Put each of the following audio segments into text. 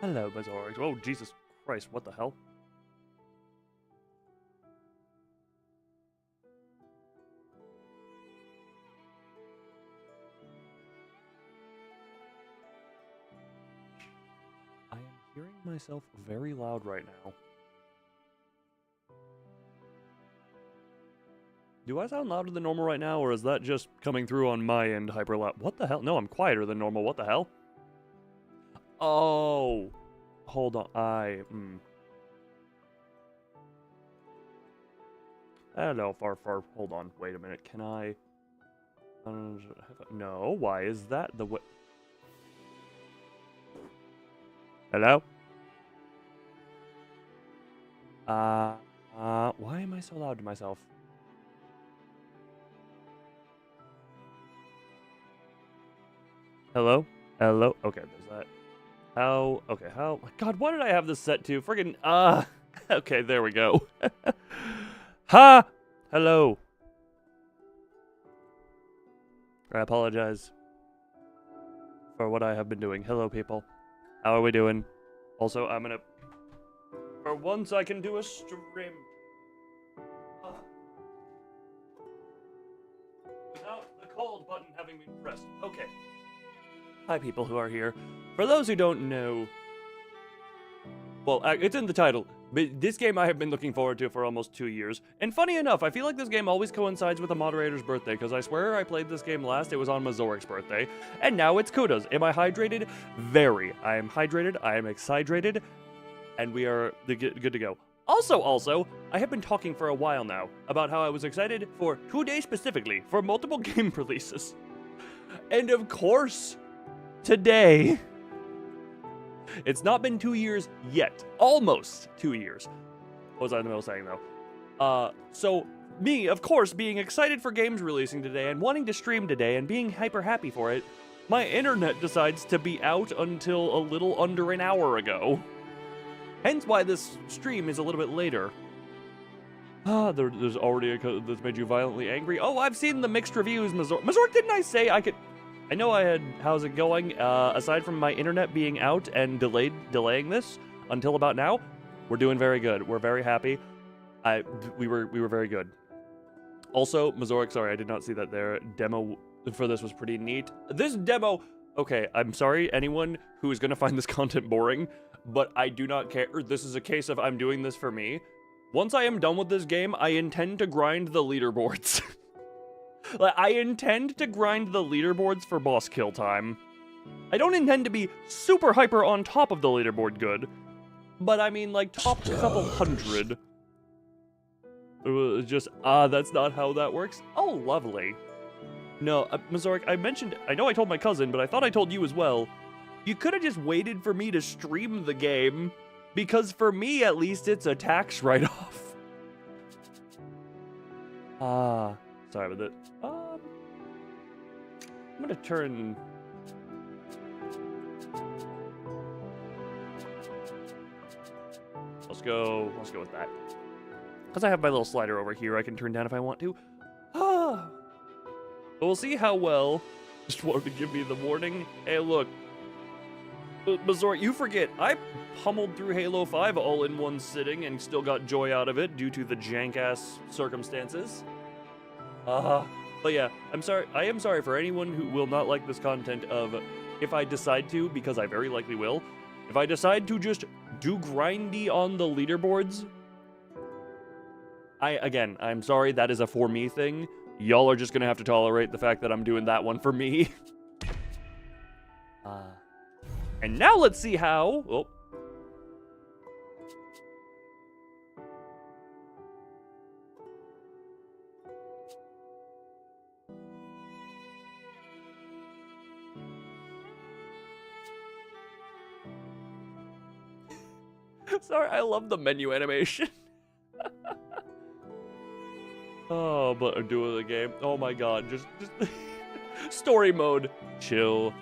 Hello, Mazorix. Oh, Jesus Christ, what the hell? I am hearing myself very loud right now. Do I sound louder than normal right now, or is that just coming through on my end hyper loud? What the hell? No, I'm quieter than normal. What the hell? Oh. Hold on. Hello, Farfar. Hold on. Wait a minute. Can I... no, why is that the way... Hello? Why am I so loud to myself? Hello? Hello? Okay, there's that. How? Okay, how? God, why did I have this set to? Friggin', okay, there we go. Ha! Hello. I apologize for what I have been doing. Hello, people. How are we doing? Also, I'm gonna... for once, I can do a stream. Without the cold button having been pressed. Okay. Hi, people who are here. For those who don't know... well, it's in the title. But this game I have been looking forward to for almost 2 years. And funny enough, I feel like this game always coincides with the moderator's birthday, because I swear I played this game last, it was on Mazoric's birthday. And now it's Kuda's. Am I hydrated? Very. I am hydrated, I am excited, and we are good to go. Also, I have been talking for a while now about how I was excited for today specifically for multiple game releases. And of course, today... it's not been 2 years yet. Almost 2 years. What was I in the middle of saying, though? So, me, of course, being excited for games releasing today and wanting to stream today and being hyper happy for it, my internet decides to be out until a little under an hour ago. Hence why this stream is a little bit later. There's already a that's made you violently angry. Oh, I've seen the mixed reviews, Mazor, didn't I say I could... I know I had... how's it going? Aside from my internet being out and delaying this until about now, we're doing very good. We're very happy. We were very good. Also, Mazoric, sorry, I did not see that there. Demo for this was pretty neat. This demo... okay, I'm sorry, anyone who is going to find this content boring, but I do not care. This is a case of I'm doing this for me. Once I am done with this game, I intend to grind the leaderboards. Like, I intend to grind the leaderboards for boss kill time. I don't intend to be super hyper on top of the leaderboard good, but I mean, like, top couple hundred. Just, that's not how that works. Oh, lovely. No, Mazoric, I know I told my cousin, but I thought I told you as well. You could have just waited for me to stream the game, because for me, at least, it's a tax write-off. Sorry about that. I'm gonna turn... Let's go with that. Because I have my little slider over here I can turn down if I want to. But we'll see how well... just wanted to give me the warning. Hey, look. Mazor, you forget, I pummeled through Halo 5 all in one sitting and still got joy out of it due to the jank-ass circumstances. But yeah, I am sorry for anyone who will not like this content of, if I decide to, because I very likely will, if I decide to just do grindy on the leaderboards, I'm sorry, that is a for me thing. Y'all are just gonna have to tolerate the fact that I'm doing that one for me. And now let's see how... oh. Sorry, I love the menu animation. Oh, but doing the game. Oh my god, just story mode, chill.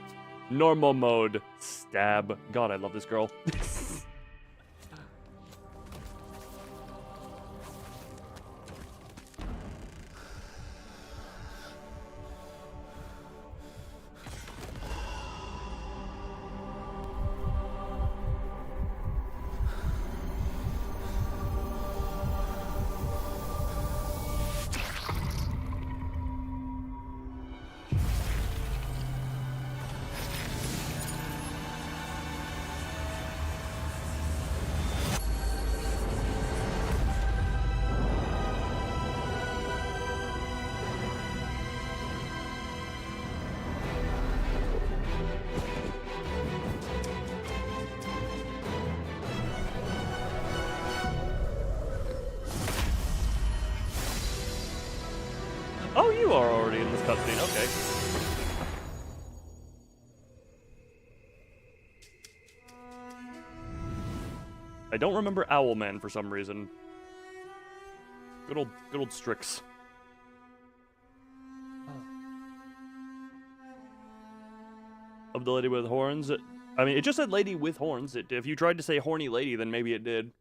Normal mode, stab. God, I love this girl. cutscene. Okay. I don't remember Owlman for some reason. Good old Strix. Of the lady with horns. I mean, it just said lady with horns. If you tried to say horny lady, then maybe it did.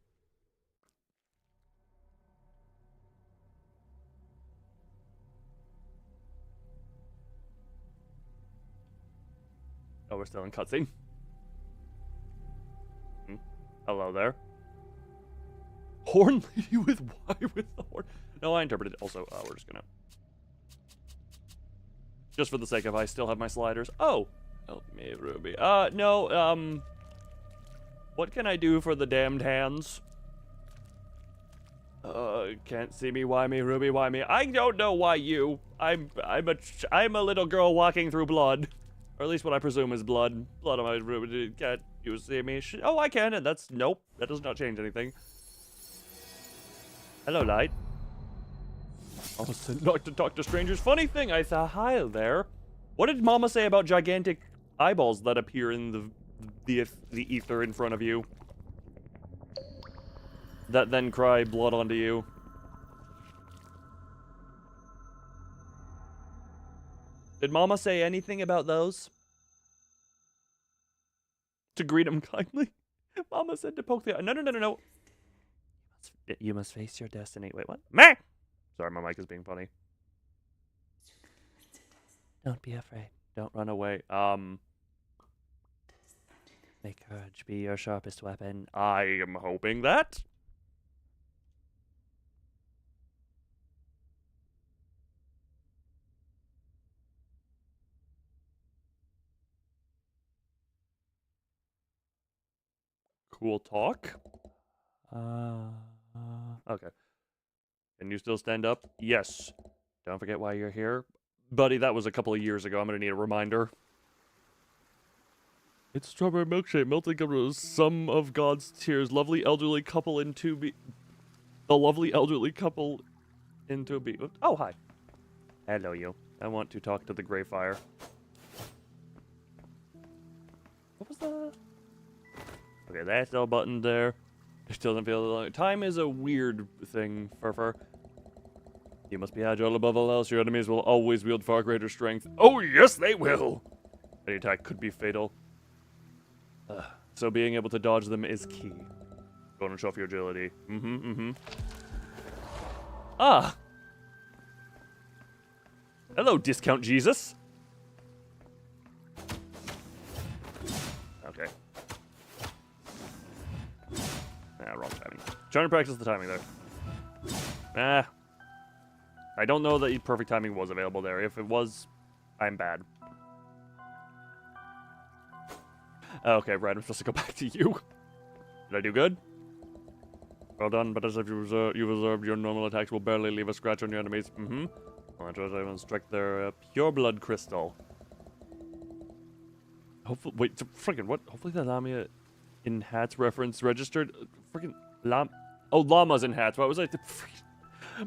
Oh, we're still in cutscene. Hello there. Horn lady with Y with the horn. No, I interpreted it. Also, we're just gonna... Just for the sake of I still have my sliders. Oh! Help me, Ruby. No, what can I do for the damned hands? Can't see me, why me, Ruby, why me? I don't know why you. I'm a little girl walking through blood. Or at least what I presume is blood. Blood on my Ruby. Can't you see me? Oh, I can, and that's... Nope. That does not change anything. Hello, light. Almost like to talk to strangers. Funny thing, I thought, hi there. What did Mama say about gigantic eyeballs that appear in the ether in front of you? That then cry blood onto you. Did Mama say anything about those? To greet him kindly? Mama said to poke the... No. You must face your destiny. Wait, what? Meh! Sorry, my mic is being funny. Don't be afraid. Don't run away. May courage be your sharpest weapon. I am hoping that. Cool talk. Okay. Can you still stand up? Yes. Don't forget why you're here. Buddy, that was a couple of years ago. I'm gonna need a reminder. It's strawberry milkshake melting over some of God's tears. Lovely elderly couple into be... The lovely elderly couple into be... Oh, hi. Hello, you. I want to talk to the gray fire. What was that? Okay, that's all buttoned there. It still doesn't feel long. Time is a weird thing, Furfur. You must be agile above all else. Your enemies will always wield far greater strength. Oh, yes, they will! Any attack could be fatal. So being able to dodge them is key. Go on and show off your agility. Ah! Hello, Discount Jesus. Okay. Wrong timing. Trying to practice the timing there. I don't know that perfect timing was available there. If it was, I'm bad. Okay, right, I'm supposed to go back to you. Did I do good? Well done, but as if you reserved your normal attacks will barely leave a scratch on your enemies. Well, I try to strike their pure blood crystal. Hopefully, wait, freaking what? Hopefully the Lamia in hats reference registered. Freaking llamas in hats. What was I?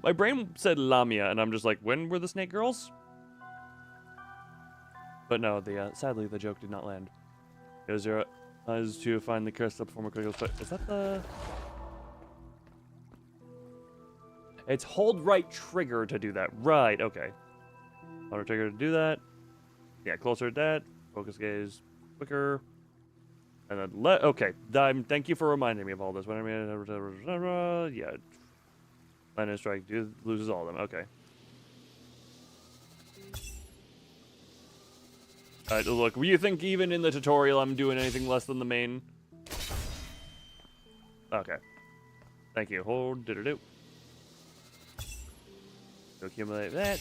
My brain said Lamia, and I'm just like, when were the snake girls? But no, sadly the joke did not land. Use your eyes to find the crystal before a critical strike. Is that the? It's hold right trigger to do that. Right. Okay. Hold right trigger to do that. Yeah, closer to that. Focus gaze quicker. And then okay. Thank you for reminding me of all this. When I mean, yeah. Lightning strike loses all of them. Okay. Alright, look. You think even in the tutorial I'm doing anything less than the main? Okay. Thank you. Hold. Do. Accumulate that.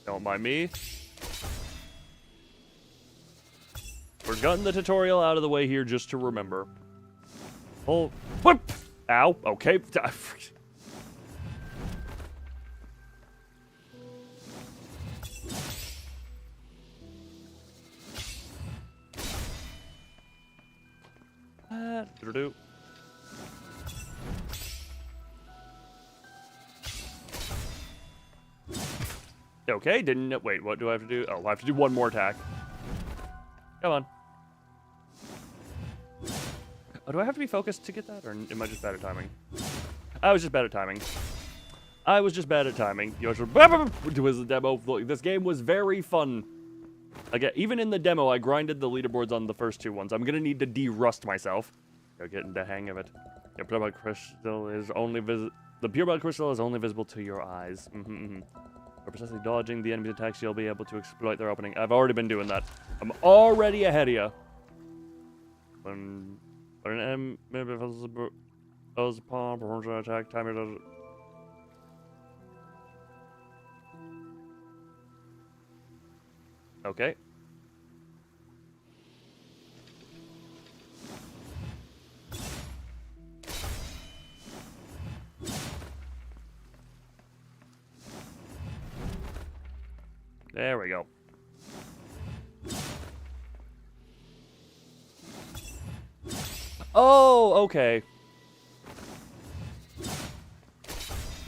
Don't mind me. We're getting the tutorial out of the way here just to remember. Oh, whoop! Ow. Okay. Do. Okay, didn't... Wait, what do I have to do? Oh, I have to do one more attack. Come on. Oh, do I have to be focused to get that, or am I just bad at timing? I was just bad at timing. I was just bad at timing. It was the demo. Look, this game was very fun. Again, even in the demo, I grinded the leaderboards on the first two ones. I'm gonna need to de-rust myself. You're getting the hang of it. The pure blood crystal is only visible to your eyes. By precisely dodging the enemy's attacks, you'll be able to exploit their opening. I've already been doing that. I'm already ahead of you. When an enemy falls upon performs an attack, timer does. Okay. There we go. Oh, okay.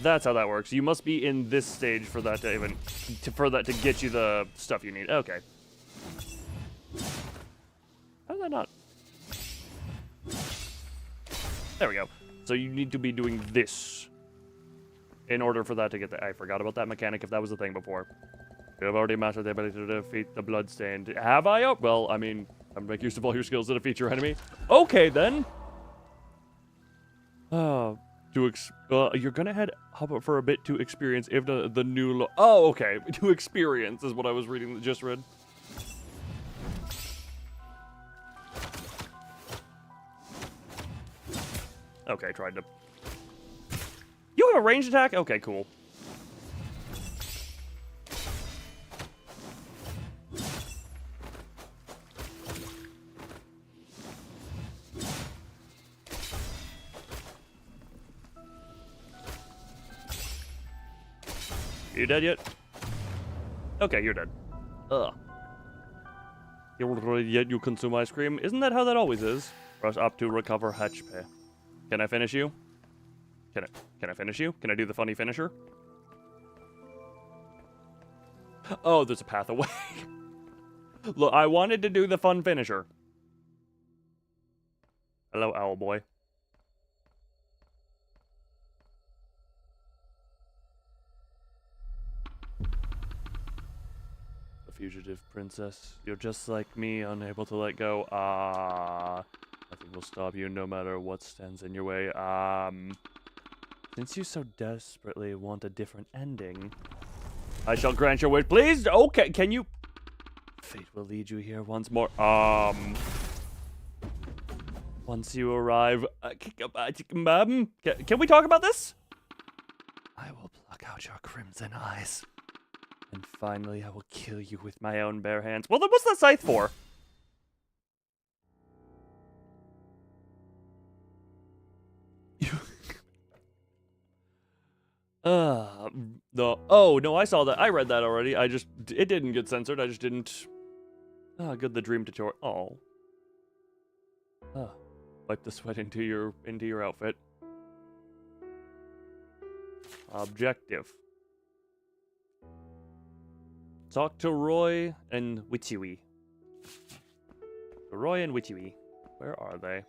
That's how that works. You must be in this stage for that to even to get you the stuff you need. Okay. How did that not? There we go. So you need to be doing this in order for that to get the... I forgot about that mechanic if that was a thing before. You have already mastered the ability to defeat the bloodstained. Have I? Oh, well, I mean, I'm make use of all your skills to defeat your enemy. Okay, then. You're gonna hop up for a bit to experience if the new oh, okay. To experience is what I was reading, just read. Okay, tried to. You have a ranged attack? Okay, cool. You dead yet? Okay, you're dead. Ugh. Yet you consume ice cream? Isn't that how that always is? Rush up to recover HP. Can I finish you? Can I finish you? Can I do the funny finisher? Oh, there's a path away. Look, I wanted to do the fun finisher. Hello, owl boy. Fugitive princess, you're just like me, unable to let go. Nothing will stop you, no matter what stands in your way. Since you so desperately want a different ending, I shall grant your wish, please. Okay, can you? Fate will lead you here once more. Once you arrive, can we talk about this? I will pluck out your crimson eyes. And finally, I will kill you with my own bare hands. Well, then what's the scythe for? Oh, no, I saw that. I read that already. It didn't get censored. I just didn't. Good, the dream tutorial. Wipe the sweat into your outfit. Objective. Talk to Roy and Witchy. Roy and Witchy. Where are they?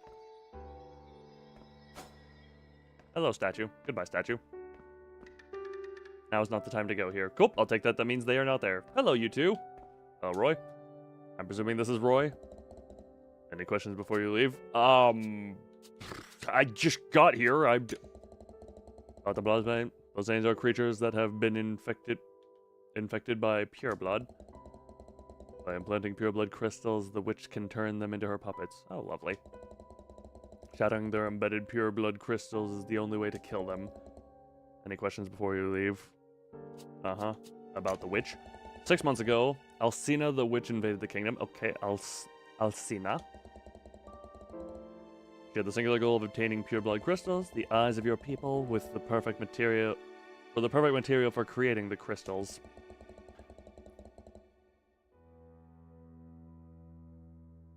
Hello, statue. Goodbye, statue. Now is not the time to go here. Cool, I'll take that. That means they are not there. Hello, you two. Roy? I'm presuming this is Roy. Any questions before you leave? I just got here. About the bloodstone. Those things are creatures that have been infected by pure blood. By implanting pure blood crystals, the witch can turn them into her puppets. Oh, lovely. Shattering their embedded pure blood crystals is the only way to kill them. Any questions before you leave? About the witch. 6 months ago, Alcina the witch invaded the kingdom. Okay, Alcina. She had the singular goal of obtaining pure blood crystals, the eyes of your people, with the perfect material for creating the crystals.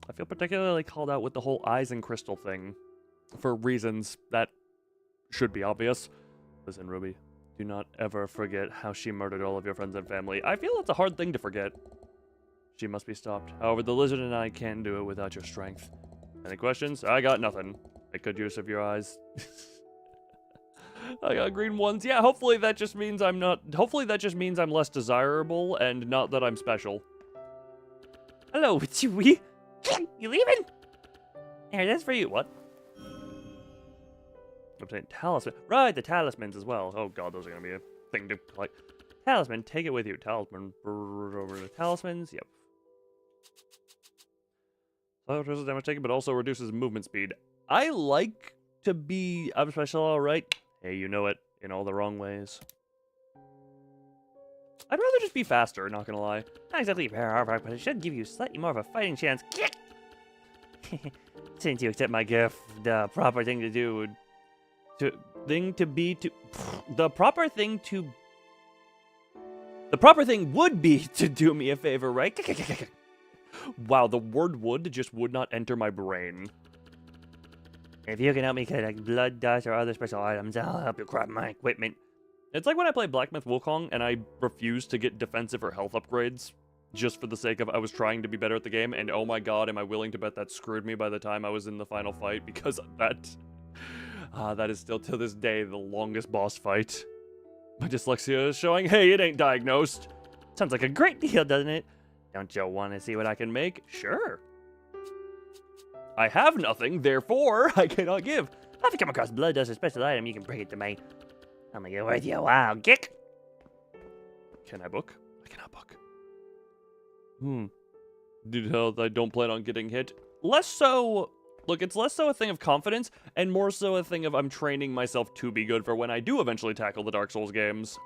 I feel particularly called out with the whole eyes and crystal thing, for reasons that should be obvious. Listen, Ruby, Do not ever forget how she murdered all of your friends and family. I feel it's a hard thing to forget. She must be stopped. However, the lizard and I can't do it without your strength. Any questions? I got nothing. Make good use of your eyes. I got green ones. Yeah, hopefully that just means I'm not... Hopefully that just means I'm less desirable and not that I'm special. Hello, Witchy. You leaving? Here, that's for you. What? Obtain talisman. Right, the talismans as well. Oh god, those are gonna be a thing to collect. Talisman, take it with you. Talisman. Over the talismans. Yep. So reduces damage taken, but also reduces movement speed. I like to be... I'm special, alright. Hey, you know it. In all the wrong ways. I'd rather just be faster, not gonna lie. Not exactly very, but it should give you slightly more of a fighting chance. Since you accept my gift, the proper thing to do... The proper thing would be to do me a favor, right? Wow, the word would just would not enter my brain. If you can help me collect blood, dust, or other special items, I'll help you craft my equipment. It's like when I play Black Myth Wukong and I refused to get defensive or health upgrades just for the sake of I was trying to be better at the game, and oh my god, am I willing to bet that screwed me by the time I was in the final fight, because that is still to this day the longest boss fight. My dyslexia is showing, hey, it ain't diagnosed. Sounds like a great deal, doesn't it? Don't you want to see what I can make? Sure. I have nothing, therefore I cannot give. If you come across blood dust or special item, you can bring it to me. I'll make it worth your while, Gick. Can I book? I cannot book. Details I don't plan on getting hit. Less so... Look, it's less so a thing of confidence, and more so a thing of I'm training myself to be good for when I do eventually tackle the Dark Souls games.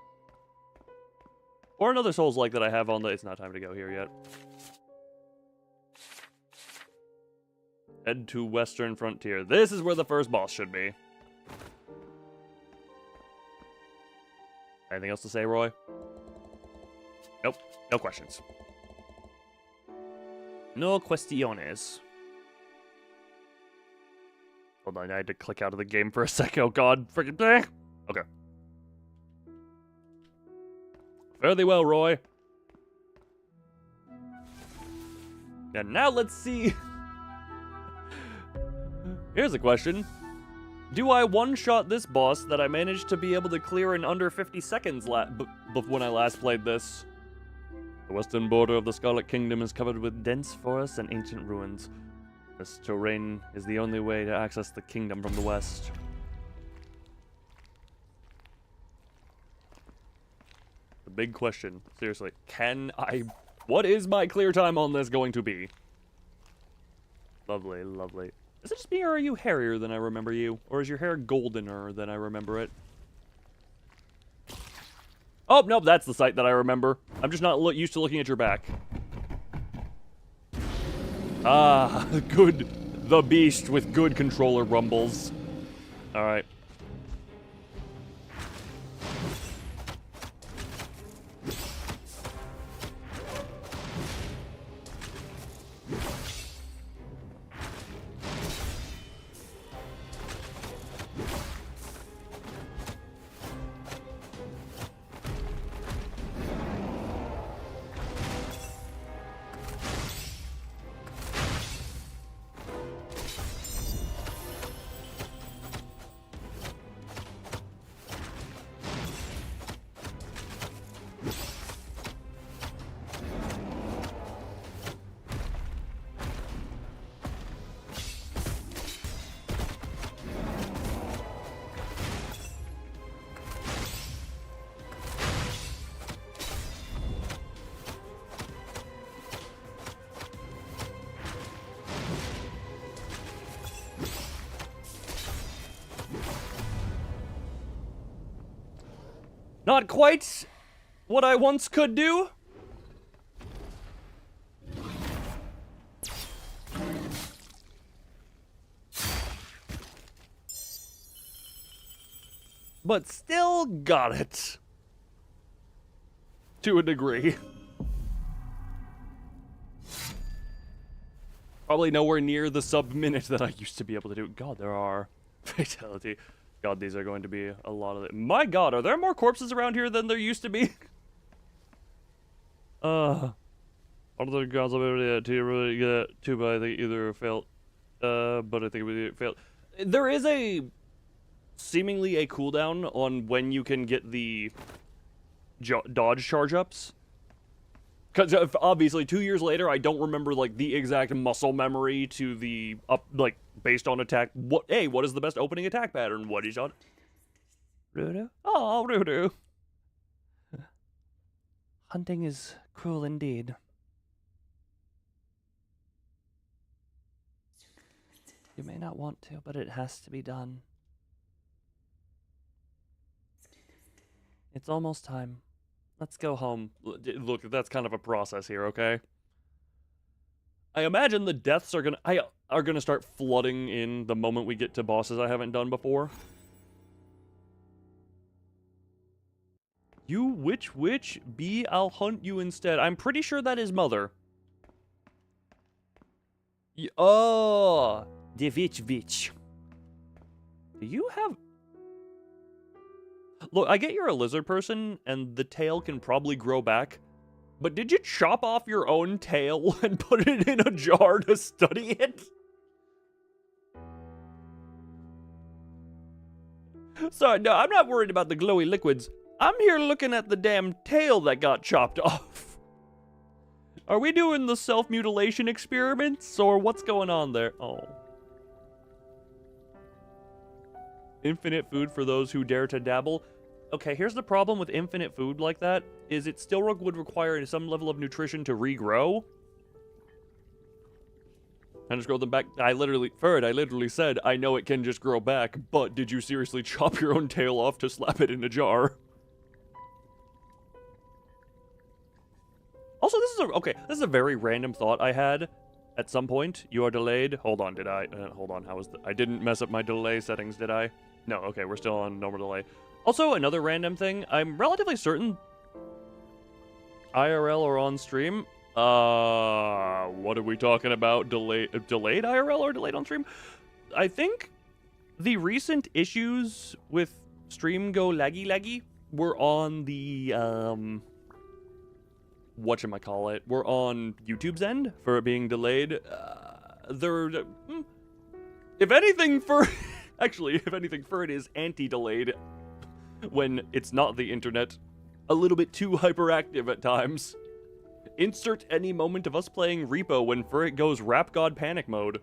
Or another Souls-like that I have on the... It's not time to go here yet. Head to Western Frontier. This is where the first boss should be. Anything else to say, Roy? Nope. No questions. No cuestiones. Hold on, I had to click out of the game for a second. Oh god, freaking... Okay. Fare thee well, Roy. And now let's see... Here's a question. Do I one-shot this boss that I managed to be able to clear in under 50 seconds when I last played this? The western border of the Scarlet Kingdom is covered with dense forests and ancient ruins. This terrain is the only way to access the kingdom from the west. The big question, seriously, can I... What is my clear time on this going to be? Lovely, lovely. Is it just me, or are you hairier than I remember you? Or is your hair goldener than I remember it? Oh, nope, that's the sight that I remember. I'm just not used to looking at your back. Ah, good. The beast with good controller rumbles. Alright. Not quite what I once could do. But still got it. To a degree. Probably nowhere near the sub-minute that I used to be able to do. God, there are fatality. God, these are going to be a lot of it. My God, are there more corpses around here than there used to be? All the gods will be able to really get to, but I think either failed. But I think we failed. There is seemingly a cooldown on when you can get the dodge charge ups. Because obviously 2 years later, I don't remember like the exact muscle memory to the based on attack. What is the best opening attack pattern? What is on? Rudu? Oh, Rudu. Hunting is cruel indeed. You may not want to, but it has to be done. It's almost time. Let's go home. Look, that's kind of a process here, okay? I imagine the deaths are gonna start flooding in the moment we get to bosses I haven't done before. You witch, be I'll hunt you instead. I'm pretty sure that is mother. Oh, the witch. Do you have... Look, I get you're a lizard person, and the tail can probably grow back, but did you chop off your own tail and put it in a jar to study it? Sorry, no, I'm not worried about the glowy liquids. I'm here looking at the damn tail that got chopped off. Are we doing the self-mutilation experiments, or what's going on there? Oh. Infinite food for those who dare to dabble. Okay, here's the problem with infinite food like that, is it still would require some level of nutrition to regrow. And just grow them back. I literally said, I know it can just grow back, but did you seriously chop your own tail off to slap it in a jar? Also, this is a very random thought I had at some point. You are delayed. Hold on, did I? Hold on, I didn't mess up my delay settings, did I? No, okay, we're still on normal delay. Also, another random thing, I'm relatively certain IRL or on stream. What are we talking about? Delayed IRL or delayed on stream? I think the recent issues with stream go laggy were on the, whatchamacallit, we're on YouTube's end for it being delayed. If anything, it is anti-delayed when it's not the internet. A little bit too hyperactive at times. Insert any moment of us playing Repo when Furrit goes Rap God panic mode.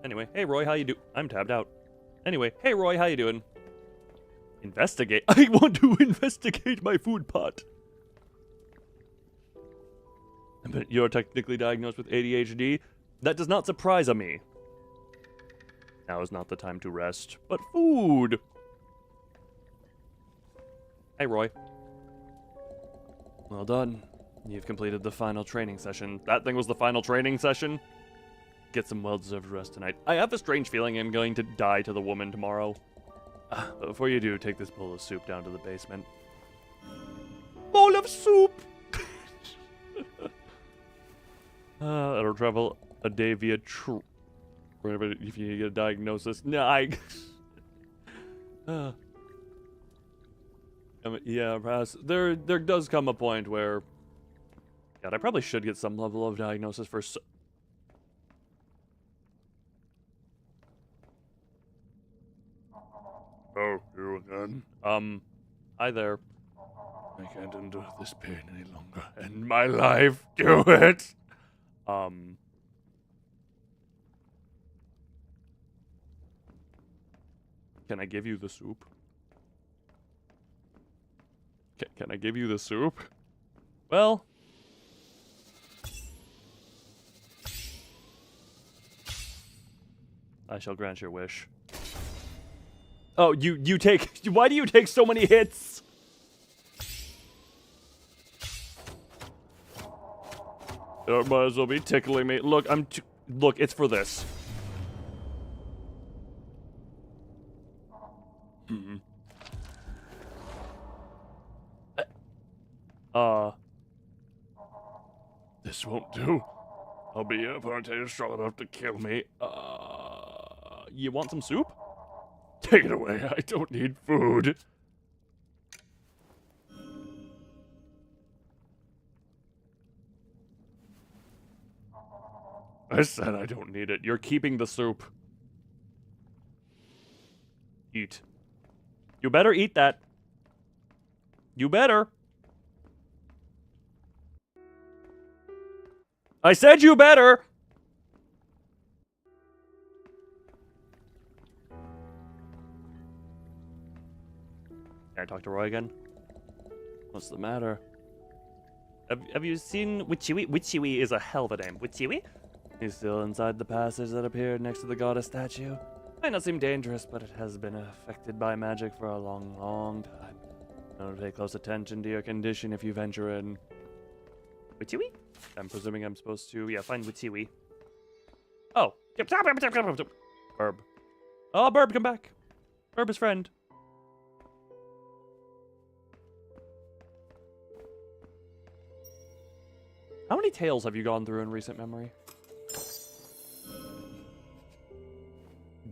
Anyway, hey Roy, how you do? I'm tabbed out. Anyway, hey Roy, how you doing? Investigate? I want to investigate my food pot. But you're technically diagnosed with ADHD. That does not surprise me. Now is not the time to rest, but food. Hey Roy. Well done. You've completed the final training session. That thing was the final training session? Get some well-deserved rest tonight. I have a strange feeling I'm going to die to the woman tomorrow. But before you do, take this bowl of soup down to the basement. Bowl of soup! It'll travel a day via if you get a diagnosis. No, yeah, perhaps there does come a point where... God, I probably should get some level of diagnosis for... Oh, you again? Hi there. I can't endure this pain any longer. End my life. Do it! Can I give you the soup? Can I give you the soup? Well... I shall grant your wish. Oh, you take... Why do you take so many hits? It might as well be tickling me. Look, look, it's for this. This won't do. I'll be strong enough to kill me. You want some soup? Take it away. I don't need food. I said I don't need it. You're keeping the soup. Eat. You better eat that. You better. I said you better. Can I talk to Roy again? What's the matter? Have you seen Witchewy? Witchewy is a hell of a name. Witchewy? He's still inside the passage that appeared next to the goddess statue. Might not seem dangerous, but it has been affected by magic for a long, long time. Now pay close attention to your condition if you venture in. Witchewy? I'm presuming I'm supposed to, find Witchewy. Oh. Burb. Oh, Burb, come back. Burb is friend. How many tales have you gone through in recent memory?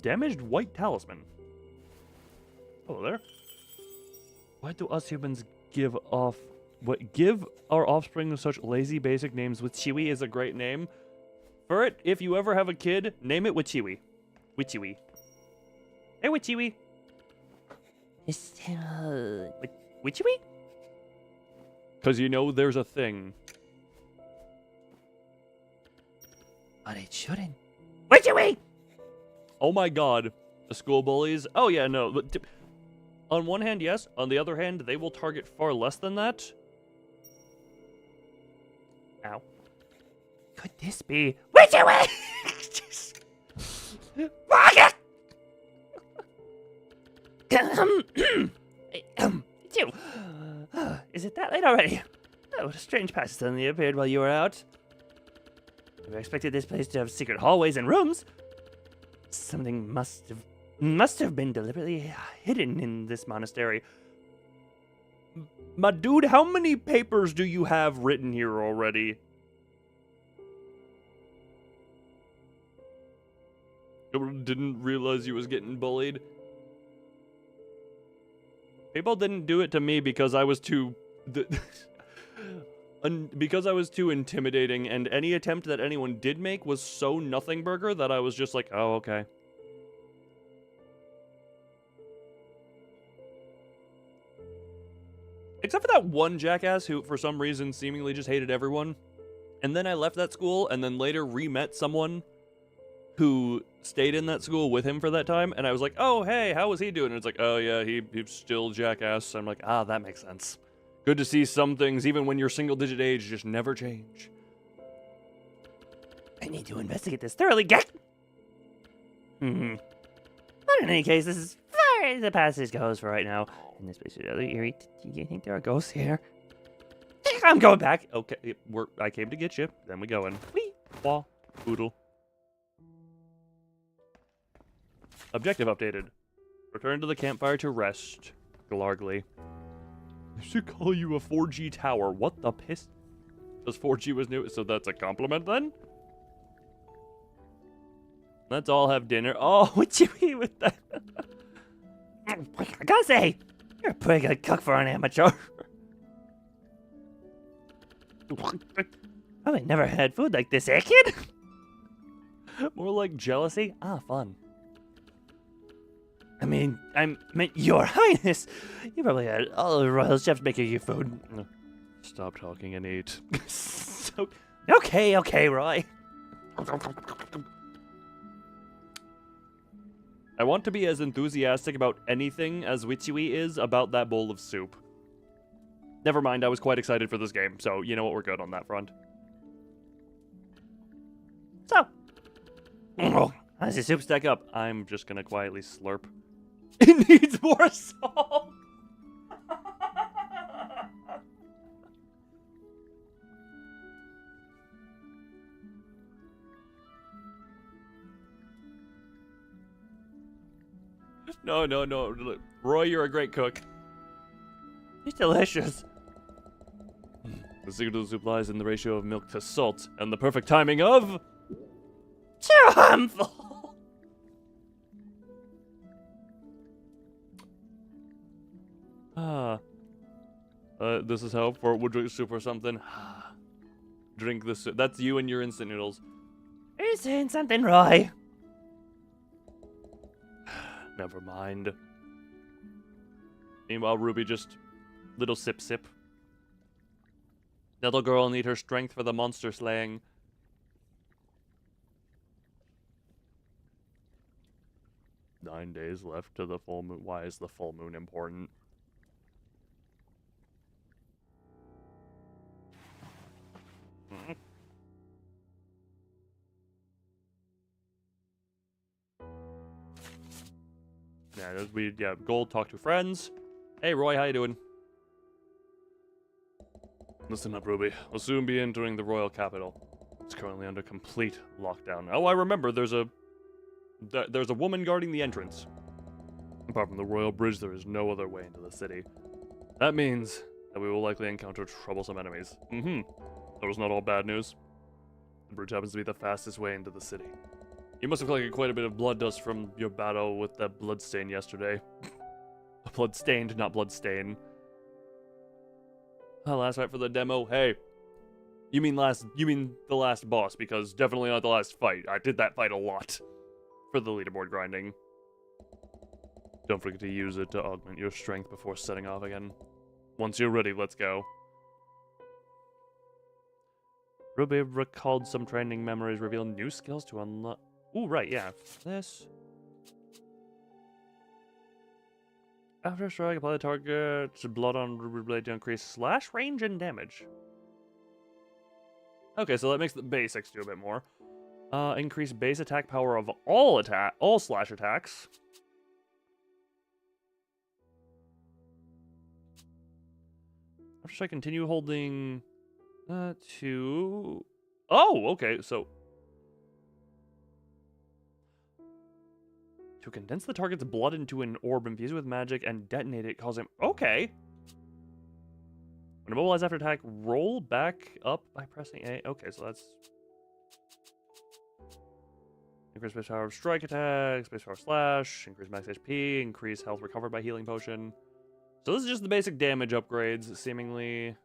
Damaged white talisman. Hello there. Why do us humans give our offspring such lazy basic names? Witchewy is a great name. For it, if you ever have a kid, name it Witchewy. Witchewy. Hey, Witchewy. Witchewy? Because you know there's a thing. But it shouldn't. Witchewy! Oh my god. The school bullies? Oh yeah, no. On one hand, yes. On the other hand, they will target far less than that. Ow. Could this be Witchewy? Fuck it! It's you. Is it that late already? Oh, what a strange passage suddenly appeared while you were out. I expected this place to have secret hallways and rooms. Something must have been deliberately hidden in this monastery. My dude, how many papers do you have written here already? Didn't realize you was getting bullied. People didn't do it to me because I was too... because I was too intimidating, and any attempt that anyone did make was so nothing burger that I was just like, oh, okay. Except for that one jackass who, for some reason, seemingly just hated everyone. And then I left that school, and then later re-met someone who stayed in that school with him for that time, and I was like, oh, hey, how was he doing? And it's like, oh, yeah, he's still jackass. I'm like, ah, that makes sense. Good to see some things, even when you're single-digit age, just never change. I need to investigate this thoroughly, But in any case, this is far as the passage goes for right now. And this place is really eerie. Do you think there are ghosts here? I'm going back. Okay, I came to get you. Then we go in. Wee! Wah. Boodle. Objective updated. Return to the campfire to rest. Glargly. I should call you a 4G tower. What the piss? Because 4G was new, so that's a compliment then? Let's all have dinner. Oh, what you mean with that? I gotta say, you're a pretty good cook for an amateur. Probably never had food like this, eh, kid? More like jealousy? Ah, fun. I meant your highness. You probably had all the royal chefs making you food. Stop talking and eat. Okay, Roy. I want to be as enthusiastic about anything as Witchewy is about that bowl of soup. Never mind, I was quite excited for this game, so you know what, we're good on that front. So, how does the soup stack up? I'm just gonna quietly slurp. It needs more salt! No. Roy, you're a great cook. it's delicious. The secret of the soup lies in the ratio of milk to salt, and the perfect timing of... Too harmful! This is how Fort would drink soup or something. Drink the soup. That's you and your instant noodles. Are you saying something, Roy? Never mind. Meanwhile, Ruby just... little sip sip. Little girl need her strength for the monster slaying. Nine days left to the full moon. Why is the full moon important? Yeah, gold, talk to friends. Hey, Roy, how you doing? Listen up, Ruby. We'll soon be entering the royal capital. It's currently under complete lockdown. Oh, I remember, there's a woman guarding the entrance. Apart from the royal bridge, there is no other way into the city. That means that we will likely encounter troublesome enemies. That was not all bad news. The bridge happens to be the fastest way into the city. You must have collected quite a bit of blood dust from your battle with that bloodstain yesterday. Bloodstained, not bloodstain. Last fight for the demo. Hey, you mean the last boss, because definitely not the last fight. I did that fight a lot for the leaderboard grinding. Don't forget to use it to augment your strength before setting off again. Once you're ready, let's go. Ruby recalled some training memories, revealing new skills to unlock. Ooh, right, yeah. This. After a strike, apply the target's blood on Ruby Blade to increase slash range and damage. Okay, so that makes the basics do a bit more. Increase base attack power of all slash attacks. After strike, continue holding to... Oh, okay, so... To condense the target's blood into an orb infused with magic and detonate it, causing... Okay! When immobilized after attack, roll back up by pressing A. Okay, so that's... Increase base power of strike attacks, base power slash, increase max HP, increase health recovered by healing potion. So this is just the basic damage upgrades, seemingly...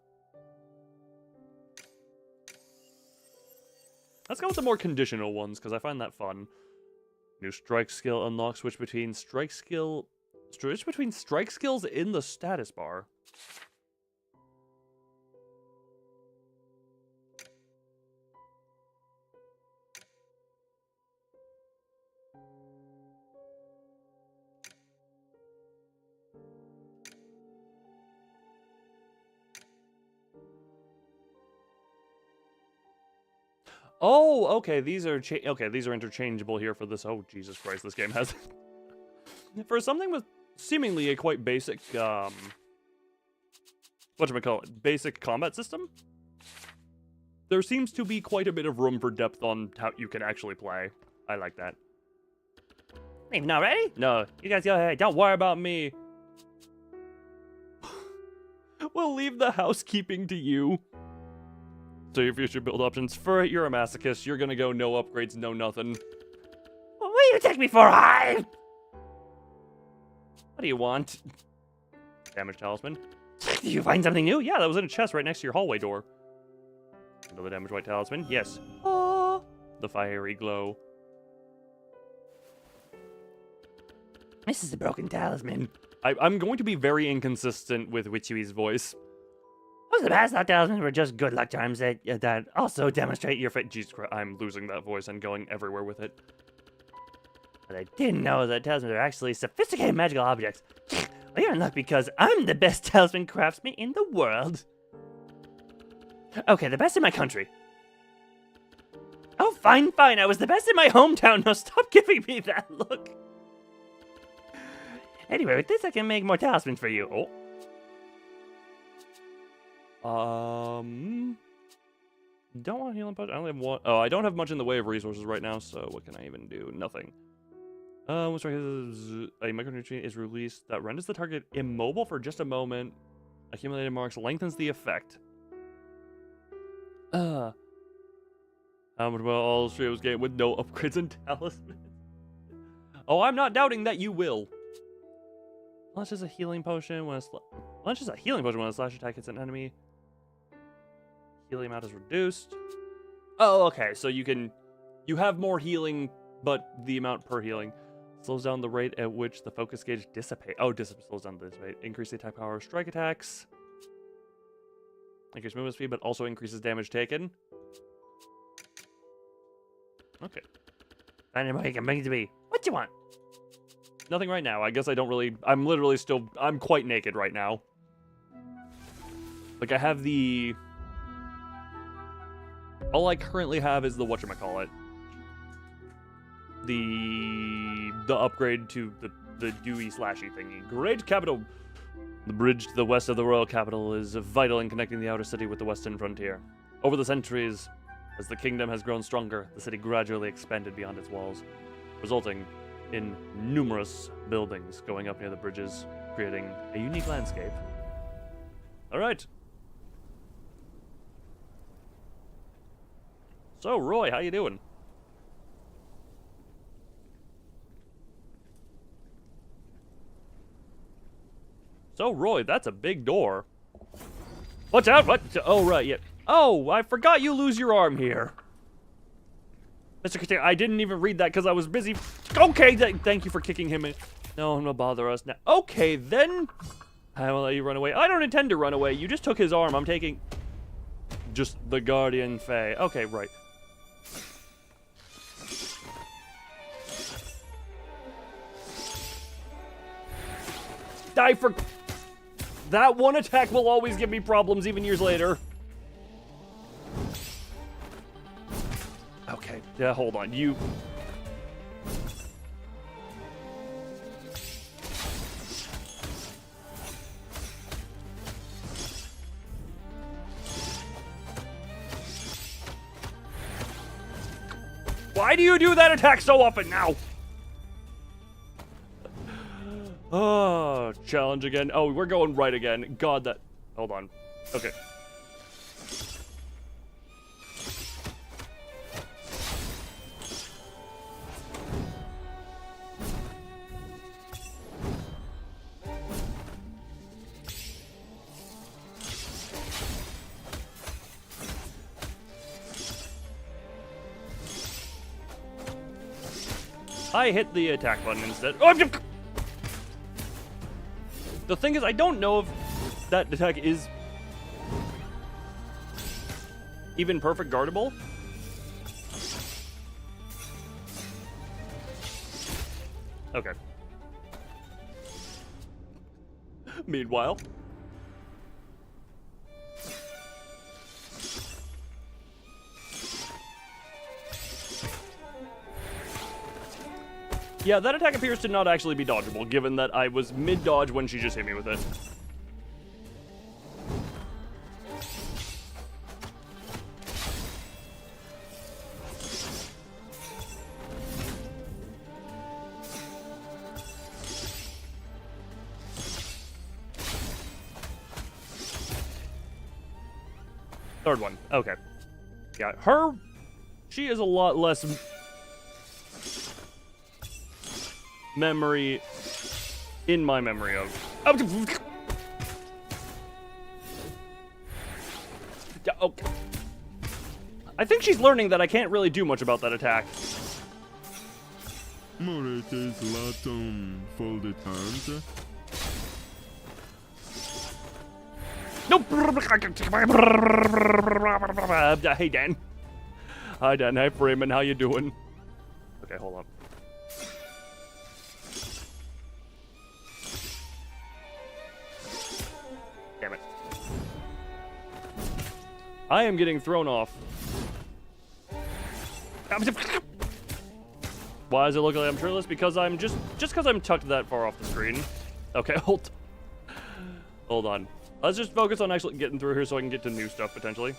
Let's go with the more conditional ones, because I find that fun. New strike skill unlocks switch between strike skills in the status bar. Oh, okay. These are interchangeable here for this. Oh, Jesus Christ! This game has for something with seemingly a quite basic basic combat system. There seems to be quite a bit of room for depth on how you can actually play. I like that. Leave now, ready? No, you guys go ahead. Don't worry about me. We'll leave the housekeeping to you. So your future build options. For it, you're a masochist. You're gonna go no upgrades, no nothing. What do you take me for, Hive? What do you want? Damage talisman. Did you find something new? Yeah, that was in a chest right next to your hallway door. Another damage white talisman. Yes. Oh. The fiery glow. This is a broken talisman. I'm going to be very inconsistent with Witchy's voice. Was the past luck talismans were just good luck charms that also demonstrate your fit. Jesus Christ, I'm losing that voice and going everywhere with it. But I didn't know that talismans are actually sophisticated magical objects. Well, you're in luck because I'm the best talisman craftsman in the world. Okay, the best in my country. Oh, fine. I was the best in my hometown. Now stop giving me that look. Anyway, with this I can make more talismans for you. Oh. Don't want healing potion. I only have one. Oh, I don't have much in the way of resources right now, so what can I even do? Nothing. What's right? A micronutrient is released that renders the target immobile for just a moment. Accumulated marks lengthens the effect. How much will all streamers get with no upgrades and talismans? Oh, I'm not doubting that you will. Launches a healing potion when a slash attack hits an enemy. Healing amount is reduced. Oh, okay. So you have more healing, but the amount per healing slows down the rate at which the focus gauge dissipates. Oh, slows down this rate. Increase the attack power of strike attacks. Increase movement speed, but also increases damage taken. Okay. Dynamite, you can bring it to me. What you want? Nothing right now. I guess I don't really... I'm literally still... I'm quite naked right now. Like, I have the... All I currently have is the whatchamacallit. The upgrade to the dewy slashy thingy. Great capital. The bridge to the west of the royal capital is vital in connecting the outer city with the western frontier. Over the centuries, as the kingdom has grown stronger, the city gradually expanded beyond its walls, resulting in numerous buildings going up near the bridges, creating a unique landscape. All right. So, Roy, how you doing? So, Roy, that's a big door. Watch out! What? Oh, right, yeah. Oh, I forgot you lose your arm here. Mr. Katir, I didn't even read that because I was busy. Okay, thank you for kicking him in. No one will bother us now. Okay, then. I will let you run away. I don't intend to run away. You just took his arm. I'm taking just the Guardian Fae. Okay, right. Die for... That one attack will always give me problems even years later. Okay, yeah, hold on. You... Why do you do that attack so often now? Oh, challenge again. Oh, we're going right again. God, that... Hold on. Okay. I hit the attack button instead. Oh, the thing is, I don't know if that attack is even perfect guardable. Okay. Meanwhile. Yeah, that attack appears to not actually be dodgeable, given that I was mid-dodge when she just hit me with it. Third one. Okay. Yeah, her... She is a lot less... memory in my memory of. Okay. I think she's learning that I can't really do much about that attack. Nope. Hey Dan. Hi Dan. Hi Freeman. How you doing? Okay, hold on. Damn it. I am getting thrown off. Why does it look like I'm shirtless? Because I'm just because I'm tucked that far off the screen. Okay, hold on. Let's just focus on actually getting through here so I can get to new stuff potentially.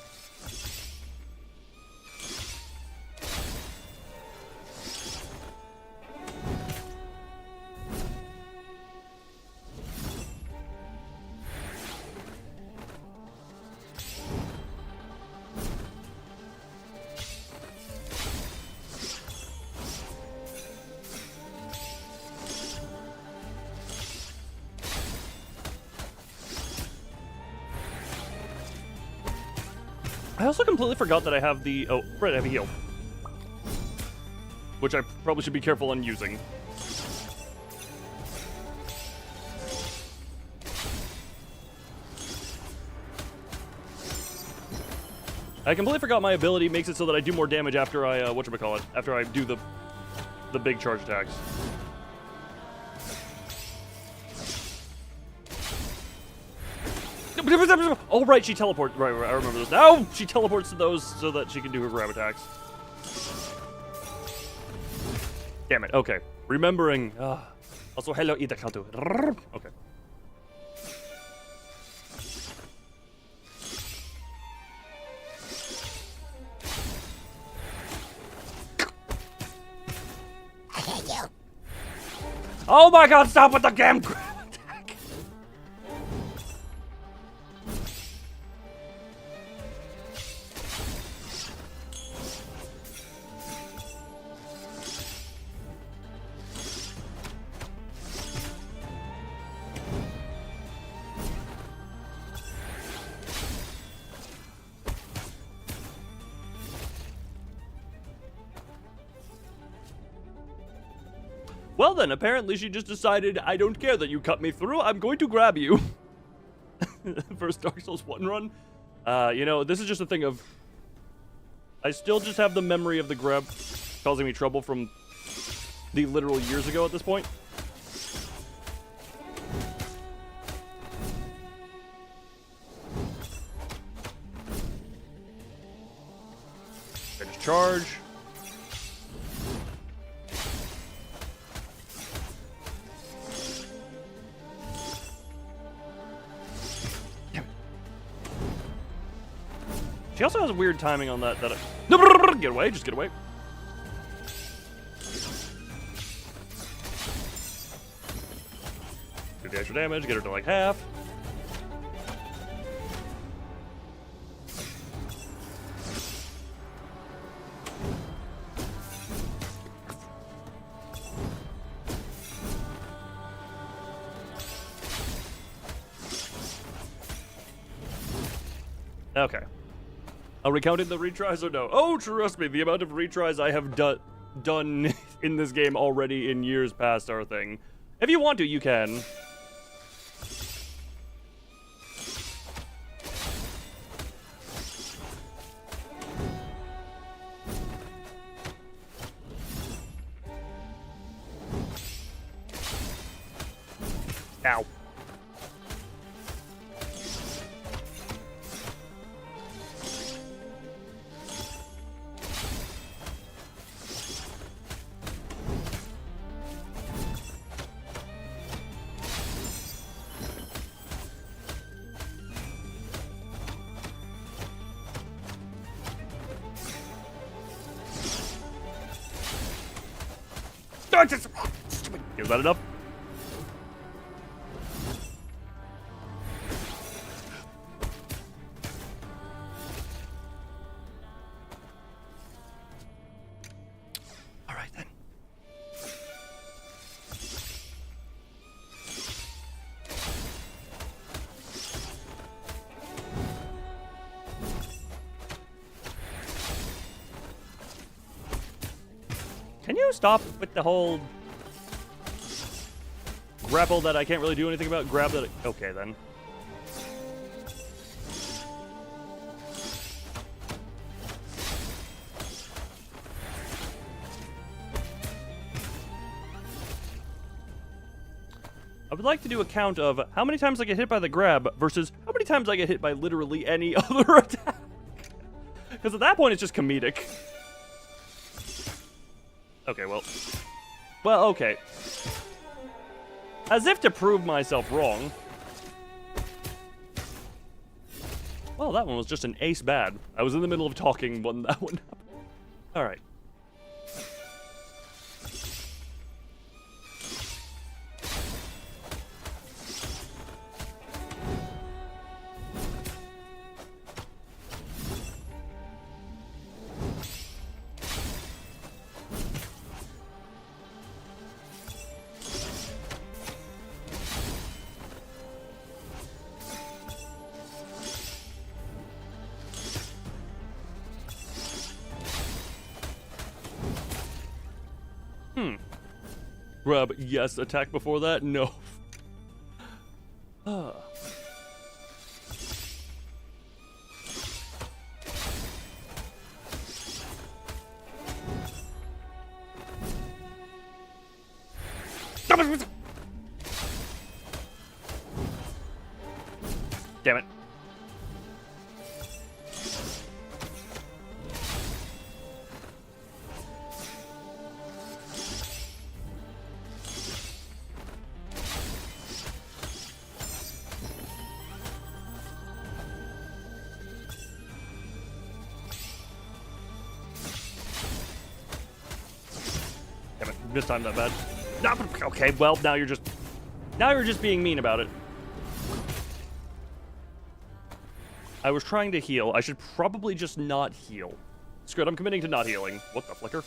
I also completely forgot that I have the... Oh, right, I have a heal. Which I probably should be careful on using. I completely forgot my ability makes it so that I do more damage after I, whatchamacallit, after I do the big charge attacks. Oh, right, she teleports. Right, I remember this. Now she teleports to those so that she can do her grab attacks. Damn it, okay. Remembering. Also, hello, Itakatu. Okay. Oh my god, stop with the damn grab attack! Well then, apparently she just decided, I don't care that you cut me through, I'm going to grab you. First Dark Souls 1 run. You know, this is just a thing of... I still just have the memory of the grab causing me trouble from the literal years ago at this point. Finish charge. She also has weird timing on that. Get away, just get away. Do the extra damage, get her to like half. Okay. Are we counting the retries or no? Oh, trust me, the amount of retries I have done in this game already in years past are a thing. If you want to, you can. Ow. Is that enough? All right then. Can you stop with the whole grapple that I can't really do anything about? Grab that. Okay, then. I would like to do a count of how many times I get hit by the grab versus how many times I get hit by literally any other attack. Because at that point, it's just comedic. Okay, well, okay. As if to prove myself wrong. Well, that one was just an ace bad. I was in the middle of talking when that one happened. All right. grab. Yes. Attack before that? No. Damn it. Damn it. This time that bad. Okay, well, now you're just being mean about it. I was trying to heal. I should probably just not heal. Screw it, I'm committing to not healing. What the flicker?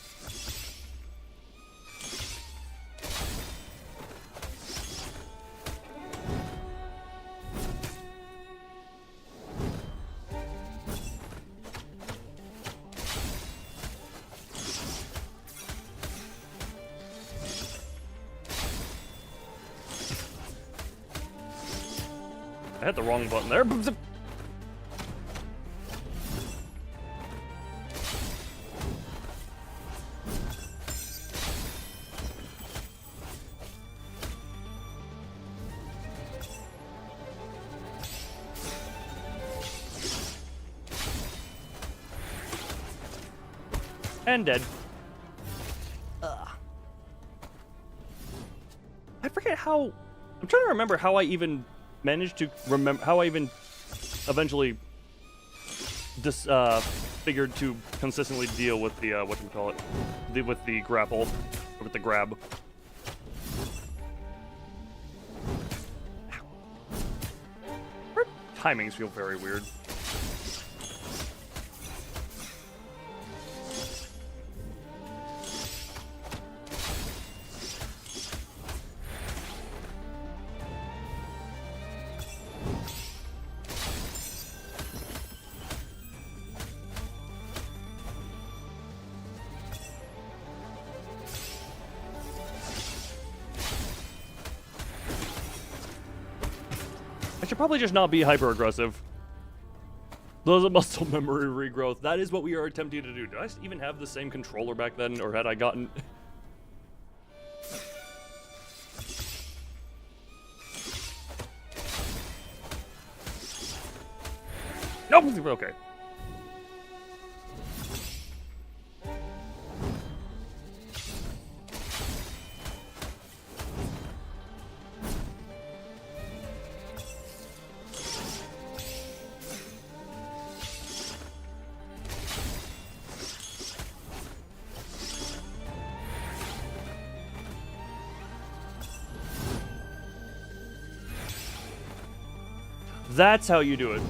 I hit the wrong button there. And dead. I forget how. I'm trying to remember how I even managed to remember how I even eventually figured to consistently deal with the with the grapple, or with the grab. Our timings feel very weird. I should probably just not be hyper-aggressive. Those are muscle memory regrowth. That is what we are attempting to do. Did I even have the same controller back then, or had I gotten... Nope! Okay. That's how you do it.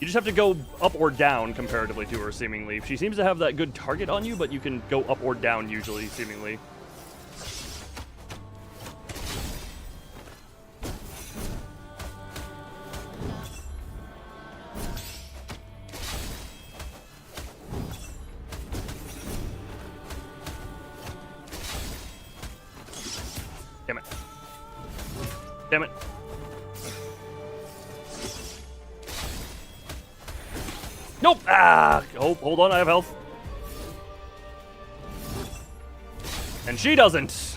You just have to go up or down comparatively to her, seemingly. She seems to have that good target on you, but you can go up or down usually, seemingly. Damn it. Damn it. Nope! Ah! Oh, hold on, I have health. And she doesn't.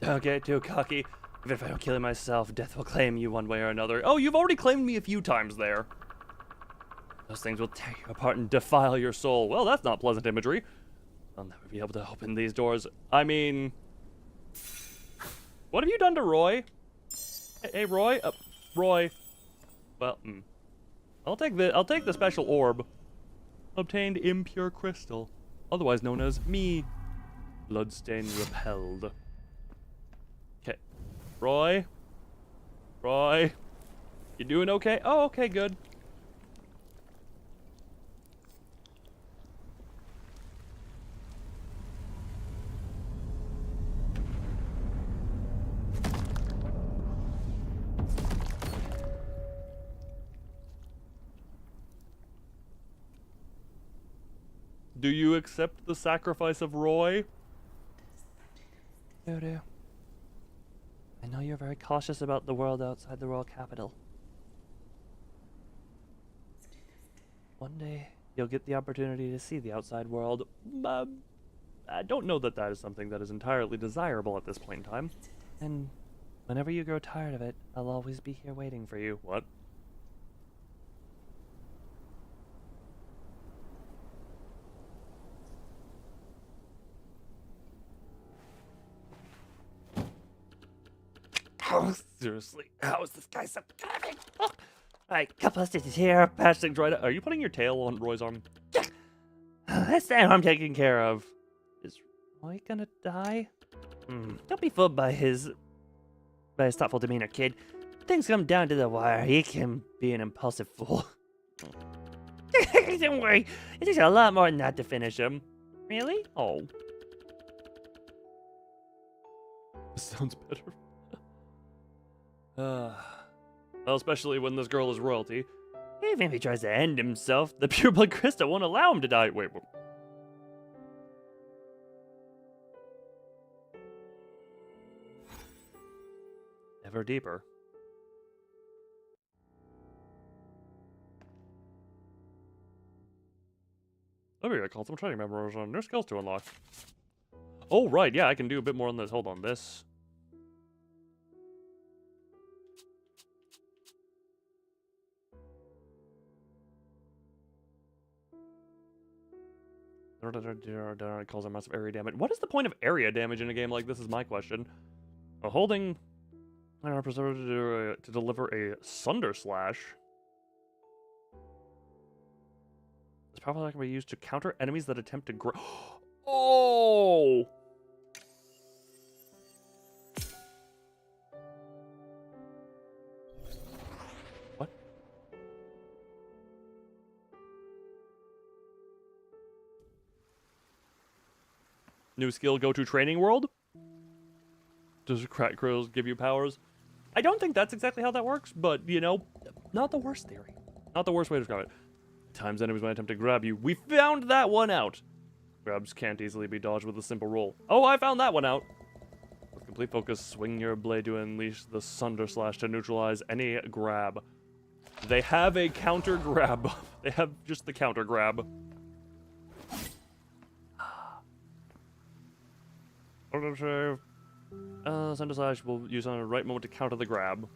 Don't get too cocky. Even if I don't kill you myself, death will claim you one way or another. Oh, you've already claimed me a few times there. Those things will tear you apart and defile your soul. Well, that's not pleasant imagery. I'll never be able to open these doors. I mean... What have you done to Roy? Hey, Roy? Roy. Well, I'll take the special orb. Obtained impure crystal. Otherwise known as me. Bloodstain repelled. Okay. Roy? Roy? You doing okay? Oh, okay, good. Do you accept the sacrifice of Roy? Dodo. I know you're very cautious about the world outside the royal capital. One day, you'll get the opportunity to see the outside world. I don't know that that is something that is entirely desirable at this point in time. And whenever you grow tired of it, I'll always be here waiting for you. What? Oh, seriously, how is this guy so cunning? Oh. Alright, couple of stitches here, patch things right up. Are you putting your tail on Roy's arm? That's the arm taken care of. Is Roy gonna die? Don't be fooled by his thoughtful demeanor, kid. Things come down to the wire. He can be an impulsive fool. Don't worry, it takes a lot more than that to finish him. Really? Oh. This sounds better. Well, especially when this girl is royalty. Even if he tries to end himself, the pureblood Krista won't allow him to die. Wait, what? Ever deeper. Over here, I called some training members on their skills to unlock. Oh, right, yeah, I can do a bit more on this. Hold on, this. Causes a massive area damage. What is the point of area damage in a game like this is my question. Holding to deliver a Sunder Slash. This powerful attack can be used to counter enemies that attempt to grow. Oh! What? New skill, go to training world? Does crack girls give you powers? I don't think that's exactly how that works, but, you know, not the worst theory. Not the worst way to describe it. Times enemies might attempt to grab you. We found that one out. Grabs can't easily be dodged with a simple roll. Oh, I found that one out. With complete focus, swing your blade to unleash the Sunder Slash to neutralize any grab. They have a counter grab. They have just the counter grab. Sunder Slash will use on the right moment to counter the grab.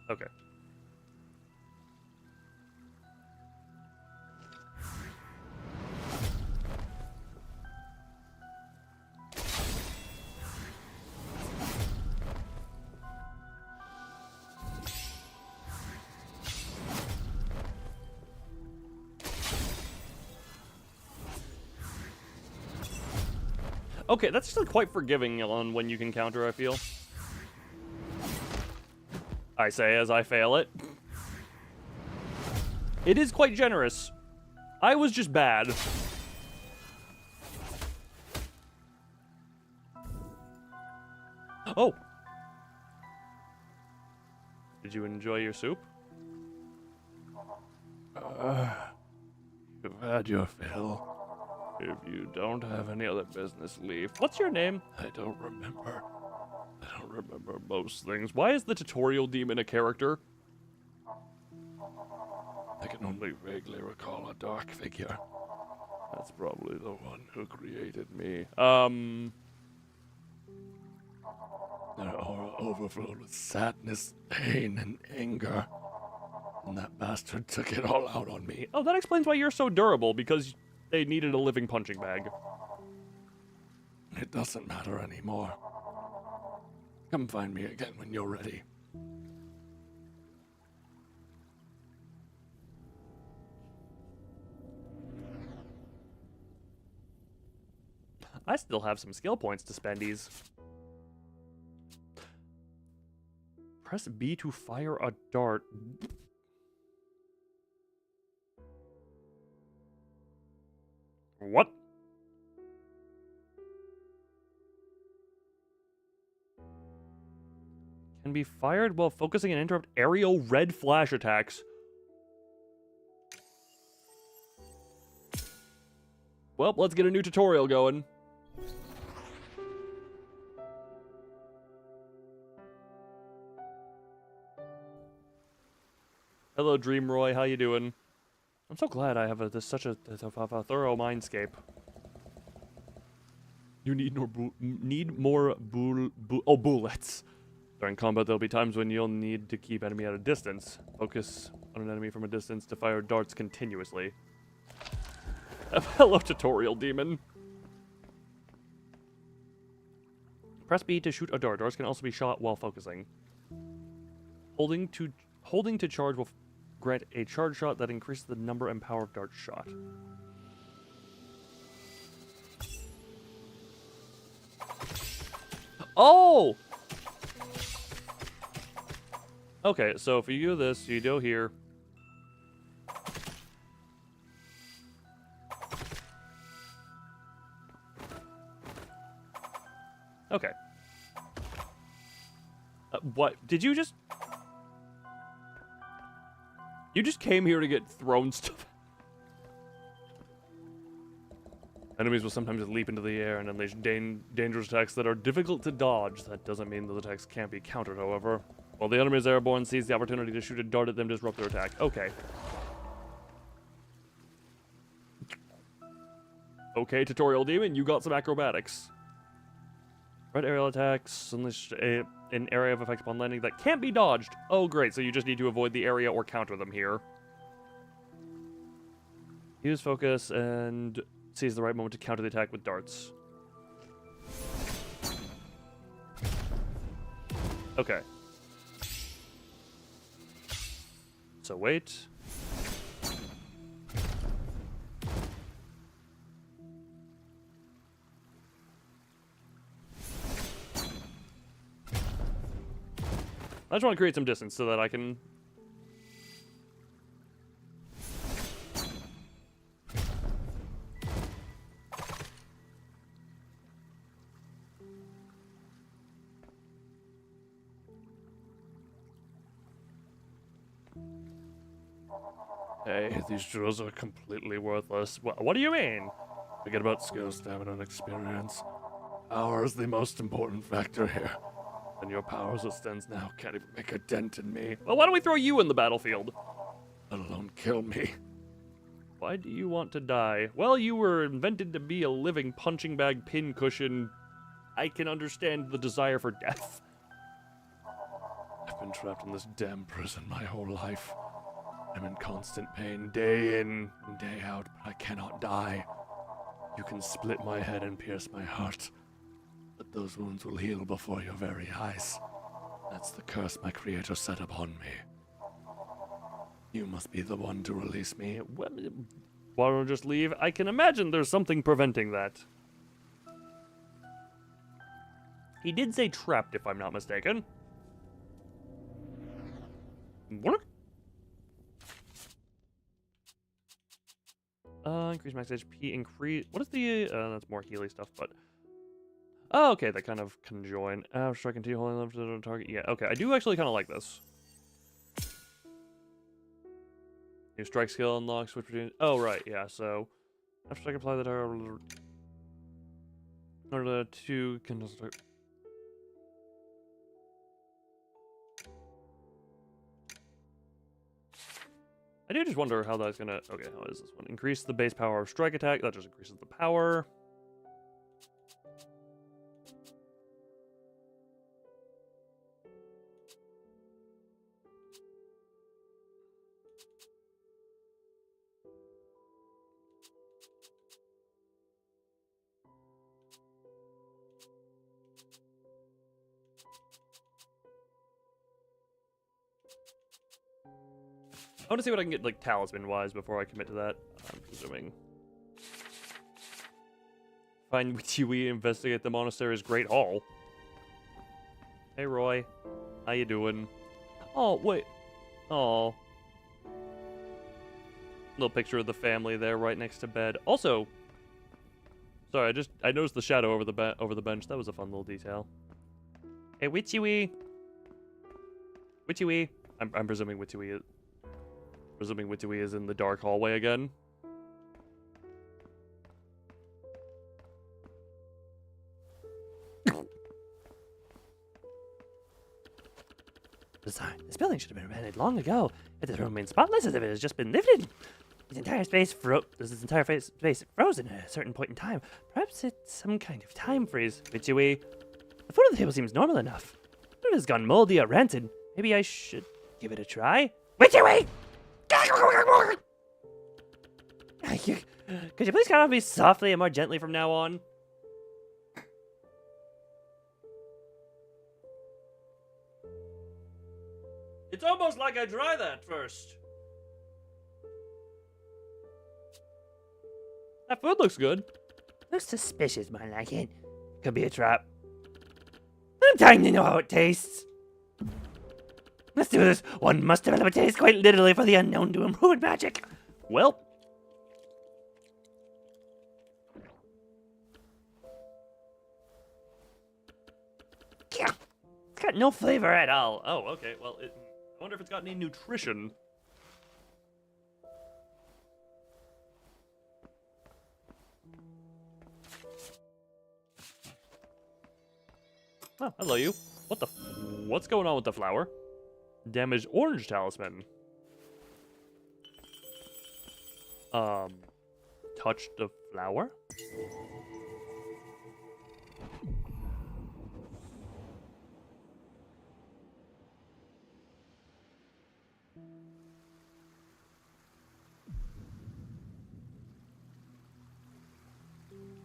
Okay. Okay, that's actually quite forgiving on when you can counter, I feel. I say as I fail it. It is quite generous. I was just bad. Oh. Did you enjoy your soup? You've had your fill. If you don't have any other business, leave. What's your name? I don't remember. I don't remember most things. Why is the tutorial demon a character? I can only vaguely recall a dark figure. That's probably the one who created me. Their aura overflowed with sadness, pain, and anger. And that bastard took it all out on me. Oh, that explains why you're so durable, because they needed a living punching bag. It doesn't matter anymore. Come find me again when you're ready. I still have some skill points to spendies. Press B to fire a dart. What? Can be fired while focusing and interrupt aerial red flash attacks. Well, let's get a new tutorial going. Hello, Dreamroy. How you doing? I'm so glad I have such a thorough mindscape. You need more bullets. During combat, there'll be times when you'll need to keep enemy at a distance. Focus on an enemy from a distance to fire darts continuously. Hello, tutorial demon. Press B to shoot a dart. Darts can also be shot while focusing. Holding to charge will grant a charge shot that increases the number and power of darts shot. Oh! Okay, so if you do this, you go here. Okay. What? Did you just... You just came here to get thrown stuff. Enemies will sometimes leap into the air and unleash dangerous attacks that are difficult to dodge. That doesn't mean those attacks can't be countered, however. While the enemy is airborne, seize the opportunity to shoot a dart at them to disrupt their attack. Okay. Okay, tutorial demon, you got some acrobatics. Red aerial attacks unleash an area of effect upon landing that can't be dodged. Oh, great, so you just need to avoid the area or counter them here. Use focus and seize the right moment to counter the attack with darts. Okay. So wait. I just want to create some distance so that I can... Hey, these drills are completely worthless. What do you mean? Forget about skill, stamina, and experience. Power is the most important factor here. And your power as it stands now can't even make a dent in me, Well, why don't we throw you in the battlefield? let alone kill me. Why do you want to die? Well, you were invented to be a living punching bag pincushion. I can understand the desire for death. I've been trapped in this damn prison my whole life. I'm in constant pain day in and day out, but I cannot die. You can split my head and pierce my heart, but those wounds will heal before your very eyes. That's the curse my creator set upon me. You must be the one to release me. Well, why don't we just leave? I can imagine there's something preventing that. He did say trapped, if I'm not mistaken. What? Increase max HP, increase... What is the... that's more Healy stuff, but... Oh, okay, that kind of conjoin. Strike continue holding left to the target. Yeah, okay, I do actually kind of like this. New strike skill unlock, switch between... Oh, right, yeah, so... After strike, apply the target... In order to... I do just wonder how that's gonna... Okay, how is this one? Increase the base power of strike attack. That just increases the power. I want to see what I can get, like, talisman-wise before I commit to that. I'm presuming. Find Wtuber, investigate the monastery's Great Hall. Hey, Roy. How you doing? Oh, wait. Oh. Little picture of the family there right next to bed. Also, sorry, I noticed the shadow over the bench. That was a fun little detail. Hey, Wtuber. Witchy. I'm presuming Witchy is in the dark hallway again. Bizarre. This building should have been abandoned long ago. Yet the room remains spotless as if it has just been lifted. This entire space frozen at a certain point in time. Perhaps it's some kind of time freeze. Witchy. The foot of the table seems normal enough. It has gone moldy or rancid. Maybe I should give it a try. Witchy! Could you please count on me softly and more gently from now on? It's almost like I try that first. That food looks good. Looks suspicious, more like it. Could be a trap. I'm dying to know how it tastes. Let's do this. One must develop a taste quite literally for the unknown to improve magic. Well. Yeah. It's got no flavor at all. Oh, okay. Well, I wonder if it's got any nutrition. Oh, hello you. What's going on with the flower? Damaged orange talisman. Touch the flower?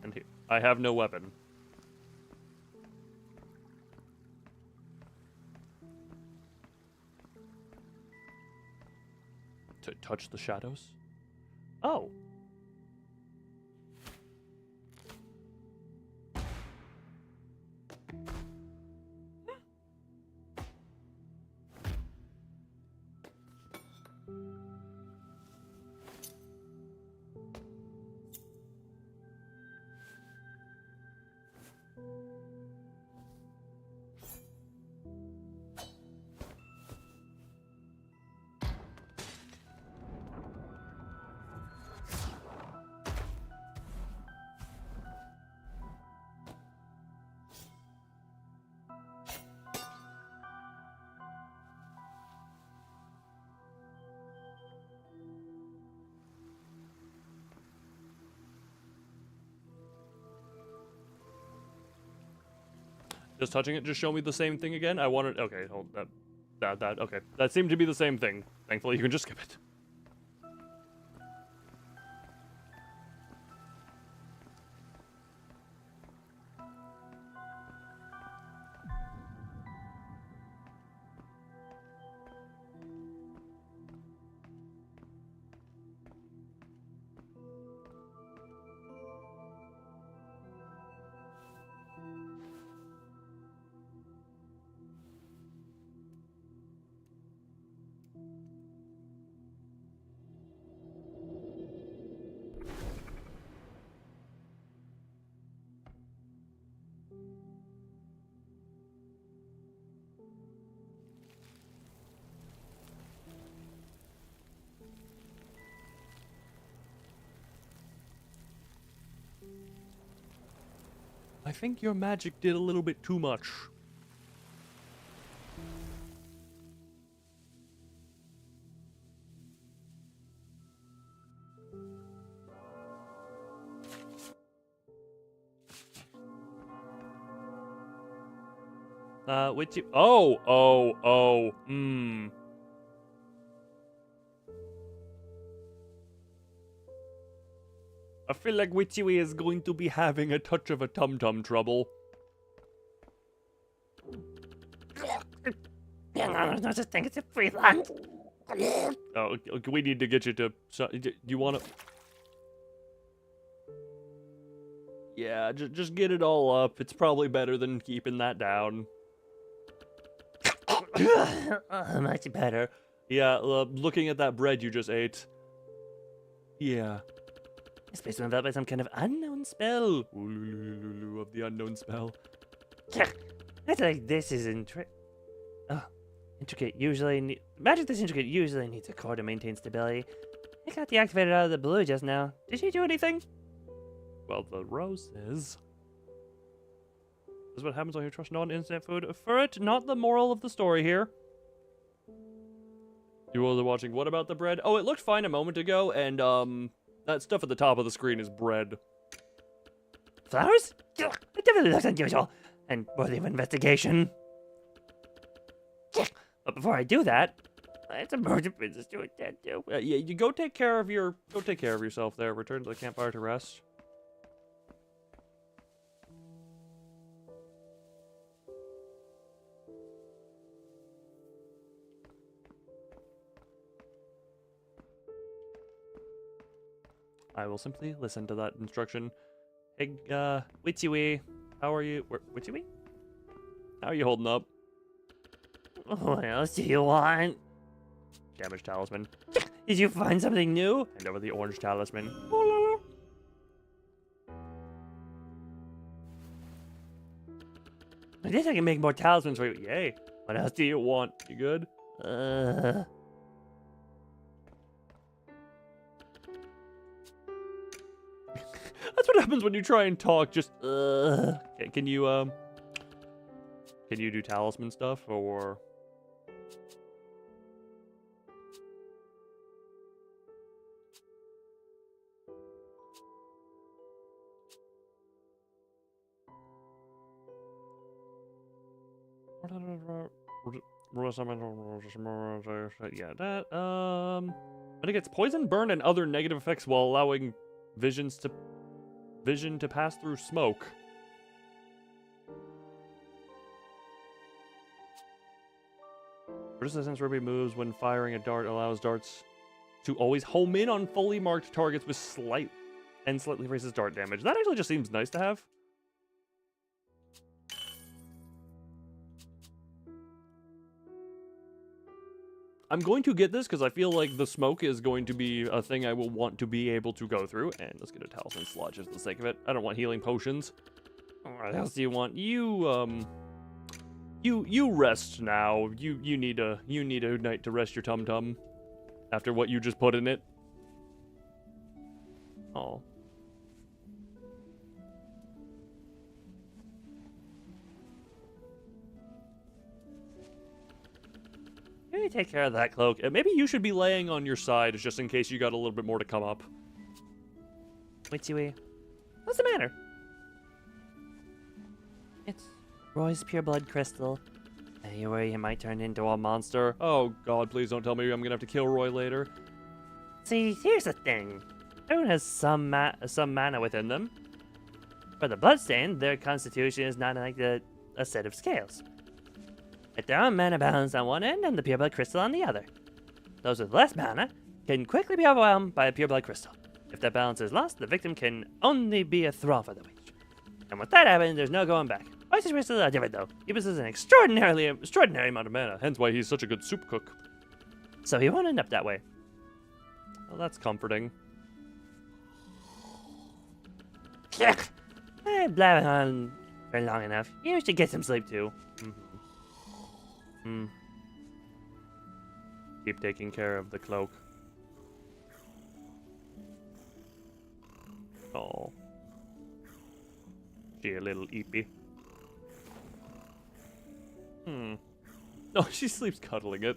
And here, I have no weapon. To touch the shadows? Oh. Just touching it, just show me the same thing again? I wanted, okay, hold that, okay. That seemed to be the same thing. Thankfully, you can just skip it. I think your magic did a little bit too much. Which you? Oh. I feel like Witchy is going to be having a touch of a tum-tum trouble. No such thing as a free land. Oh, we need to get you to... You want to... Yeah, just get it all up. It's probably better than keeping that down. Much better. Yeah, looking at that bread you just ate. Yeah. This place was enveloped by some kind of unknown spell. Of the unknown spell. I feel like this is Oh, magic this intricate usually needs a core to maintain stability. It got deactivated out of the blue just now. Did she do anything? Well, the rose says... This is what happens when you trust non-instant food for it, not the moral of the story here. You all are watching What About the Bread? Oh, it looked fine a moment ago, and, that stuff at the top of the screen is bread. Flowers? Ugh, it definitely looks unusual and worthy of investigation. But before I do that, it's a urgent business to attend to. Yeah, you go take care of yourself there. Return to the campfire to rest. I will simply listen to that instruction. Hey, Witchy, how are you? Witchy? How are you holding up? What else do you want? Damaged talisman. Did you find something new? Hand over the orange talisman. I guess I can make more talismans for you. Yay. What else do you want? You good? That's what happens when you try and talk. Just can you do talisman stuff or? Yeah, that but it gets poison, burn, and other negative effects while allowing vision to pass through smoke. Resistance Ruby moves when firing a dart allows darts to always home in on fully marked targets with slightly raises dart damage. That actually just seems nice to have. I'm going to get this because I feel like the smoke is going to be a thing I will want to be able to go through. And let's get a talisman slot just for the sake of it. I don't want healing potions. What else do you want? You rest now. You need a night to rest your tum-tum after what you just put in it. Oh. Maybe take care Care of that cloak. Maybe you should be laying on your side just in case you got a little bit more to come up. Witchy, what's the matter? It's Roy's pure blood crystal. You worry he might turn into a monster. Oh god, please don't tell me I'm gonna have to kill Roy later. See, here's the thing. Everyone has some mana within them. For the bloodstained, their constitution is not like a set of scales. With their own mana balance on one end and the pure blood crystal on the other. Those with less mana can quickly be overwhelmed by a pure blood crystal. If that balance is lost, the victim can only be a thrall for the witch. And when that happens, there's no going back. Roy's crystals are different though. He possesses an extraordinary amount of mana. Hence why he's such a good soup cook. So he won't end up that way. Well, that's comforting. I've blabbing on for long enough. You should get some sleep too. Keep taking care of the cloak. Oh. She a little eepy. No, she sleeps cuddling it.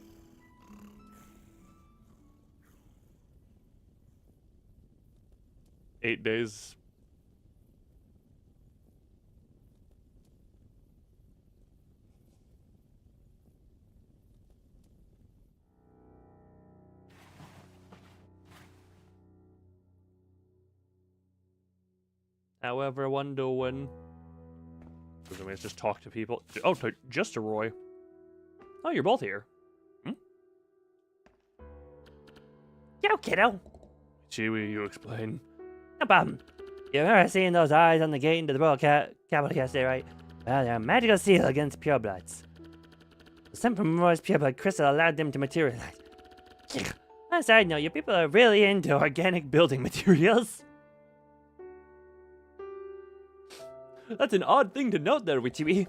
Eight days. However, one doing. Presumably it's just talk to people. Oh, just to Roy. Oh, you're both here. Yo, kiddo. Chewie, you explain. No problem. You remember seeing those eyes on the gate into the royal capital yesterday, right? Well, they're a magical seal against purebloods. The scent from Roy's pureblood crystal allowed them to materialize. On a side note, you people are really into organic building materials. That's an odd thing to note there, Witchy.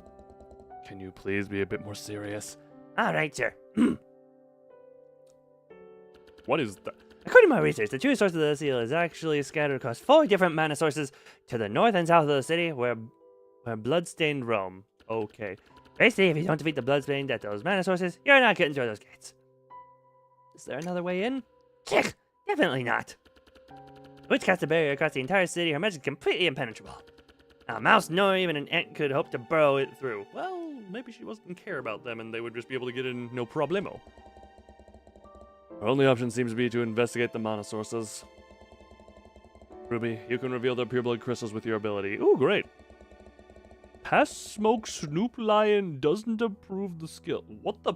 Can you please be a bit more serious? Alright, sure. What is that? According to my research, the true source of the seal is actually scattered across 4 different mana sources to the north and south of the city where bloodstained roam. Okay. Basically, if you don't defeat the bloodstained at those mana sources, you're not getting through those gates. Is there another way in? Check! Definitely not. Witch cast a barrier across the entire city. Her magic is completely impenetrable. Not a mouse nor even an ant could hope to burrow it through. Well, maybe she wasn't care about them and they would just be able to get in no problemo. Our only option seems to be to investigate the mana sources. Ruby, you can reveal the pureblood crystals with your ability. Ooh, great. Pass Smoke Snoop Lion doesn't approve the skill. What the...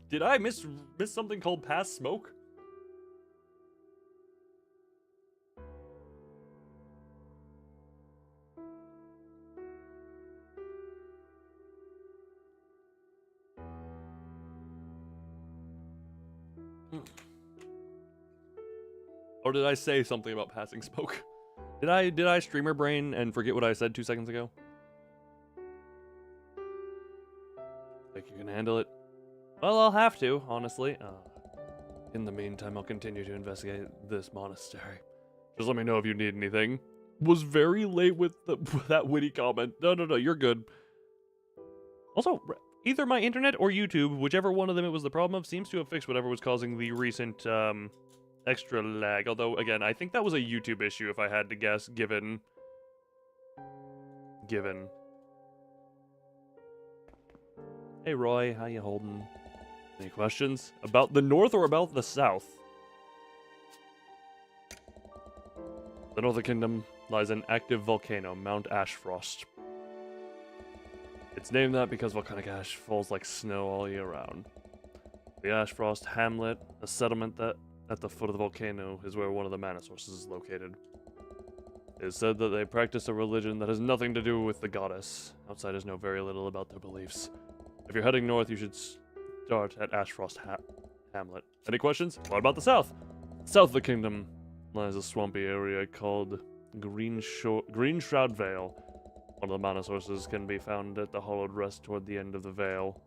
Did I miss something called Pass Smoke? Or did I say something about passing smoke? Did I streamer brain and forget what I said 2 seconds ago? Think you can handle it? Well, I'll have to, honestly. In the meantime, I'll continue to investigate this monastery. Just let me know if you need anything. Was very late with that witty comment. No, you're good. Also, either my internet or YouTube, whichever one of them it was the problem of, seems to have fixed whatever was causing the recent, extra lag. Although, again, I think that was a YouTube issue if I had to guess, given. Hey, Roy, how you holding? Any questions? About the north or about the south? The north of the kingdom lies an active volcano, Mount Ashfrost. It's named that because volcanic ash falls like snow all year round. The Ashfrost hamlet, a settlement that at the foot of the volcano, is where one of the mana sources is located. It is said that they practice a religion that has nothing to do with the goddess. Outsiders know very little about their beliefs. If you're heading north, you should start at Ashfrost Hamlet. Any questions? What about the south? South of the kingdom lies a swampy area called Green Shroud Vale. One of the mana sources can be found at the Hollowed Rest toward the end of the vale.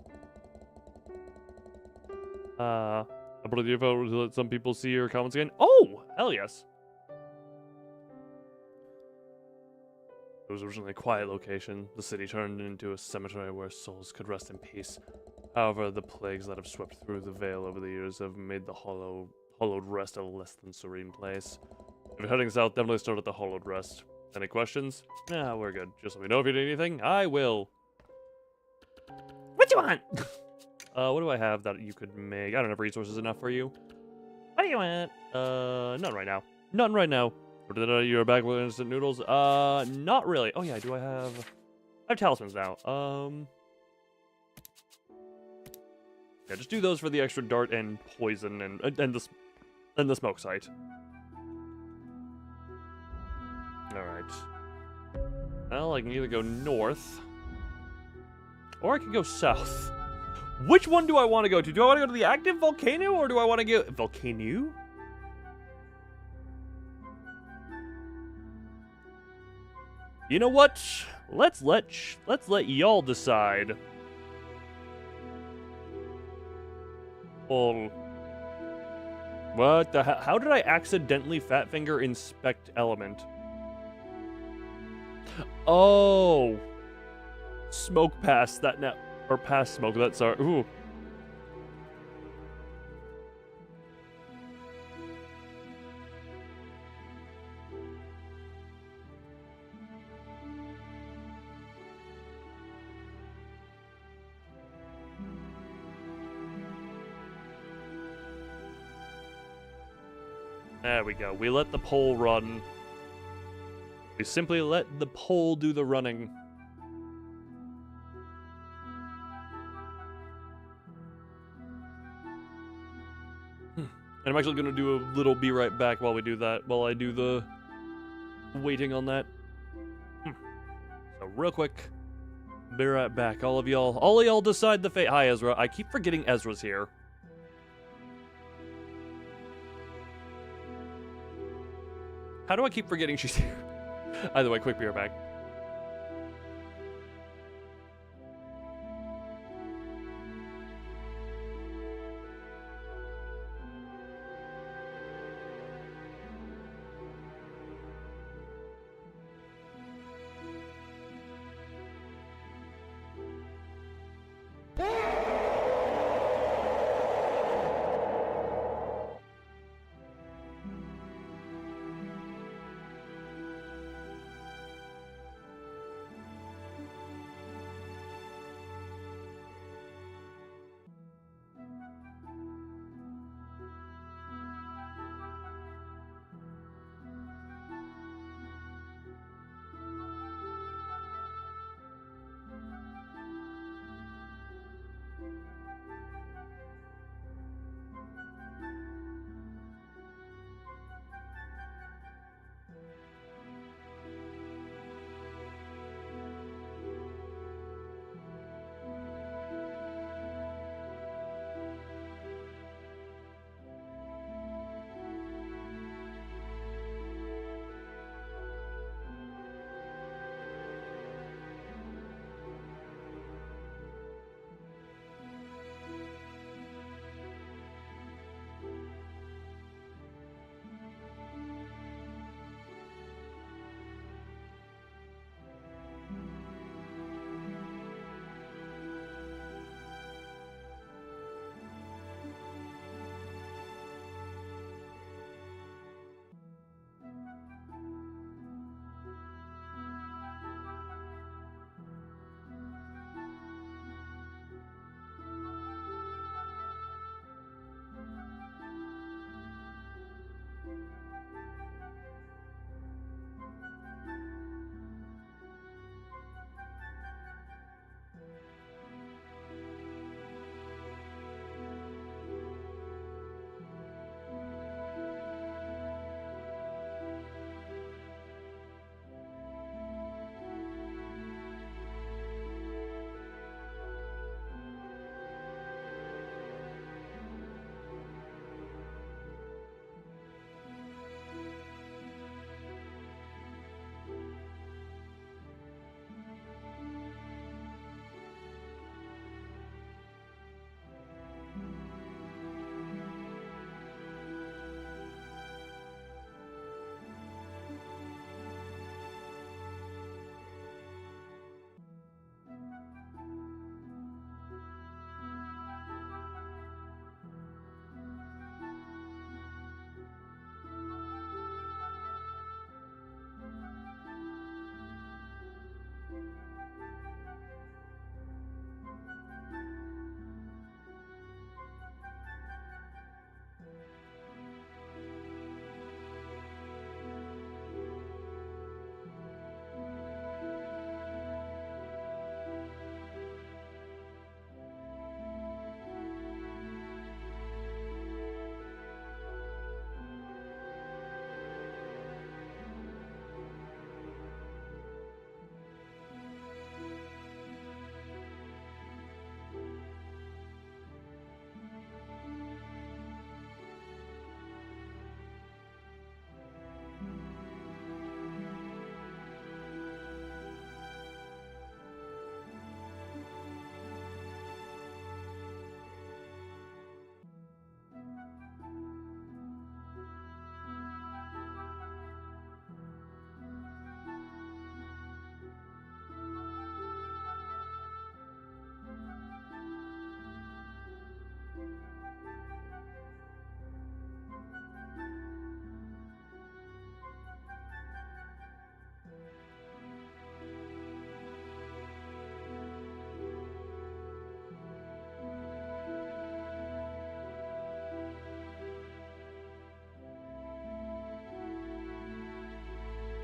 I believe you to let some people see your comments again. Oh, hell yes. It was originally a quiet location. The city turned into a cemetery where souls could rest in peace. However, the plagues that have swept through the vale over the years have made the Hollowed Rest a less than serene place. If you're heading south, definitely start at the Hollowed Rest. Any questions? Nah, we're good. Just let me know if you need anything. I will. What do you want? What do I have that you could make? I don't have resources enough for you. What do you want? None right now. None right now. You're back with instant noodles? Not really. Oh yeah, I have talismans now. Yeah, just do those for the extra dart and poison and the smoke sight. Alright. Well, I can either go north, or I can go south. Which one do I want to go to? Do I want to go to the active volcano, or do I want to go... Volcano? You know what? Let's let y'all decide. Oh. What the hell? How did I accidentally fat finger inspect element? Oh. Smoke past that now. Or past smoke, that's our... Ooh. There we go. We let the pole run. We simply let the pole do the running. And I'm actually going to do a little be right back while we do that, while I do the waiting on that. So real quick, be right back. All of y'all decide the fate. Hi, Ezra. I keep forgetting Ezra's here. How do I keep forgetting she's here? Either way, quick be right back.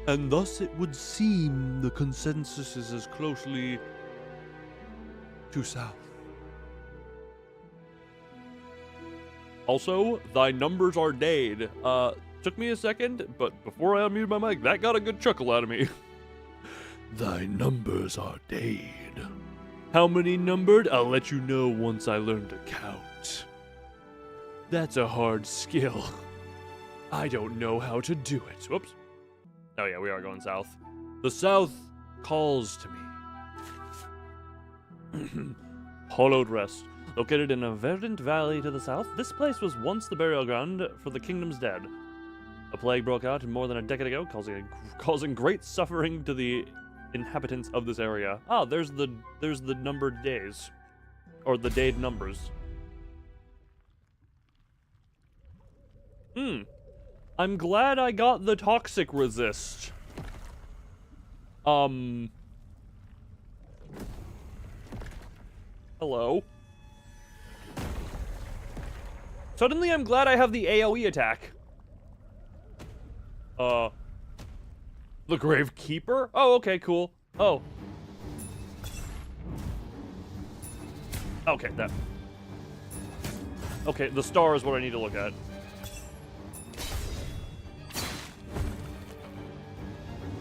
and thus it would seem the consensus is as closely to south. Also, thy numbers are dade. Took me a second, but before I unmuted my mic, that got a good chuckle out of me. Thy numbers are dade. How many numbered? I'll let you know once I learn to count. That's a hard skill. I don't know how to do it. Whoops. Oh yeah, we are going south. The south calls to me. Hollowed Rest. Located in a verdant valley to the south, this place was once the burial ground for the kingdom's dead. A plague broke out more than a decade ago, causing great suffering to the inhabitants of this area. Ah, there's the numbered days. Or the dade numbers. I'm glad I got the toxic resist. Hello? Suddenly I'm glad I have the AoE attack. The Grave Keeper? Oh, okay, cool. Oh. Okay, that. Okay, the star is what I need to look at.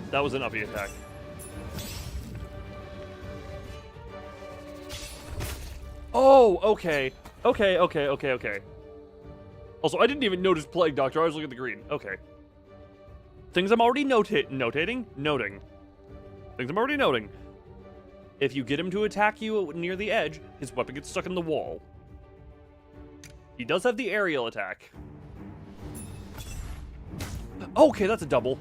That was an uppy attack. Oh, okay. Okay. Also, I didn't even notice Plague Doctor. I was looking at the green. Okay. Things I'm already noting. Things I'm already noting. If you get him to attack you near the edge, his weapon gets stuck in the wall. He does have the aerial attack. Okay, that's a double.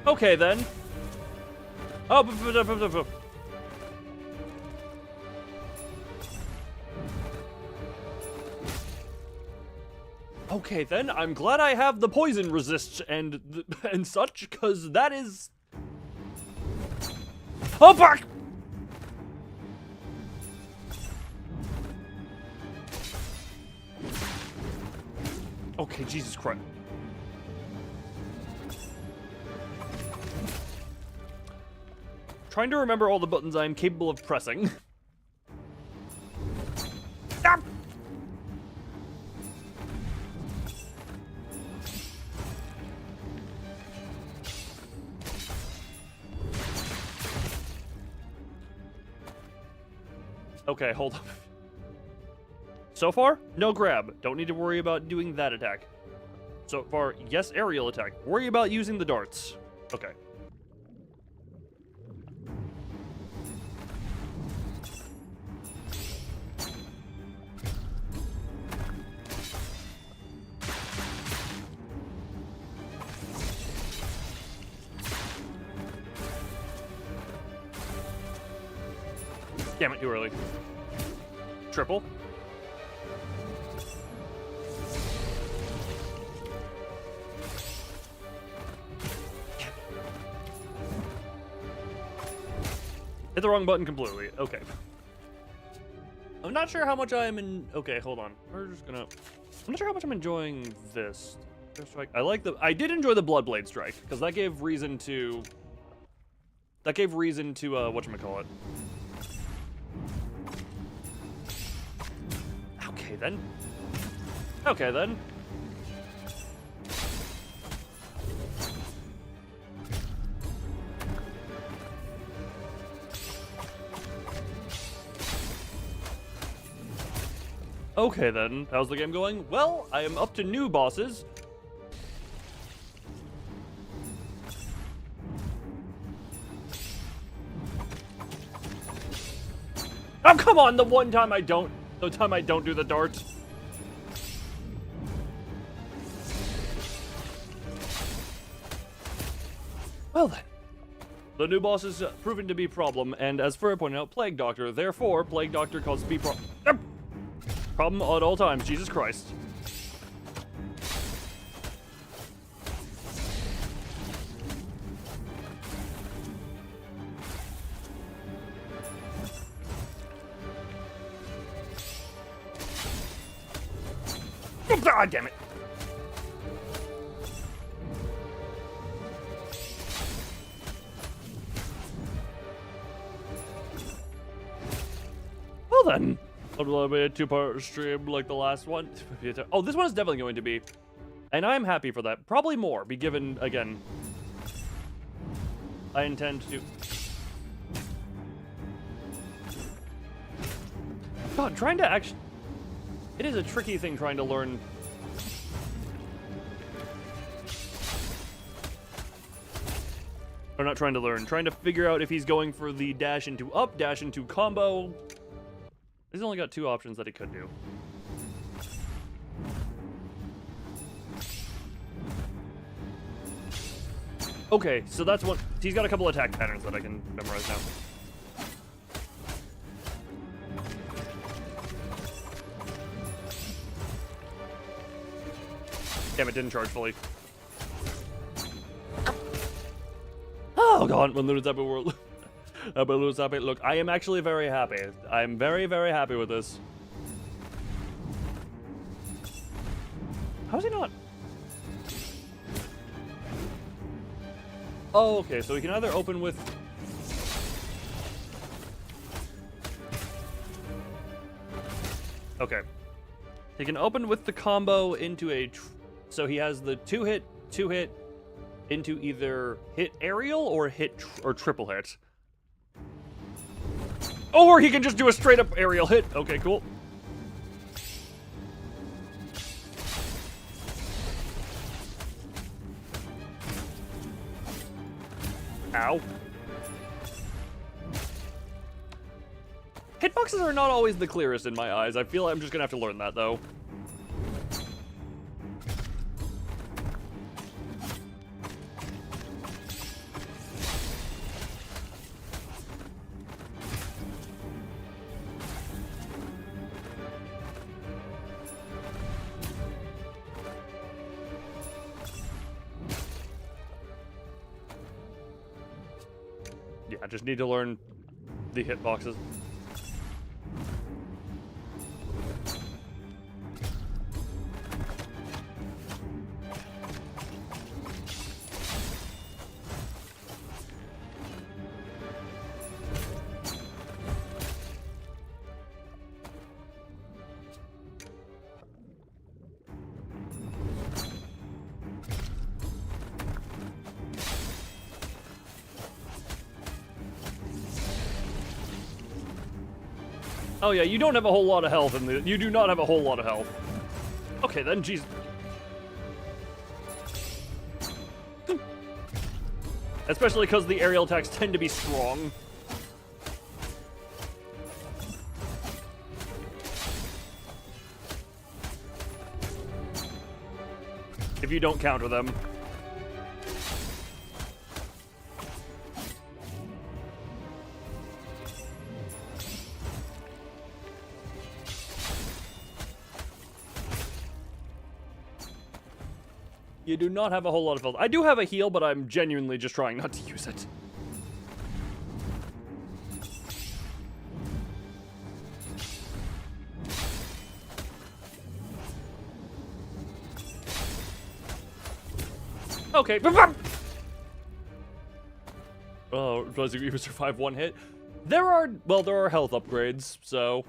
Okay, then. Oh, okay, then. I'm glad I have the poison resist and such, because that is... Oh, fuck! Okay, Jesus Christ. Trying to remember all the buttons I am capable of pressing. Ah! Okay, hold on. So far, no grab. Don't need to worry about doing that attack. So far, yes, aerial attack. Worry about using the darts. Okay. Damn it, too early. Triple. Hit the wrong button completely. Okay. I'm not sure how much I am in... Okay, hold on. We're just gonna... I'm not sure how much I'm enjoying this. I did enjoy the Bloodblade Strike, because that gave reason to... whatchamacallit. Okay, then. Okay, then. Okay, then. How's the game going? Well, I am up to new bosses. Oh, come on! The time I don't do the dart. Well then. The new boss is proving to be a problem, and as Fur pointed out, Plague Doctor. Therefore, Plague Doctor causes me problem at all times. Jesus Christ. Ah, damn it. Well then, it'll be a 2-part stream like the last one. Oh, this one is definitely going to be. And I'm happy for that. Probably more, be given, again. I intend to... God, trying to actually... It is a tricky thing trying to learn... Or not trying to learn, trying to figure out if he's going for the dash into up, dash into combo. He's only got 2 options that he could do. Okay, so that's what... He's got a couple attack patterns that I can memorize now. Damn, it didn't charge fully. Oh god, when Luna's happy world. Luna's happy. Look, I am actually very happy. I'm very, very happy with this. How is he not? Oh, okay, so we can either open with... Okay. He can open with the combo into a... So he has the 2-hit into either hit aerial or or triple hit. Or he can just do a straight up aerial hit. Okay, cool. Ow. Hitboxes are not always the clearest in my eyes. I feel I'm just gonna have to learn that, though. Yeah, I just need to learn the hitboxes. Oh yeah, you don't have a whole lot of health in the... You do not have a whole lot of health. Okay then, jeez. Especially because the aerial attacks tend to be strong. If you don't counter them. You do not have a whole lot of health. I do have a heal, but I'm genuinely just trying not to use it. Okay. Oh, does you even survive 1 hit? There are health upgrades, so...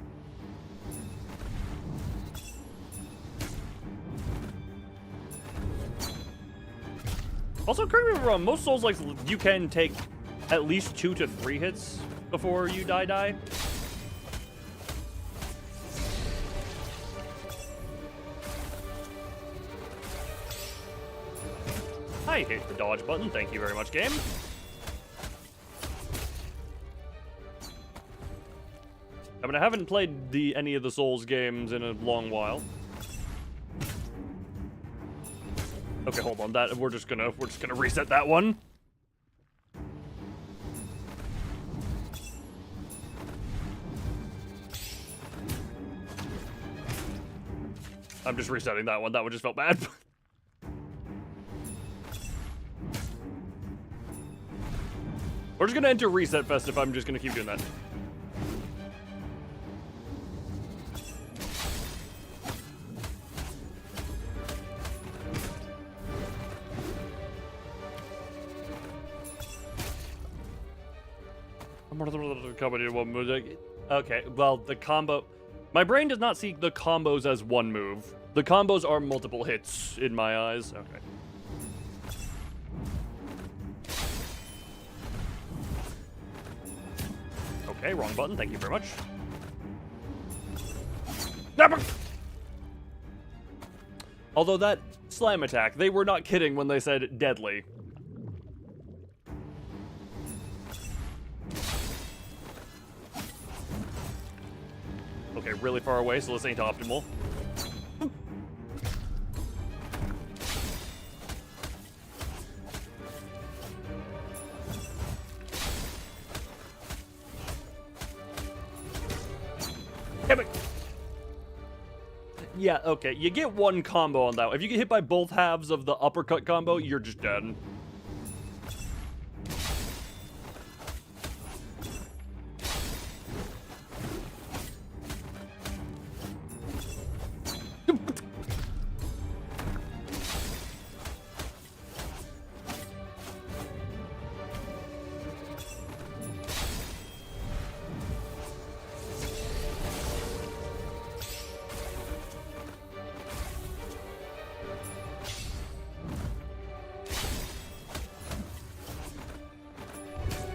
Also, correct me if I'm wrong, most Souls-likes you can take at least 2 to 3 hits before you die. I hit the dodge button, thank you very much, game. I mean, I haven't played any of the Souls games in a long while. Okay, hold on. That we're just gonna reset that one. I'm just resetting that one. That one just felt bad. We're just gonna enter Reset Fest if I'm just gonna keep doing that. Comedy in one move. Okay, well, the combo... My brain does not see the combos as one move. The combos are multiple hits in my eyes. Okay. Okay, wrong button. Thank you very much. Although that slam attack, they were not kidding when they said deadly. Okay, really far away, so this ain't optimal. Damn it. Yeah, okay, you get one combo on that. If you get hit by both halves of the uppercut combo, you're just dead.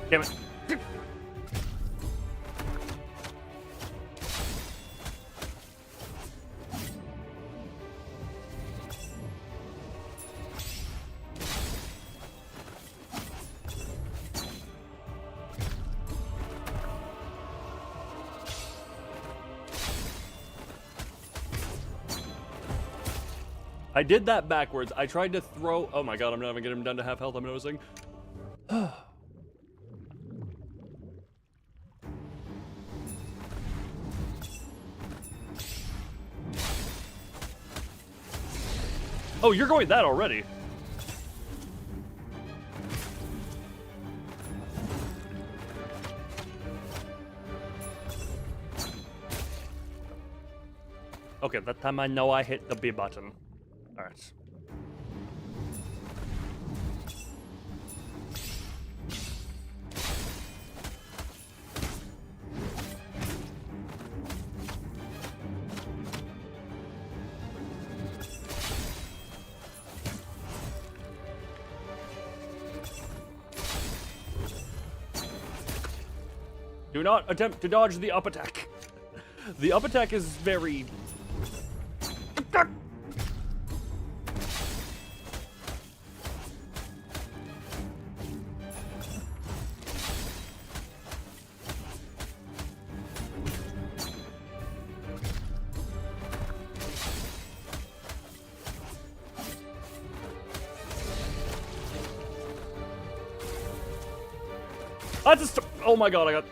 Damn it. I did that backwards. I tried to throw... Oh my god, I'm not even getting him down to half health, I'm noticing. Oh, you're going that already. Okay, that time I know I hit the B button. Alright. Do not attempt to dodge the up attack. The up attack is very... That's a oh my god, I got...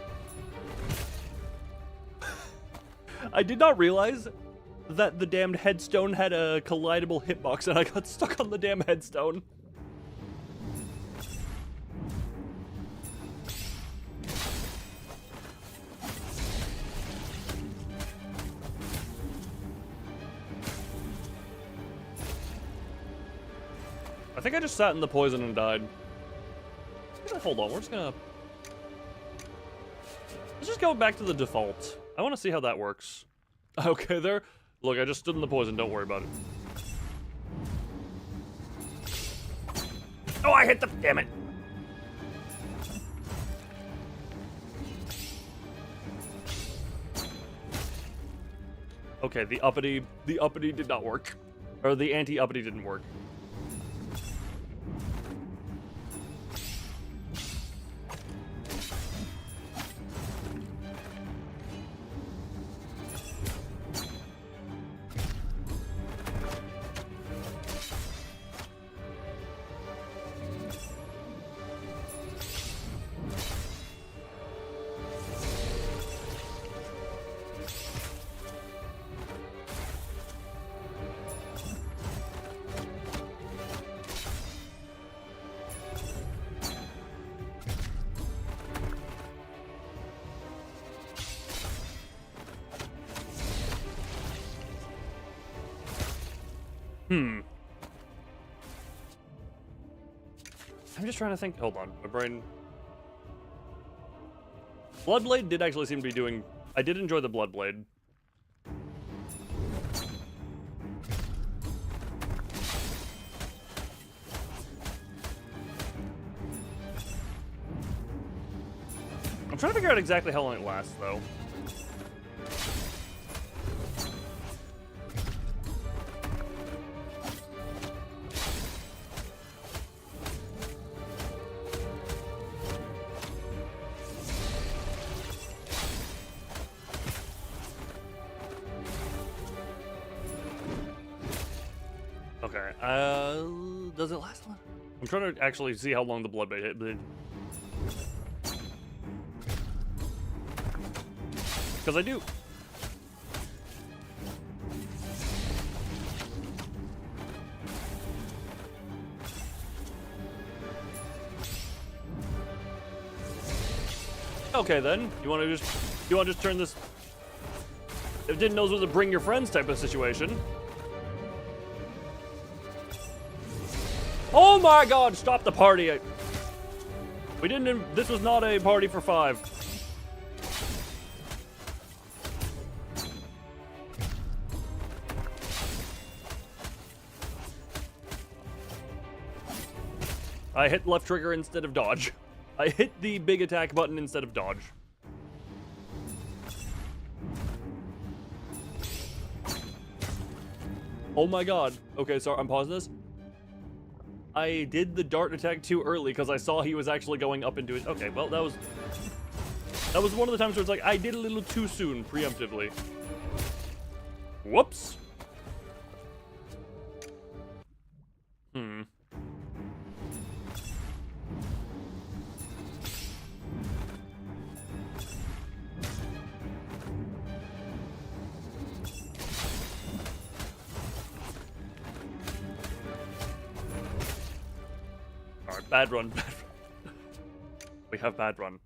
I did not realize that the damned headstone had a collidable hitbox and I got stuck on the damn headstone. I think I just sat in the poison and died. Hold on, we're just gonna... Let's just go back to the default. I want to see how that works. Okay, there. Look, I just stood in the poison. Don't worry about it. Oh, I hit the... Damn it. Okay, the uppity did not work. Or the anti-uppity didn't work. I'm just trying to think. Hold on, my brain. Bloodblade did actually seem to be doing... I did enjoy the Bloodblade. I'm trying to figure out exactly how long it lasts, though. Okay, does it last long? I'm trying to actually see how long the Bloodblade hit, but... Because I do. Okay then, you want to just turn this? If it didn't know it was a bring your friends type of situation. Oh my God! Stop the party! We didn't. This was not a party for 5. I hit left trigger instead of dodge. I hit the big attack button instead of dodge. Oh my God. Okay, sorry, I'm pausing this. I did the dart attack too early because I saw he was actually going up into it. Okay, well, that was one of the times where it's like, I did a little too soon, preemptively. Whoops. Alright, bad run, bad run. We have bad run.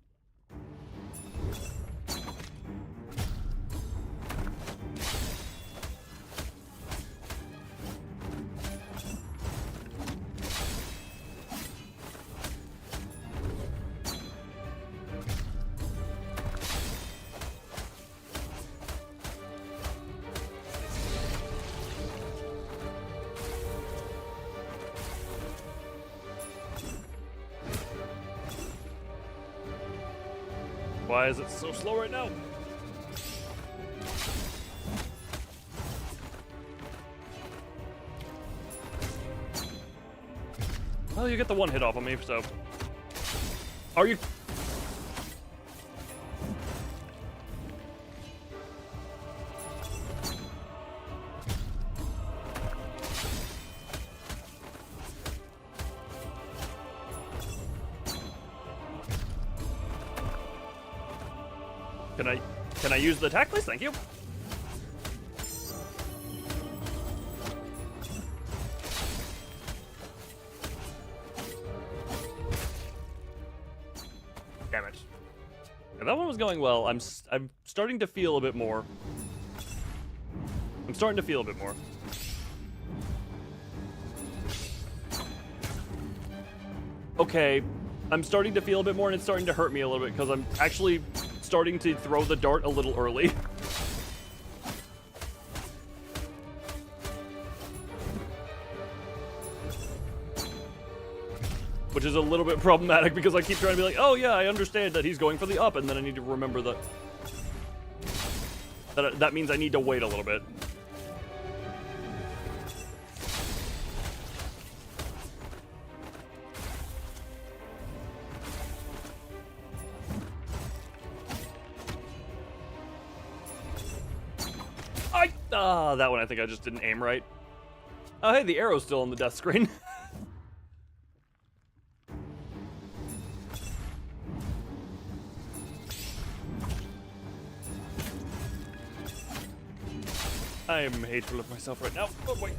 Why is it so slow right now? Well, you get the one hit off on me, so... Are you... Can I use the attack, please? Thank you. Damn it. Yeah, that one was going well. I'm starting to feel a bit more. I'm starting to feel a bit more. Okay, I'm starting to feel a bit more, and it's starting to hurt me a little bit because I'm actually starting to throw the dart a little early. Which is a little bit problematic because I keep trying to be like, oh yeah, I understand that he's going for the up, and then I need to remember that that means I need to wait a little bit. That one I think I just didn't aim right. Oh, hey, the arrow's still on the death screen. I am hateful of myself right now. Oh, wait.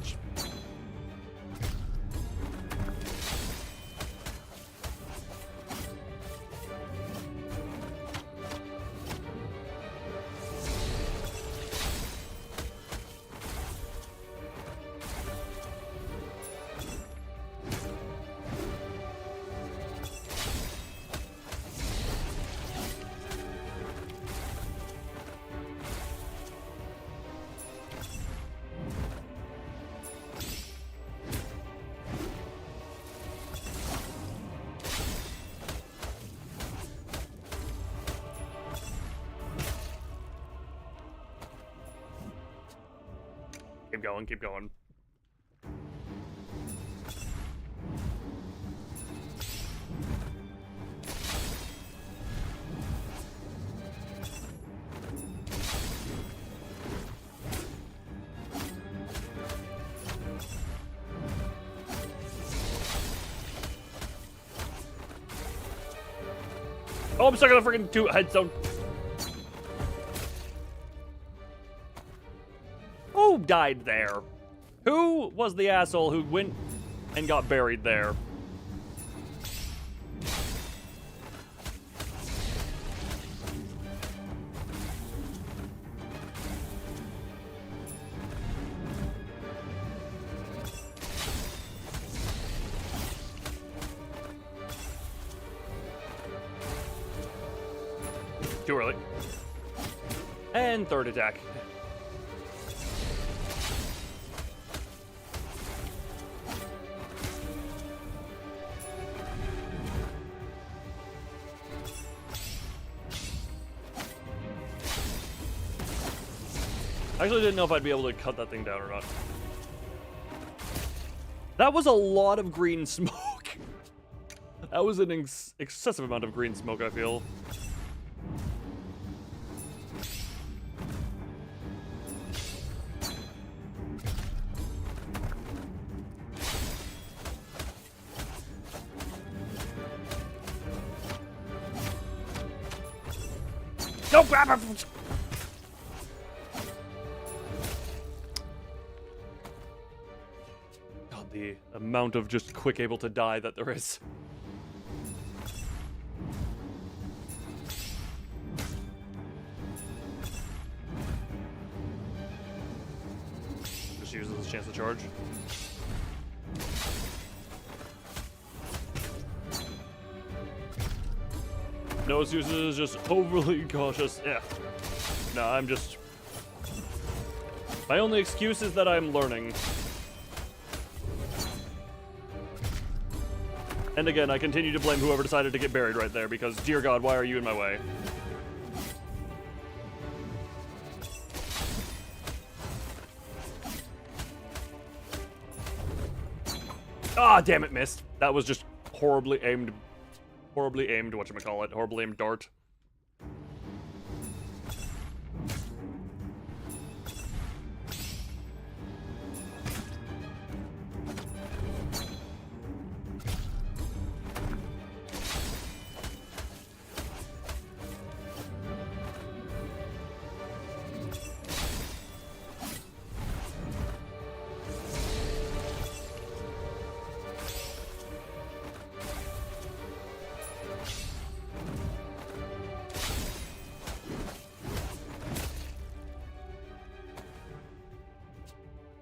Keep going, keep going. Oh, I'm stuck on the freaking headstone. Who died there? Who was the asshole who went and got buried there? Too early. And third attack. I actually didn't know if I'd be able to cut that thing down or not. That was a lot of green smoke. That was an excessive amount of green smoke, I feel. Don't grab her! God, the amount of just quick able to die that there is. Just use it as a chance to charge. No excuses, just overly cautious. Yeah. No, I'm just... My only excuse is that I'm learning. And again, I continue to blame whoever decided to get buried right there, because, dear God, why are you in my way? Ah, damn it, missed. That was just horribly aimed, whatchamacallit, horribly aimed dart.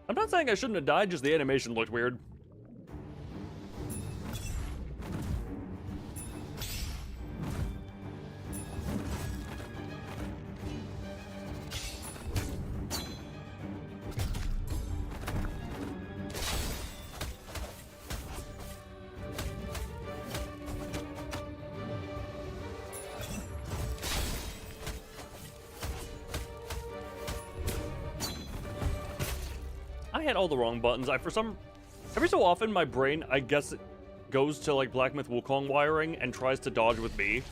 I'm not saying I shouldn't have died, just the animation looked weird. I hit all the wrong buttons. Every so often my brain, I guess, it goes to like Black Myth Wukong wiring and tries to dodge with B.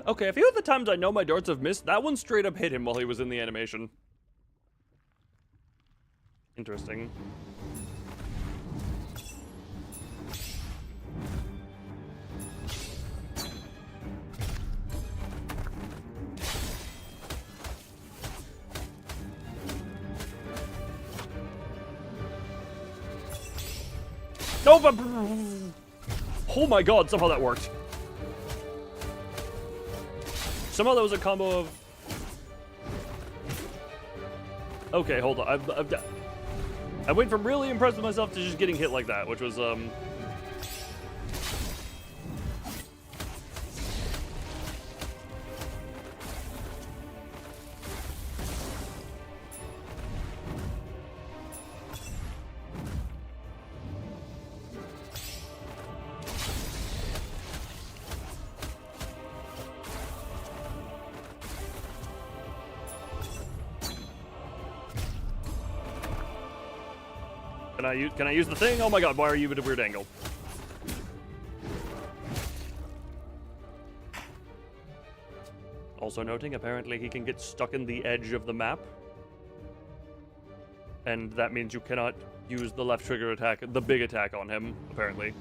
Okay, a few of the times I know my darts have missed, that one straight up hit him while he was in the animation. Interesting. Nope! Oh my god, somehow that worked. Somehow that was a combo of... Okay, hold on. I went from really impressed with myself to just getting hit like that, which was, Can I use the thing? Oh my god, why are you at a weird angle? Also noting, apparently he can get stuck in the edge of the map. And that means you cannot use the left trigger attack, the big attack on him, apparently.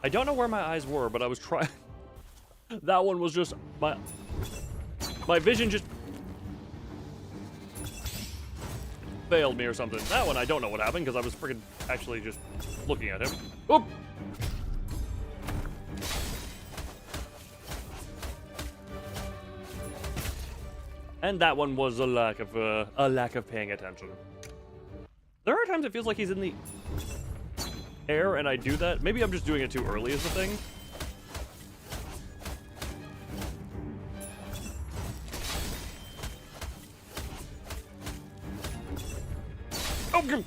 I don't know where my eyes were, but I was trying. That one was just my vision just failed me or something. That one I don't know what happened because I was freaking actually just looking at him. Oop! And that one was a lack of paying attention. There are times it feels like he's in the air and I do that. Maybe I'm just doing it too early is the thing. Oh, go.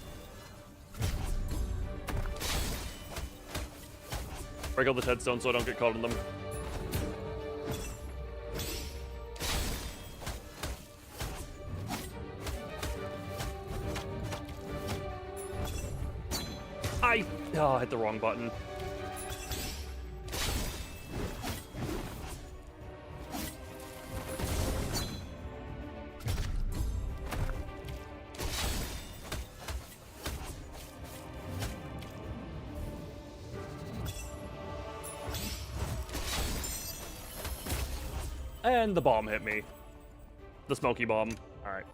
Break all the headstones so I don't get caught in them. Oh, I hit the wrong button. And the bomb hit me. The smoky bomb. All right.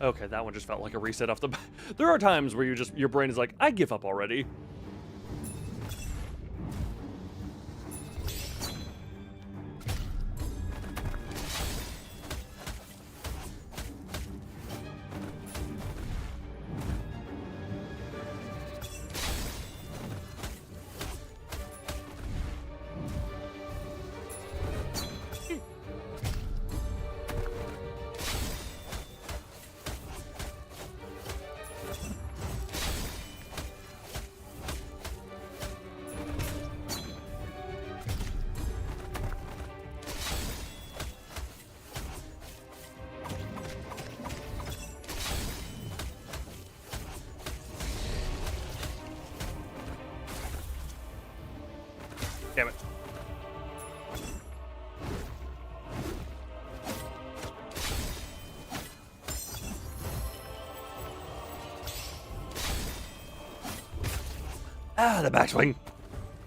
Okay, that one just felt like a reset off the bat. There are times where your brain is like, I give up already. Damn it. Ah, the backswing.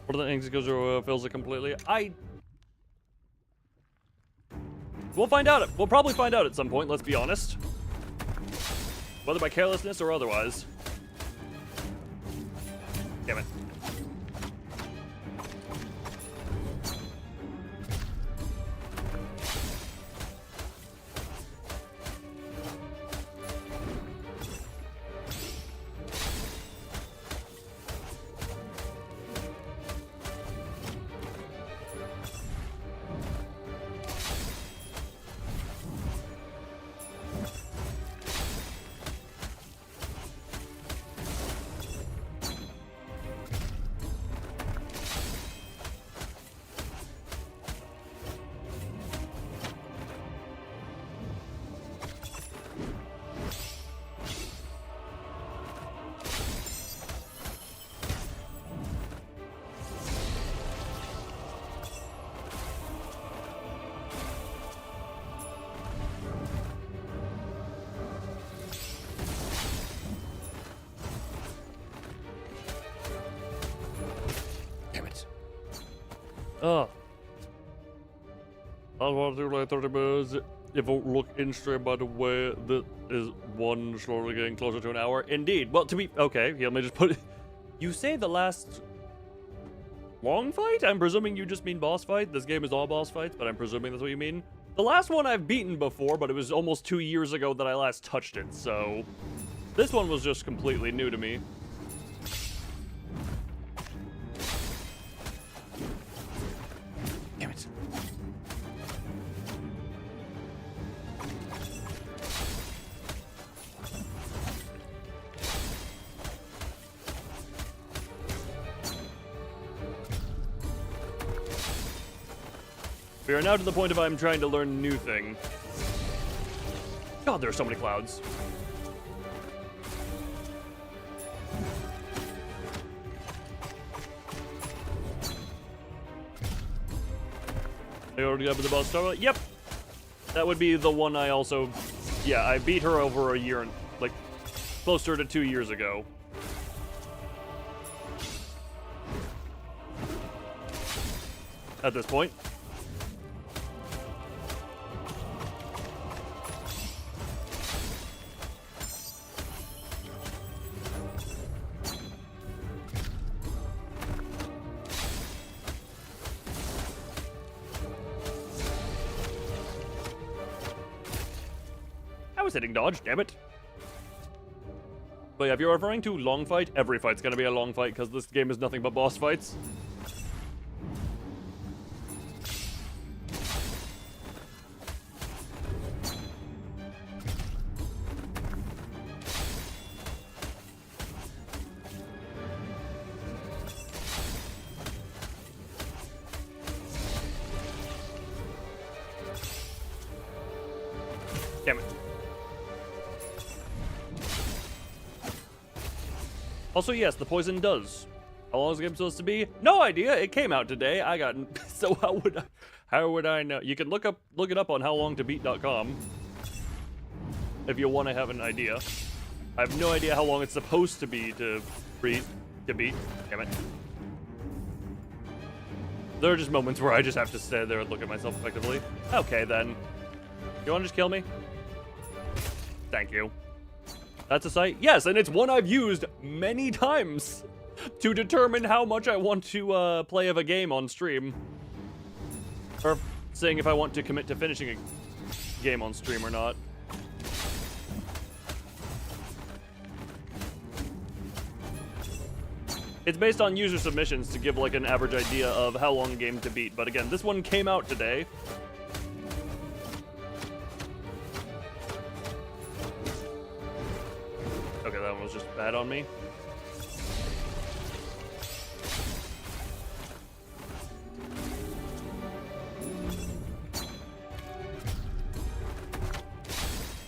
What are the things that goes through fills it completely? We'll find out. We'll probably find out at some point, let's be honest. Whether by carelessness or otherwise. Damn it. Oh. I want to do like 30 minutes. If you look in stream, by the way, this is one slowly getting closer to an hour. Indeed. Well, to be okay, let me just put it. You say the last long fight? I'm presuming you just mean boss fight. This game is all boss fights, but I'm presuming that's what you mean. The last one I've beaten before, but it was almost 2 years ago that I last touched it, so this one was just completely new to me. Damn it. We are now to the point of I'm trying to learn a new thing. God, there are so many clouds. I already got the boss star. Yep. That would be the one I also... Yeah, I beat her over a year and... like, closer to 2 years ago. At this point. I was hitting dodge, damn it. But yeah, if you're referring to long fight, every fight's gonna be a long fight because this game is nothing but boss fights. Damn it. Also, yes, the poison does. How long is the game supposed to be? No idea. It came out today. I got so how would I know? You can look it up on howlongtobeat.com if you want to have an idea. I have no idea how long it's supposed to be to beat. Damn it. There are just moments where I just have to stand there and look at myself effectively. Okay, then. You want to just kill me? Thank you. That's a site? Yes, and it's one I've used many times to determine how much I want to play of a game on stream. Or saying if I want to commit to finishing a game on stream or not. It's based on user submissions to give like an average idea of how long a game to beat. But again, this one came out today. Okay, that one was just bad on me.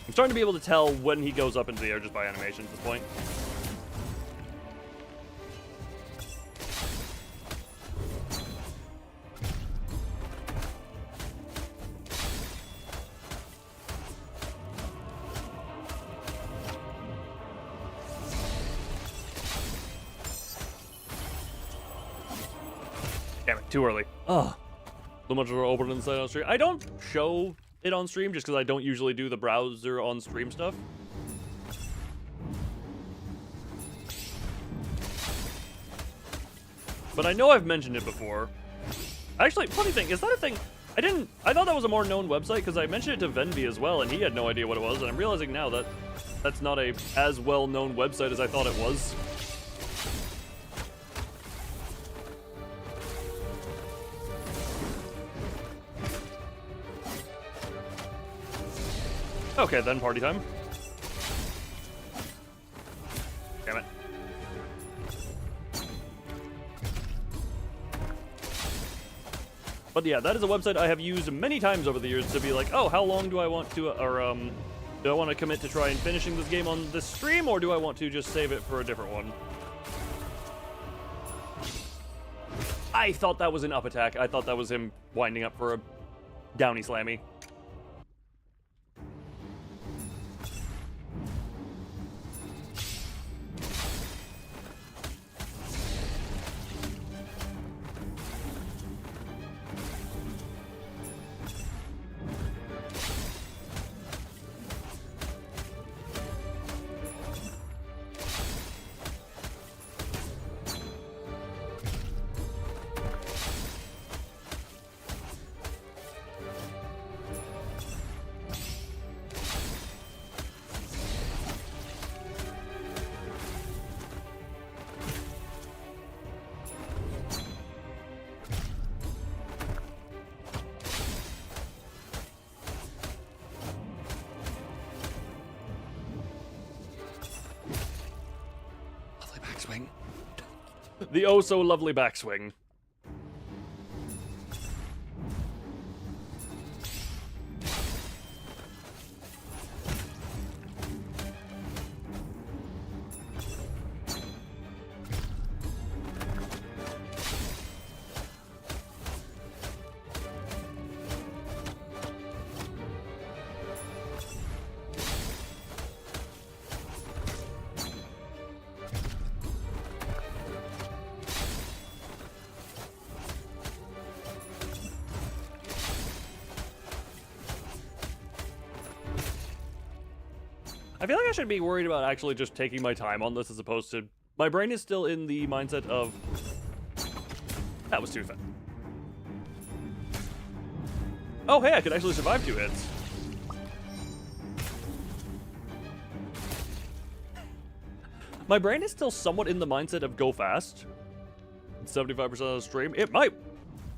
I'm starting to be able to tell when he goes up into the air just by animation at this point. Damn it, too early. Ugh. So much of our open inside on stream. I don't show it on stream just because I don't usually do the browser on stream stuff. But I know I've mentioned it before. Actually, funny thing, is that a thing? I thought that was a more known website because I mentioned it to Venvi as well and he had no idea what it was, and I'm realizing now that that's not a as well-known website as I thought it was. Okay, then party time. Damn it. But yeah, that is a website I have used many times over the years to be like, oh, how long do I want to, do I want to commit to try and finishing this game on this stream, or do I want to just save it for a different one? I thought that was an up attack. I thought that was him winding up for a downy slammy. The oh so lovely backswing. I feel like I should be worried about actually just taking my time on this as opposed to... My brain is still in the mindset of... That was too fast. Oh, hey, I could actually survive 2 hits. My brain is still somewhat in the mindset of go fast. 75% of the stream. It might...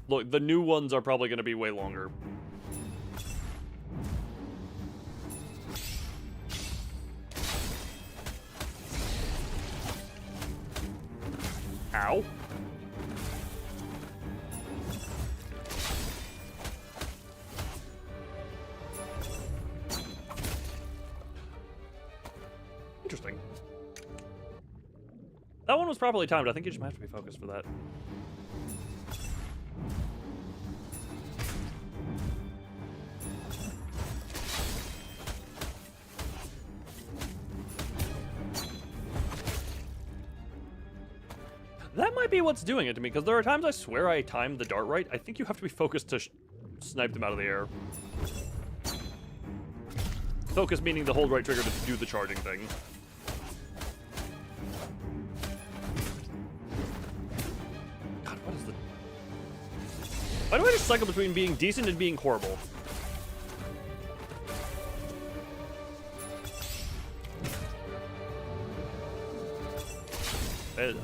Look, the new ones are probably going to be way longer. Ow. Interesting. That one was properly timed. I think you just have to be focused for that. That might be what's doing it to me, because there are times I swear I timed the dart right. I think you have to be focused to snipe them out of the air. Focus meaning the hold right trigger to do the charging thing. God, what is the... Why do I just cycle between being decent and being horrible?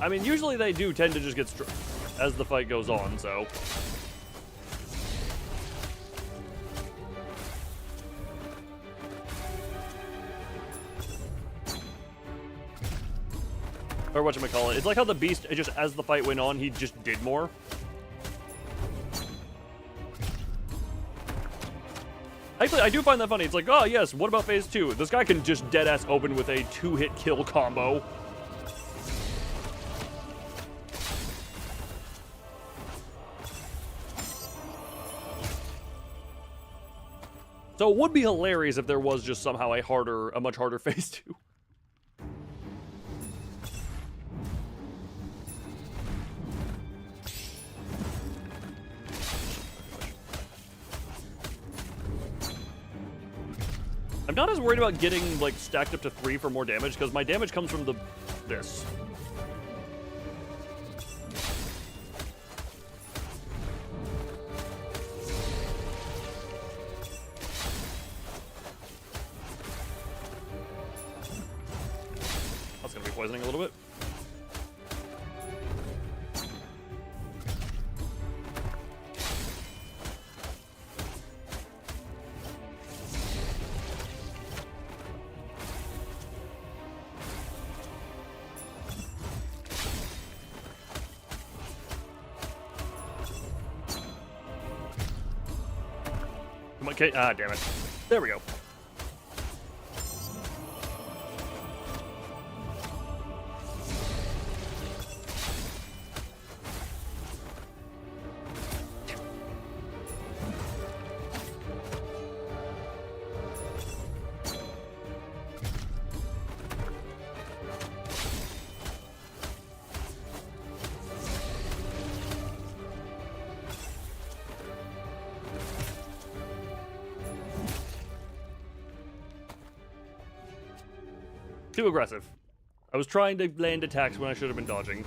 I mean, usually they do tend to just get as the fight goes on, so... Or whatchamacallit. It's like how the Beast, just as the fight went on, he just did more. Actually, I do find that funny. It's like, oh yes, what about phase 2? This guy can just deadass open with a 2-hit kill combo. So it would be hilarious if there was just somehow a much harder phase 2. I'm not as worried about getting, like, stacked up to 3 for more damage, because my damage comes from this. That's gonna be poisoning a little bit. Okay, ah, damn it. There we go. Too aggressive. I was trying to land attacks when I should have been dodging.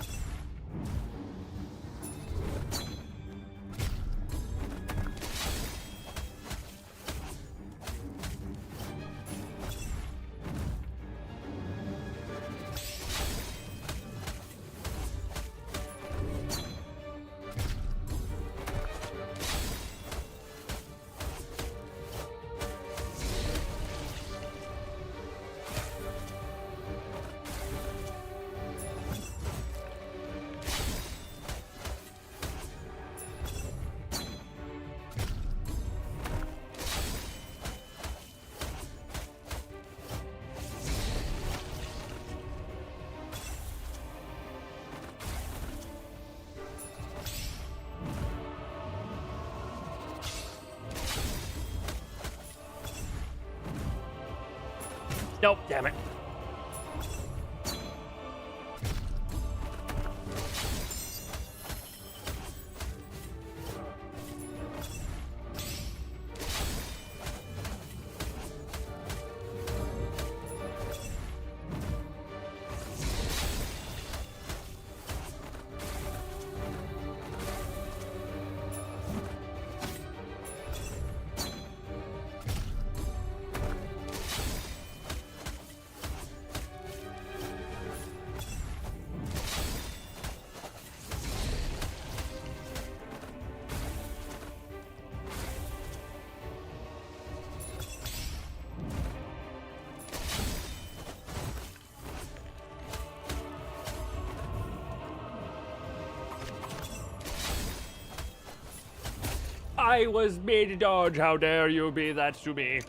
Nope, damn it. I was made to dodge. How dare you be that to me?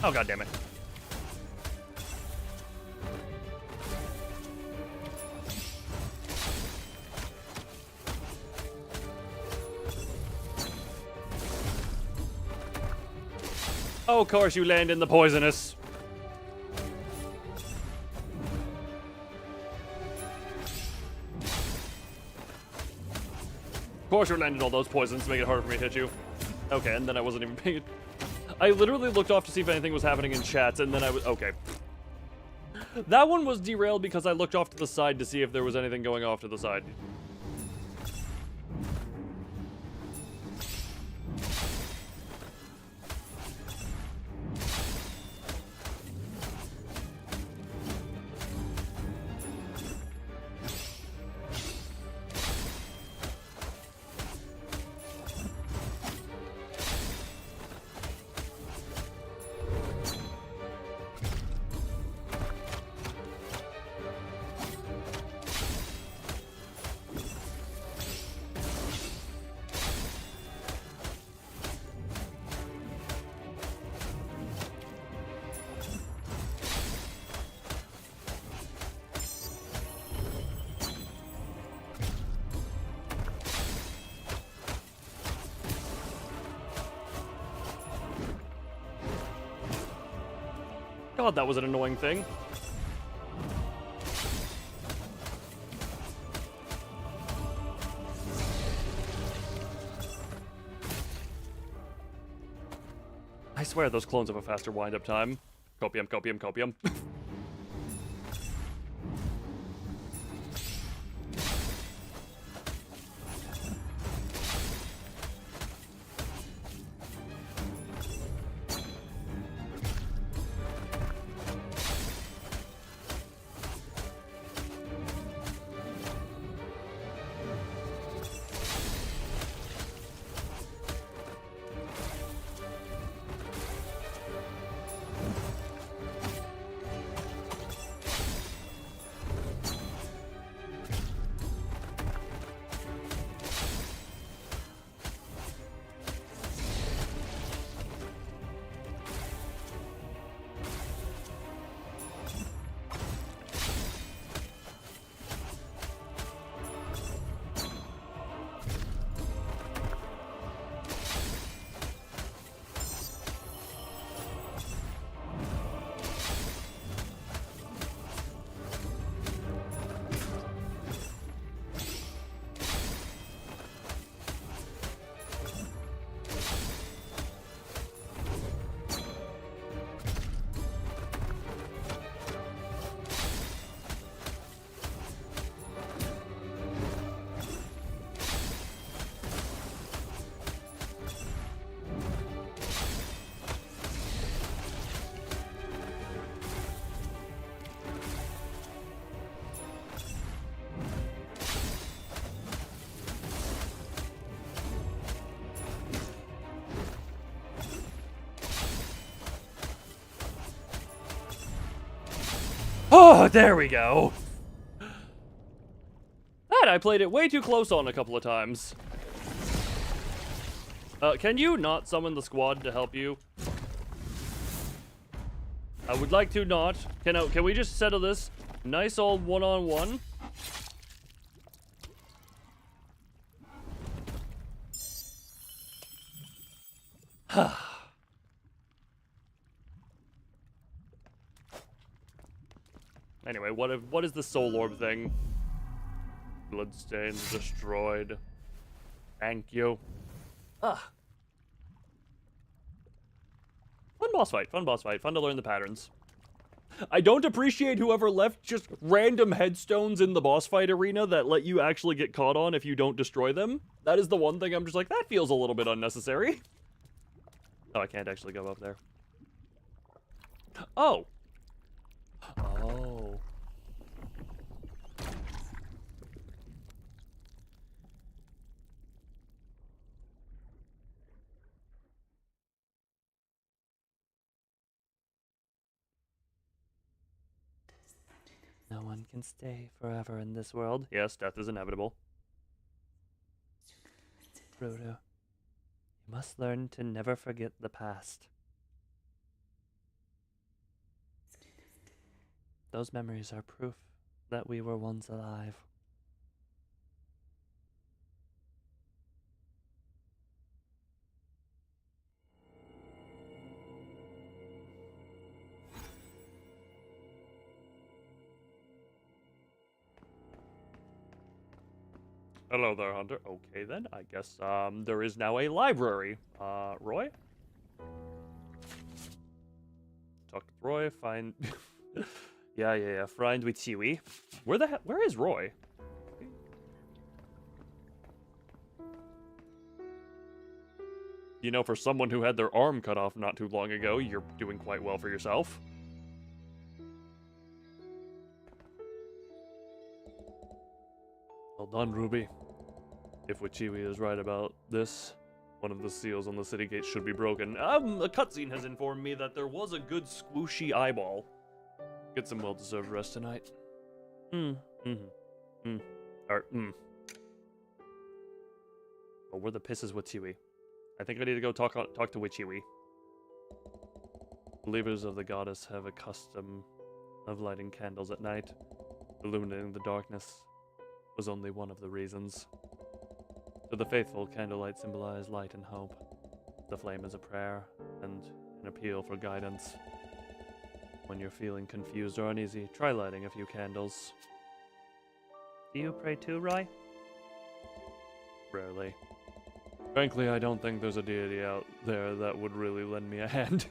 Oh, God damn it. Oh, of course you land in the poisonous. Of course you landed all those poisons to make it harder for me to hit you. Okay, and then I wasn't even paying it. I literally looked off to see if anything was happening in chats, and then I was... Okay. That one was derailed because I looked off to the side to see if there was anything going off to the side. God, that was an annoying thing. I swear those clones have a faster wind-up time. Copium, copium, copium. Oh, there we go. That I played it way too close on a couple of times. Can you not summon the squad to help you? I would like to not. Can we just settle this? Nice old one-on-one. Anyway, what is the soul orb thing? Bloodstained, destroyed. Thank you. Fun boss fight, fun boss fight, fun to learn the patterns. I don't appreciate whoever left just random headstones in the boss fight arena that let you actually get caught on if you don't destroy them. That is the one thing I'm just like, that feels a little bit unnecessary. Oh, I can't actually go up there. Oh. Oh. No one can stay forever in this world. Yes, death is inevitable. Frodo, you must learn to never forget the past. Those memories are proof that we were once alive. Hello there, Hunter. Okay then, I guess there is now a library. Roy? Talk to Roy, find... yeah, friend with Chewie. Where is Roy? You know, for someone who had their arm cut off not too long ago, you're doing quite well for yourself. Well done, Ruby. If Wichiwi is right about this, one of the seals on the city gate should be broken. A cutscene has informed me that there was a good squishy eyeball. Get some well-deserved rest tonight. Well, where the piss is Wichiwi? I think I need to go talk to Wichiwi. Believers of the goddess have a custom of lighting candles at night. Illuminating the darkness was only one of the reasons. To the faithful, candlelight symbolizes light and hope. The flame is a prayer and an appeal for guidance. When you're feeling confused or uneasy, try lighting a few candles. Do you pray too, Roy? Rarely. Frankly, I don't think there's a deity out there that would really lend me a hand.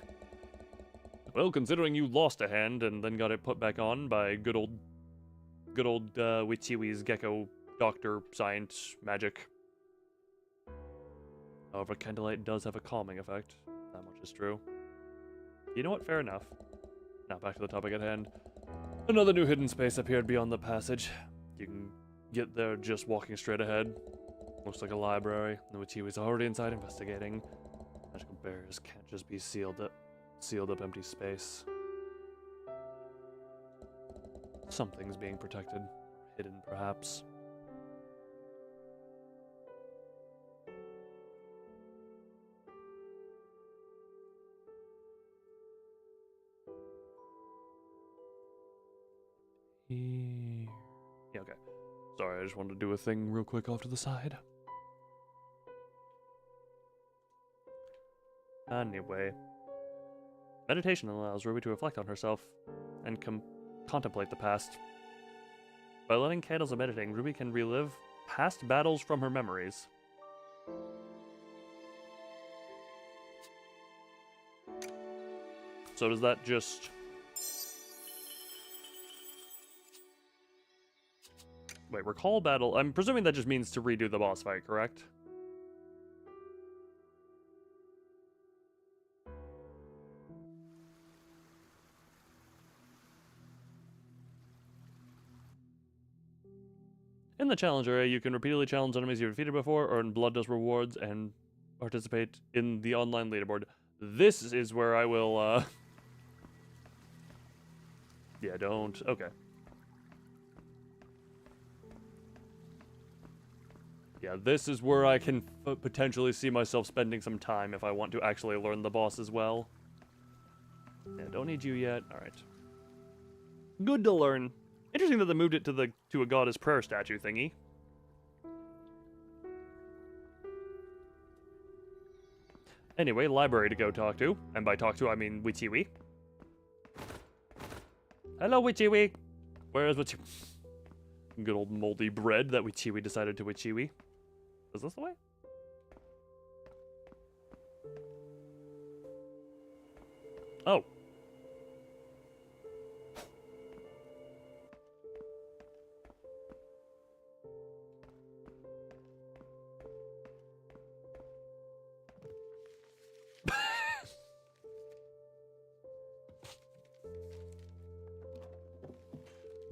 Well, considering you lost a hand and then got it put back on by good old Wichiwi's gecko doctor science magic. However, candlelight does have a calming effect. That much is true. You know what? Fair enough. Now back to the topic at hand. Another new hidden space appeared beyond the passage. You can get there just walking straight ahead. Looks like a library. Wichiwi's already inside investigating. Magical barriers can't just be sealed up empty space. Something's being protected. Hidden, perhaps. Yeah, okay. Sorry, I just wanted to do a thing real quick off to the side. Anyway. Meditation allows Ruby to reflect on herself and contemplate the past. By lighting candles and meditating, Ruby can relive past battles from her memories. So does that just... Wait, recall battle... I'm presuming that just means to redo the boss fight, correct? In the challenge area, you can repeatedly challenge enemies you've defeated before, earn blood dust rewards, and participate in the online leaderboard. This is where I will, Yeah, don't. Okay. Yeah, this is where I can potentially see myself spending some time if I want to actually learn the boss as well. Yeah, don't need you yet. All right. Good to learn. Interesting that they moved it to a goddess prayer statue thingy. Anyway, library to go talk to. And by talk to, I mean Witchy-wee. Hello, Witchy-wee. Where is Witchy? Good old moldy bread that Witchy-wee decided to Witchy-wee. Is this the way? Oh.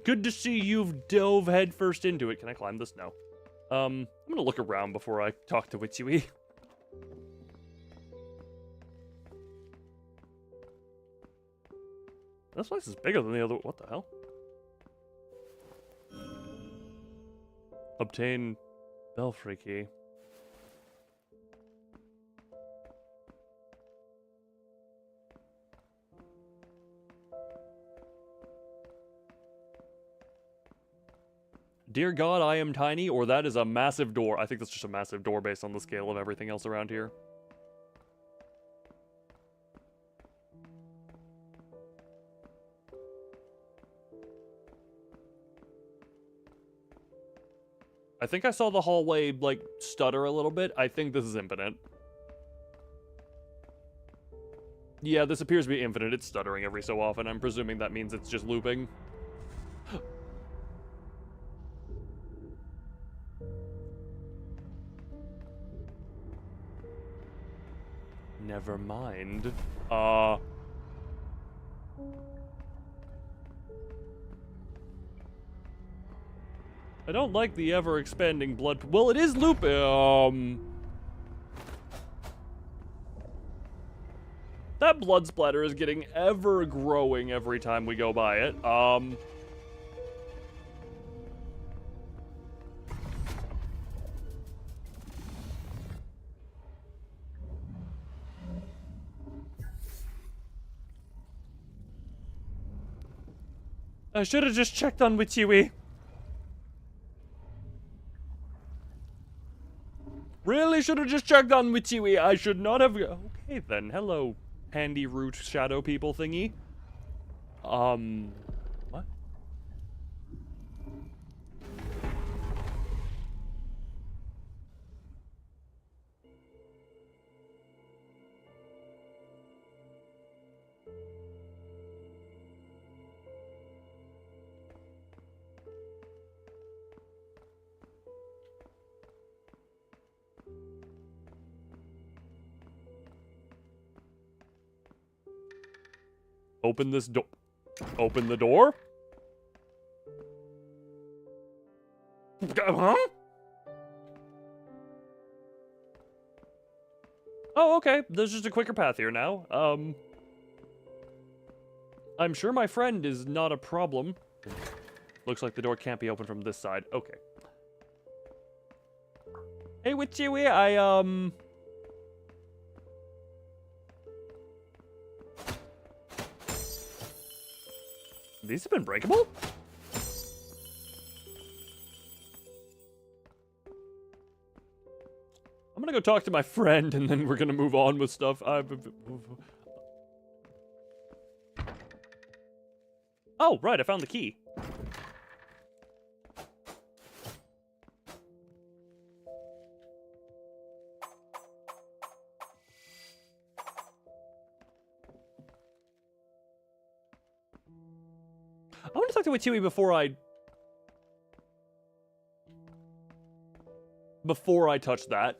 Good to see you've dove headfirst into it. Can I climb this? No. I'm gonna look around before I talk to Witchy-wee. This place is bigger than the other. What the hell? Obtain belfry key. Dear God, I am tiny, or that is a massive door. I think that's just a massive door based on the scale of everything else around here. I think I saw the hallway, like, stutter a little bit. I think this is infinite. Yeah, this appears to be infinite. It's stuttering every so often. I'm presuming that means it's just looping. Never mind. I don't like the ever-expanding blood... Well, it is looping. That blood splatter is getting ever-growing every time we go by it. I should have just checked on Witchy-wee. Really should have just checked on Witchy-wee. I should not have... Okay, then. Hello, handy root shadow people thingy. What? Open this door. Open the door? Huh? Oh, okay. There's just a quicker path here now. I'm sure my friend is not a problem. Looks like the door can't be opened from this side. Okay. Hey, Witchy-wee, These have been breakable? I'm gonna go talk to my friend and then we're gonna move on with stuff. Oh, right, I found the key. I want to talk to Witchy-wee before I touch that.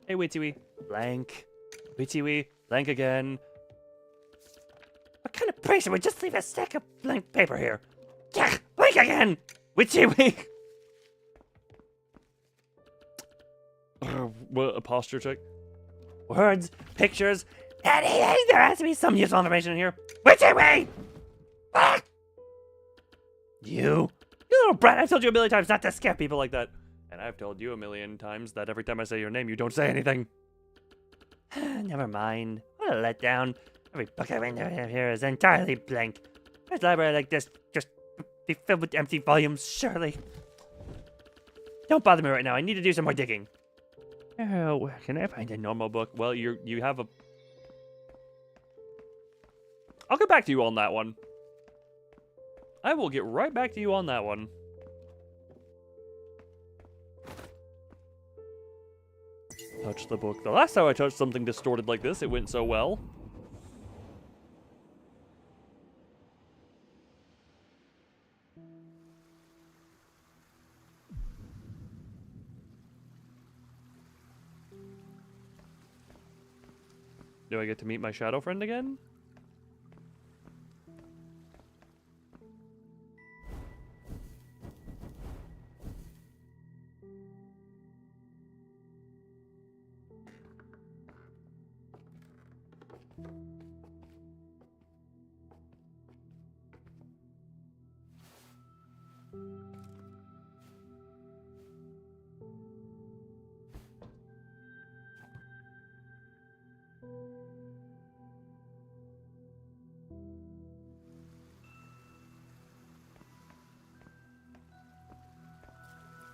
Hey, Witchy-wee. Blank. Witchy-wee. Blank again. What kind of person would just leave a stack of blank paper here? Yeah, blank again! Witchy-wee! What, a posture check? Words, pictures, There has to be some useful information in here. Which way? Ah! You little brat! I've told you a million times not to scare people like that. And I've told you a million times that every time I say your name, you don't say anything. Never mind. What a letdown. Every book I read here is entirely blank. A library like this just be filled with empty volumes, surely. Don't bother me right now. I need to do some more digging. Oh, where can I find a normal book? Well, you have a... I'll get back to you on that one. I will get right back to you on that one. Touch the book. The last time I touched something distorted like this, it went so well. Do I get to meet my shadow friend again?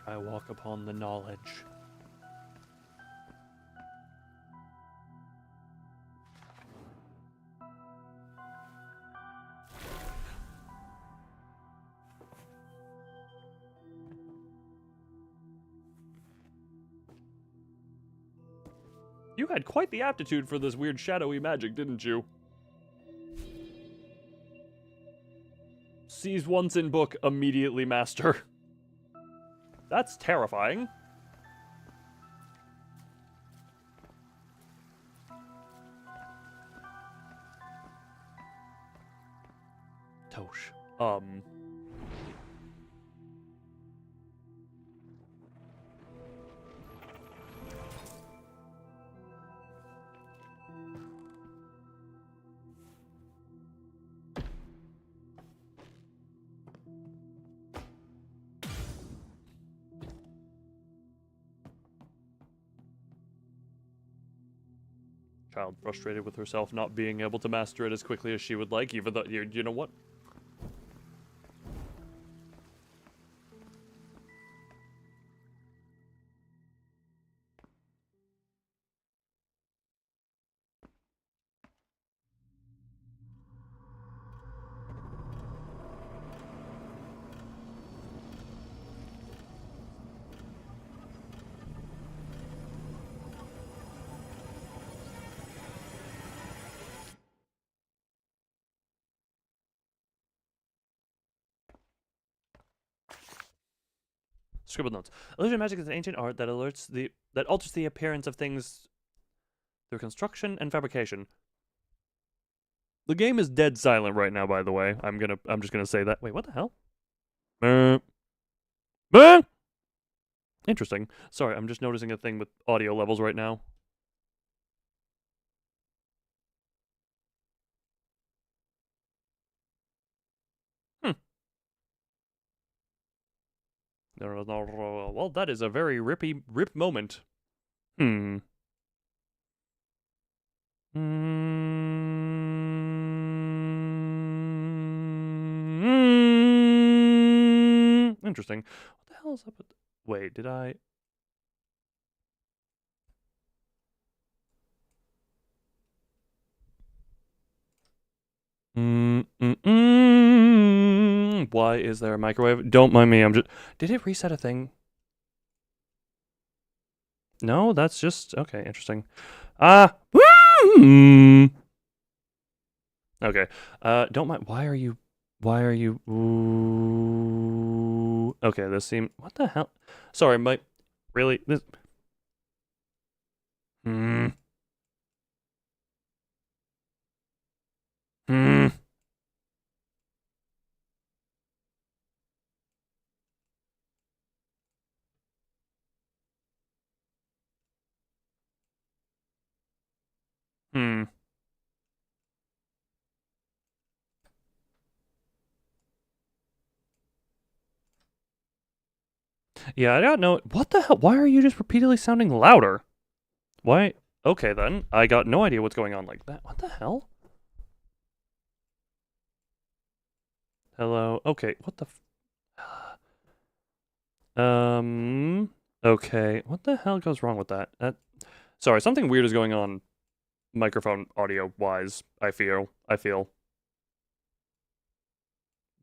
I walk upon the knowledge. You had quite the aptitude for this weird shadowy magic, didn't you? Sees once in book, immediately master. That's terrifying. Tosh. Child frustrated with herself not being able to master it as quickly as she would like, even though, you know what? Scribbled notes. Illusion magic is an ancient art that alters the appearance of things through construction and fabrication. The game is dead silent right now, by the way. I'm just gonna say that. Wait, what the hell? Interesting. Sorry, I'm just noticing a thing with audio levels right now. Well, that is a very rip moment. Interesting. What the hell is up with... Wait, did I... Why is there a microwave? Don't mind me, I'm just... Did it reset a thing? No, that's just... Okay, interesting. Okay. Don't mind... Why are you... Ooh... Okay, this seemed... What the hell? Sorry, Mike. Really? This... Yeah, I don't know. What the hell? Why are you just repeatedly sounding louder? Why? Okay, then. I got no idea what's going on like that. What the hell? Hello? Okay, what the okay. What the hell goes wrong with that? Sorry, something weird is going on microphone audio-wise, I feel.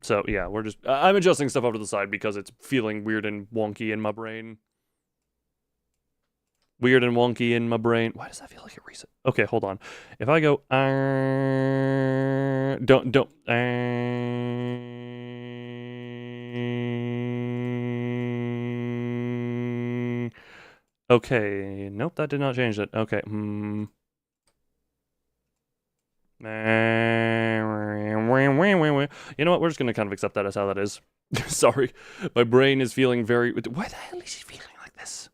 So, yeah, we're just... I'm adjusting stuff over to the side because it's feeling weird and wonky in my brain. Weird and wonky in my brain. Why does that feel like it reset? Okay, hold on. If I go... don't... okay, nope, that did not change it. Okay, You know what? We're just gonna kind of accept that as how that is. Sorry, my brain is feeling very... Why the hell is she feeling like this?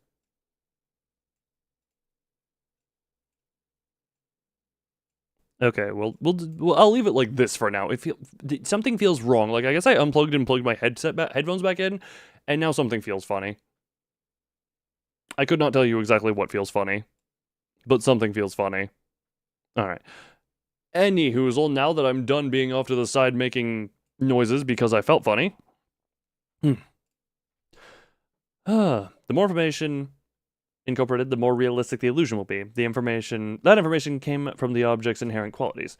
Okay, well, I'll leave it like this for now. Something feels wrong. Like, I guess I unplugged and plugged my headphones back in, and now something feels funny. I could not tell you exactly what feels funny, but something feels funny. All right. Anyhoozle, now that I'm done being off to the side making noises because I felt funny. The more information incorporated, the more realistic the illusion will be. That information came from the object's inherent qualities,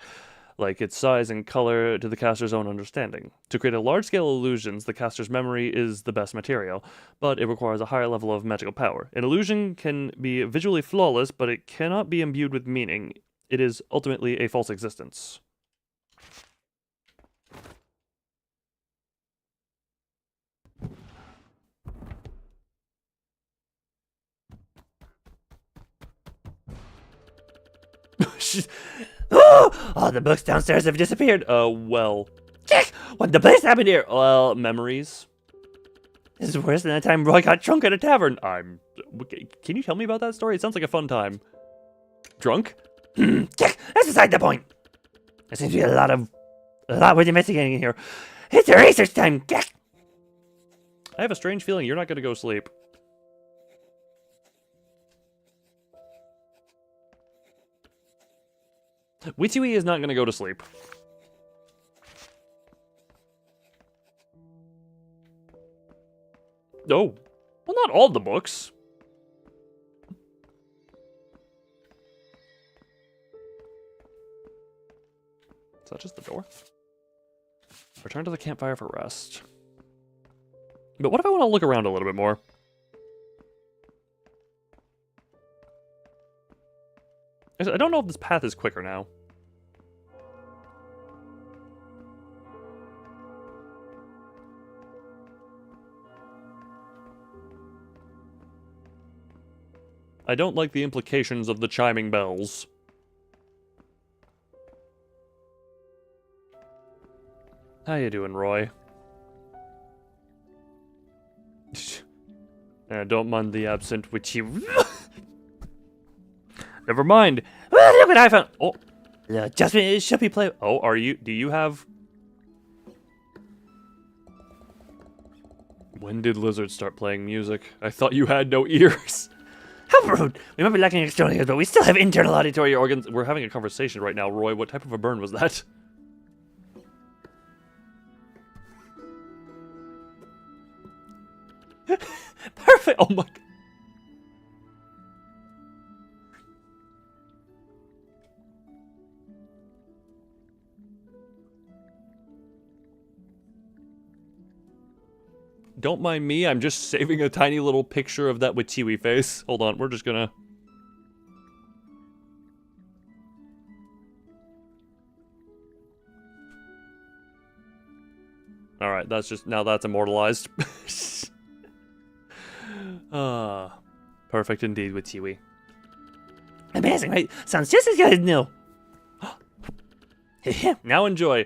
like its size and color, to the caster's own understanding. To create a large-scale illusions, the caster's memory is the best material, but it requires a higher level of magical power. An illusion can be visually flawless, but it cannot be imbued with meaning. It is ultimately a false existence. Oh, the books downstairs have disappeared. Well. What the place happened here? Well, memories. This is worse than that time Roy got drunk at a tavern. Can you tell me about that story? It sounds like a fun time. Drunk? That's beside the point. There seems to be a lot worth investigating in here. It's a research time. I have a strange feeling you're not going to go sleep. Witsui is not going to go to sleep. Oh. Well, not all the books. Is that just the door? Return to the campfire for rest. But what if I want to look around a little bit more? I don't know if this path is quicker now. I don't like the implications of the chiming bells. How you doing, Roy? Don't mind the absent witchy. Never mind. Look what I found. Oh, The adjustment should be played. oh, do you have... When did lizards start playing music? I thought you had no ears. How rude. We might be lacking external ears, but we still have internal auditory Organs. We're having a conversation right now, Roy. What type of a burn was that? Perfect. Oh my... Don't mind me, I'm just saving a tiny little picture of that with Tiwi face. Hold on, we're just gonna... Alright, that's just... Now that's immortalized. Perfect indeed with Tiwi. Amazing, right? Sounds just as good as new. Now enjoy.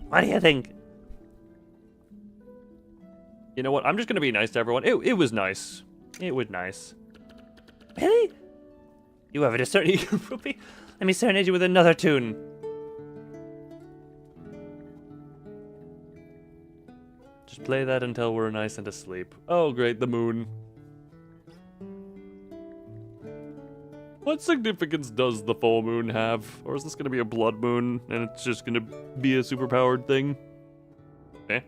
What do you think? You know what? I'm just gonna be nice to everyone. It was nice. It was nice. Really? You have a discerning Ruby? Let me serenade you with another tune. Just play that until we're nice and asleep. Oh, great, the moon. What significance does the full moon have? Or is this gonna be a blood moon and it's just gonna be a superpowered thing? Okay.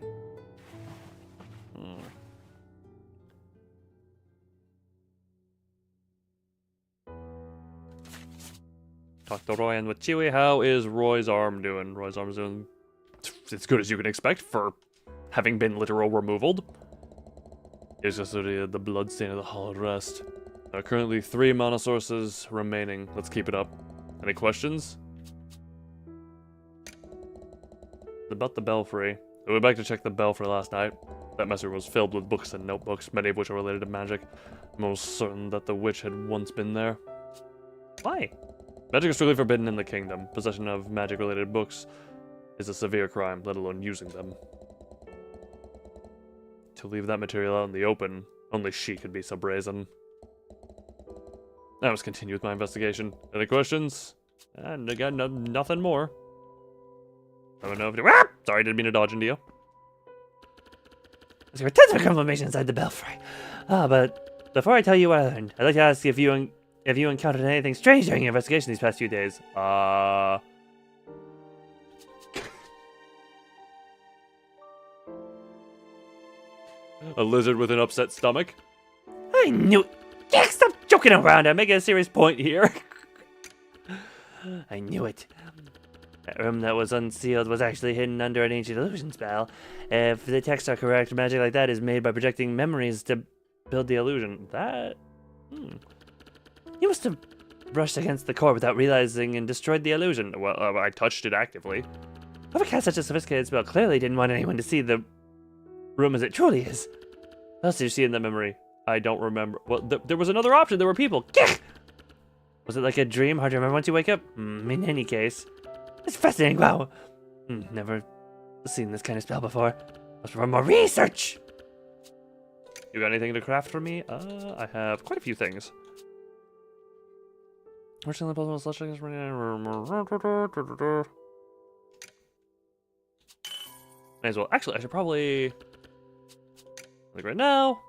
Talk to Roy and with Chewie. How is Roy's arm doing? Roy's arm's doing as good as you can expect for having been literal removaled. Here's just the blood stain of the hollowed rest. Currently 3 mana sources remaining. Let's keep it up. Any questions? About the belfry. We went back to check the belfry last night. That mess room was filled with books and notebooks, many of which are related to magic. I'm almost certain that the witch had once been there. Why? Magic is strictly forbidden in the kingdom. Possession of magic-related books is a severe crime, let alone using them. To leave that material out in the open, only she could be so brazen. I must continue with my investigation. Any questions? And again, nothing more. I don't know if sorry, didn't mean to dodge into you. There were tons of confirmation inside the belfry. But before I tell you what I learned, I'd like to ask if you encountered anything strange during your investigation these past few days. A lizard with an upset stomach? I knew it. Yeah, stop joking around. I'm making a serious point here. I knew it. That room that was unsealed was actually hidden under an ancient illusion spell. If the texts are correct, magic like that is made by projecting memories to build the illusion. That... You must have brushed against the core without realizing and destroyed the illusion. Well, I touched it actively. Whoever cast such a sophisticated spell clearly didn't want anyone to see the room as it truly is. What else did you see in the memory? I don't remember. Well, there was another option. There were people. Was it like a dream? Hard to remember once you wake up? In any case. It's fascinating. Wow. Never seen this kind of spell before. Must run more research. You got anything to craft for me? I have quite a few things. May as well. Actually, I should probably... like right now...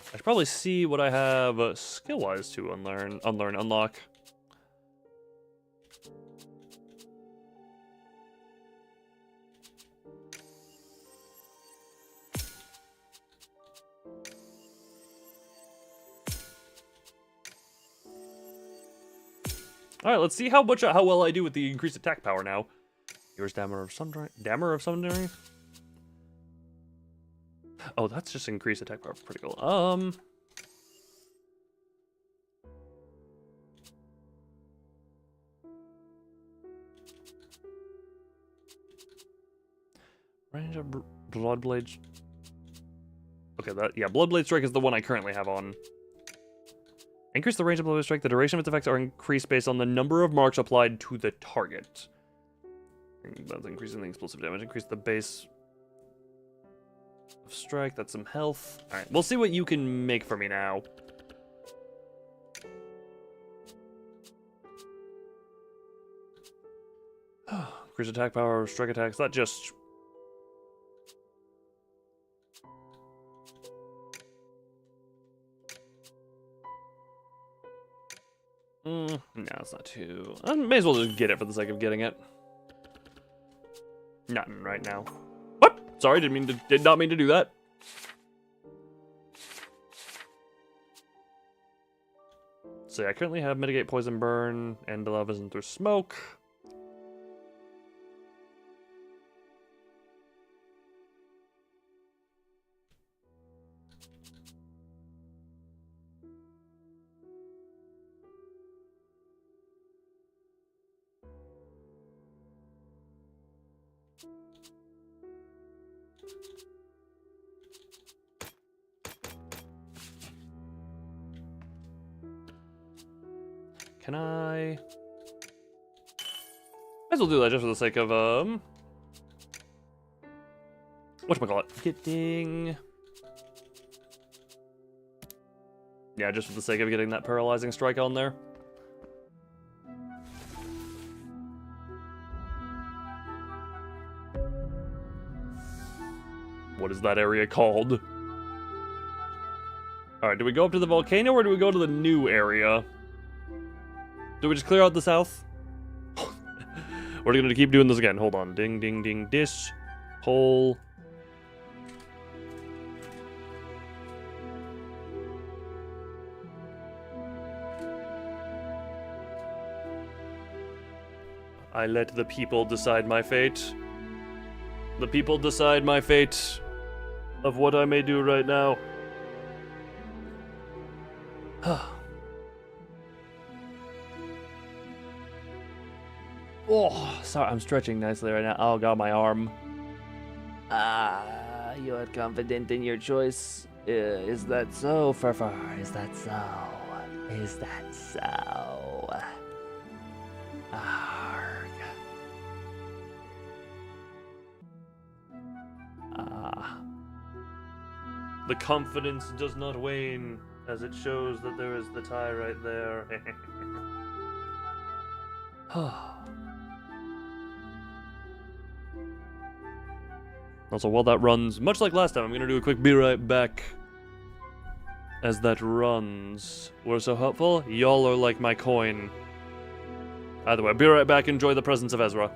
I should probably see what I have skill-wise to unlearn, unlock. All right, let's see how well I do with the increased attack power now. Here's Dammer of Sundering. Oh, that's just increased attack power. Pretty cool. Range of Bloodblade. Okay, Bloodblade Strike is the one I currently have on. Increase the range of Bloodblade Strike. The duration of its effects are increased based on the number of marks applied to the target. That's increasing the explosive damage. Increase the base of strike. That's some health. All right, we'll see what you can make for me now. Increase attack power, strike attacks. That just... no, it's not too... I may as well just get it for the sake of getting it. Nothing right now. What? Sorry, did not mean to do that. So yeah, I currently have mitigate poison burn and allow vision through smoke. Can I... as well do that just for the sake of, whatchamacallit? Getting... Yeah, just for the sake of getting that paralyzing strike on there. What is that area called? Alright, do we go up to the volcano or do we go to the new area? Do we just clear out the south? We're gonna keep doing this again. Hold on. Ding, ding, ding, dish. Hole. I let the people decide my fate. The people decide my fate of what I may do right now. Oh, sorry, I'm stretching nicely right now. Oh god, my arm. You are confident in your choice. Is that so, Furfur? Is that so? Is that so? Arg. The confidence does not wane, as it shows that there is the tie right there. Also, while that runs, much like last time, I'm gonna do a quick be right back. As that runs. We're so helpful, y'all are like my coin. Either way, be right back, enjoy the presence of Ezra.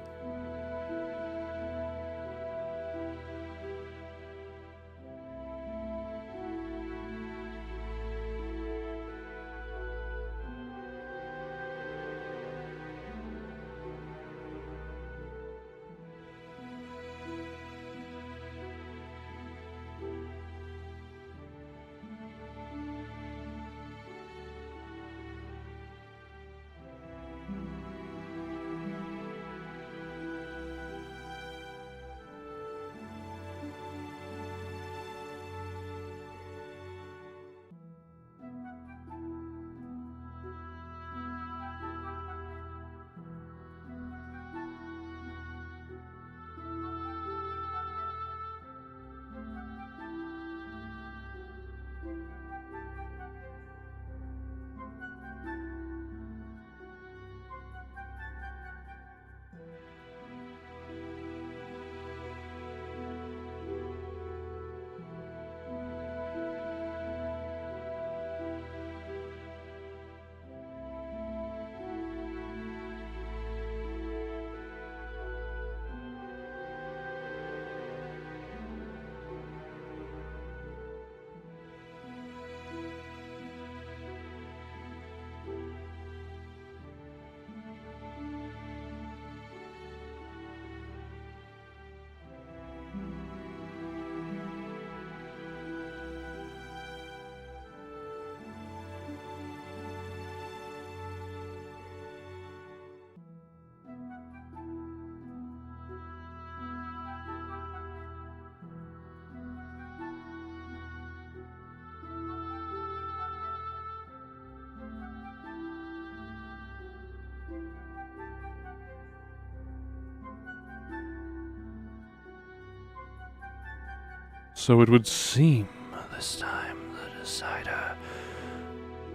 So it would seem this time the decider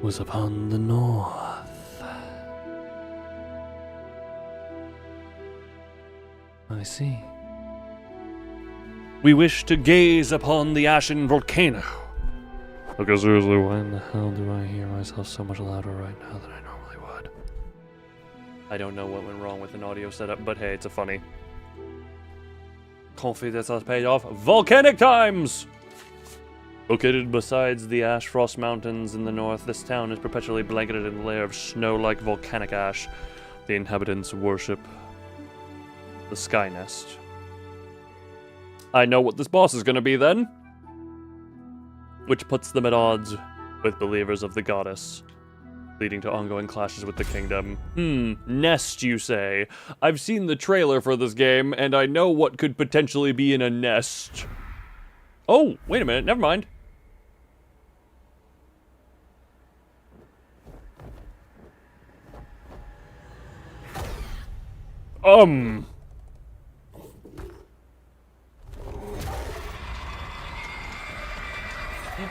was upon the north. I see. We wish to gaze upon the ashen volcano. Okay, seriously, why in the hell do I hear myself so much louder right now than I normally would? I don't know what went wrong with an audio setup, but hey, it's a funny. Confidence has paid off. Volcanic times! Located besides the Ash Frost Mountains in the north, this town is perpetually blanketed in a layer of snow-like volcanic ash. The inhabitants worship the Sky Nest. I know what this boss is gonna be then. Which puts them at odds with believers of the goddess, leading to ongoing clashes with the kingdom. Nest, you say? I've seen the trailer for this game, and I know what could potentially be in a nest. Oh, wait a minute, never mind.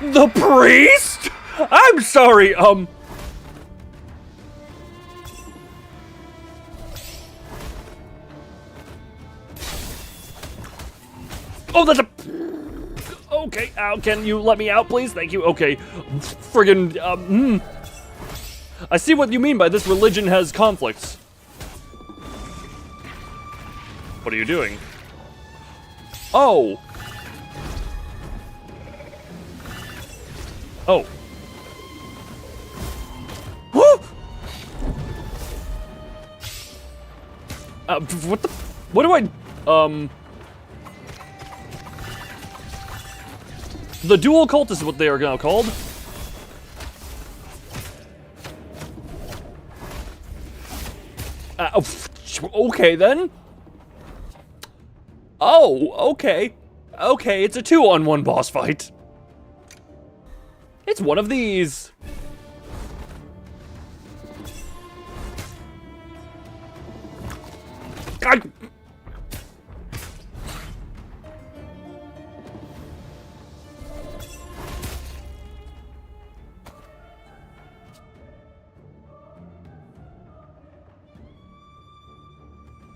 The priest? I'm sorry, Oh, that's a... Okay, can you let me out, please? Thank you. Okay. Friggin', I see what you mean by this religion has conflicts. What are you doing? Oh. Oh. What the... What do I... The dual cult is what they are now called. Okay then. Oh, okay. Okay, it's a 2-on-1 boss fight. It's one of these. God.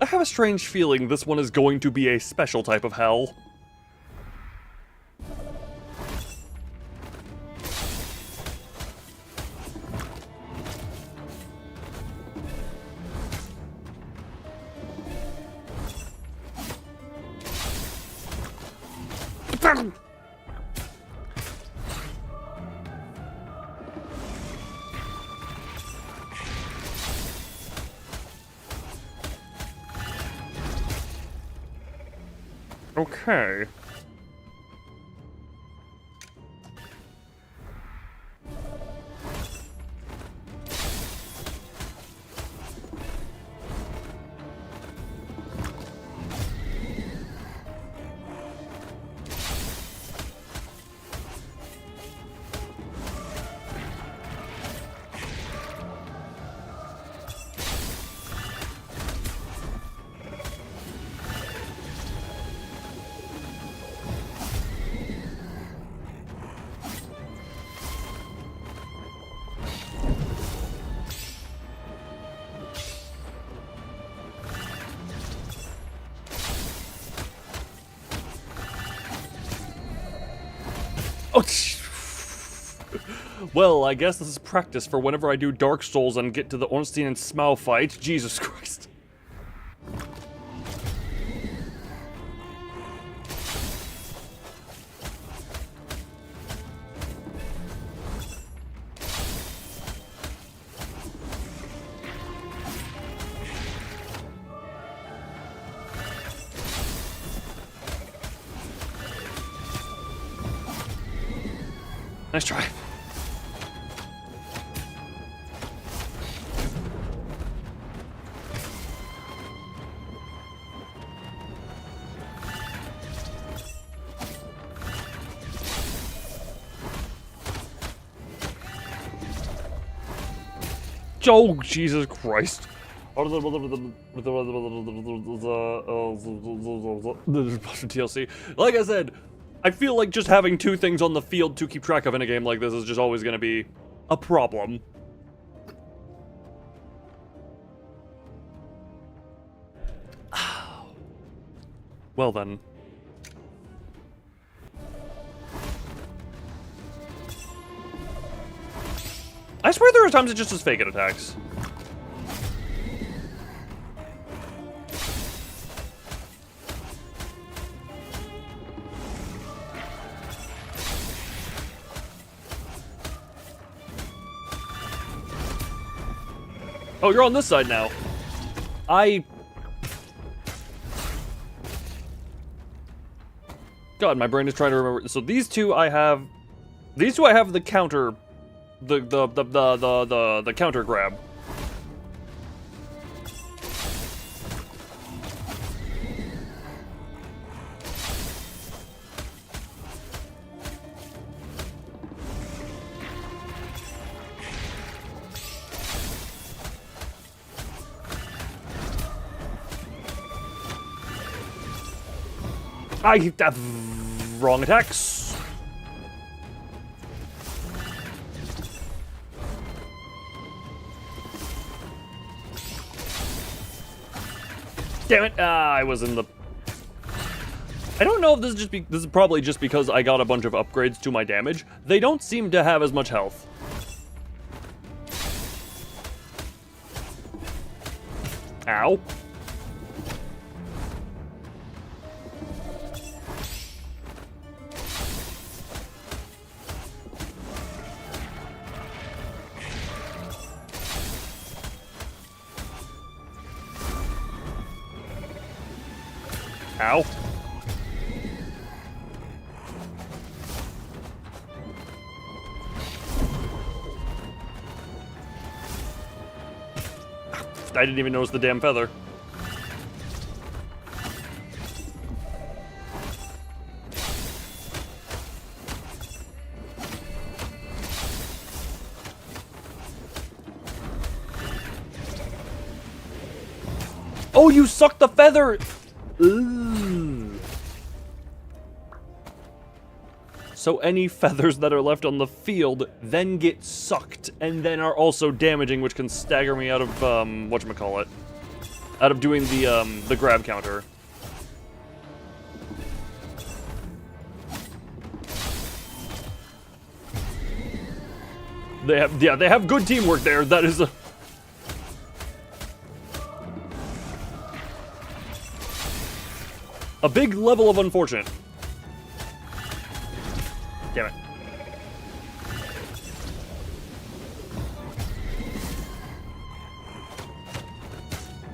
I have a strange feeling this one is going to be a special type of hell. Okay. Oh, well, I guess this is practice for whenever I do Dark Souls and get to the Ornstein and Smaug fight. Jesus Christ. Nice try. Oh, Jesus Christ. TLC. Like I said, I feel like just having two things on the field to keep track of in a game like this is just always going to be a problem. Well then. I swear there are times it just does fake it attacks. Oh, you're on this side now. God, my brain is trying to remember. So these two I have the counter, the counter grab. I have wrong attacks. Damn it! I was in the. I don't know if this is just this is probably just because I got a bunch of upgrades to my damage. They don't seem to have as much health. Ow. Ow. I didn't even notice the damn feather. Oh, you sucked the feather! Ooh. So any feathers that are left on the field then get sucked and then are also damaging, which can stagger me out of whatchamacallit. Out of doing the grab counter. They have good teamwork there. That is a big level of unfortunate. Damn it.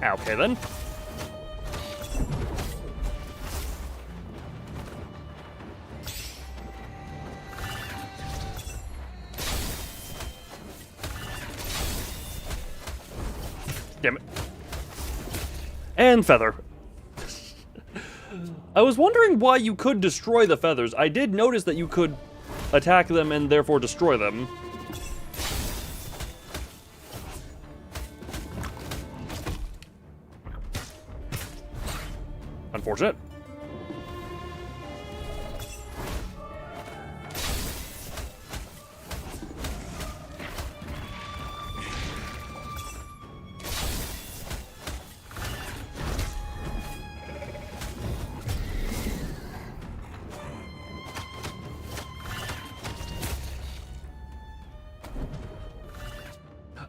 Okay then. Damn it. And feather. I was wondering why you could destroy the feathers. I did notice that you could attack them and therefore destroy them. Unfortunate.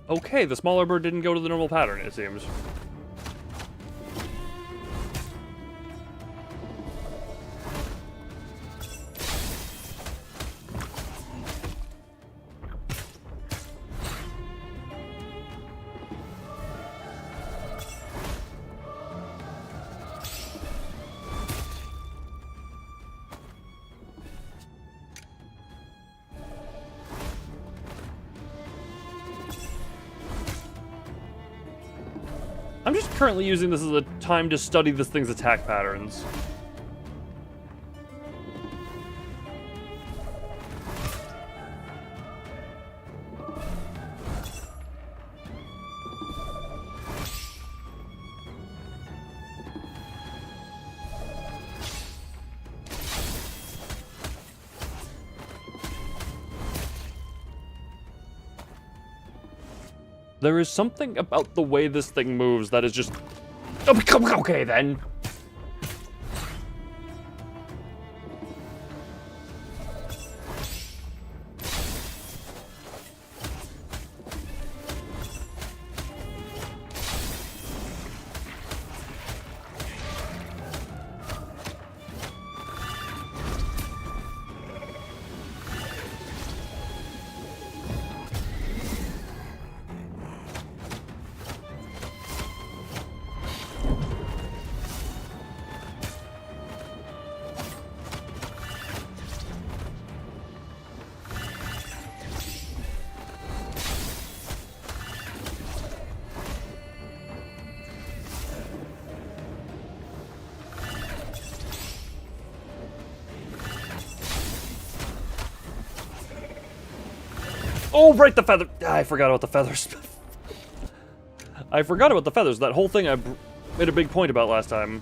Okay, the smaller bird didn't go to the normal pattern, it seems. I'm just currently using this as a time to study this thing's attack patterns. There is something about the way this thing moves that is just... Okay, then. Oh, right, the feather. I forgot about the feathers. I forgot about the feathers. That whole thing I made a big point about last time.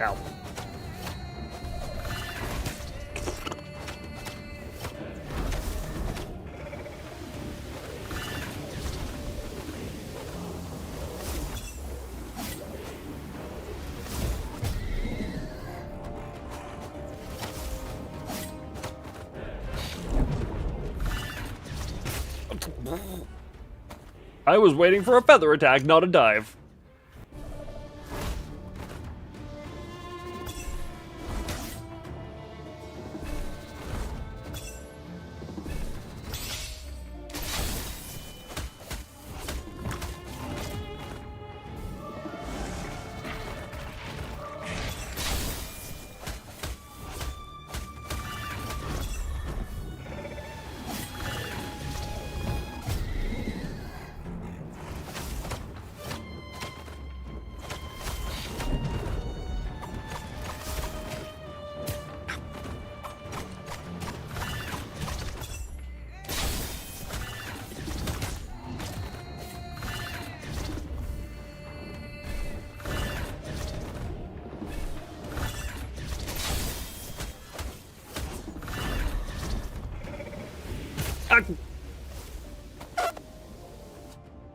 Ow. I was waiting for a feather attack, not a dive.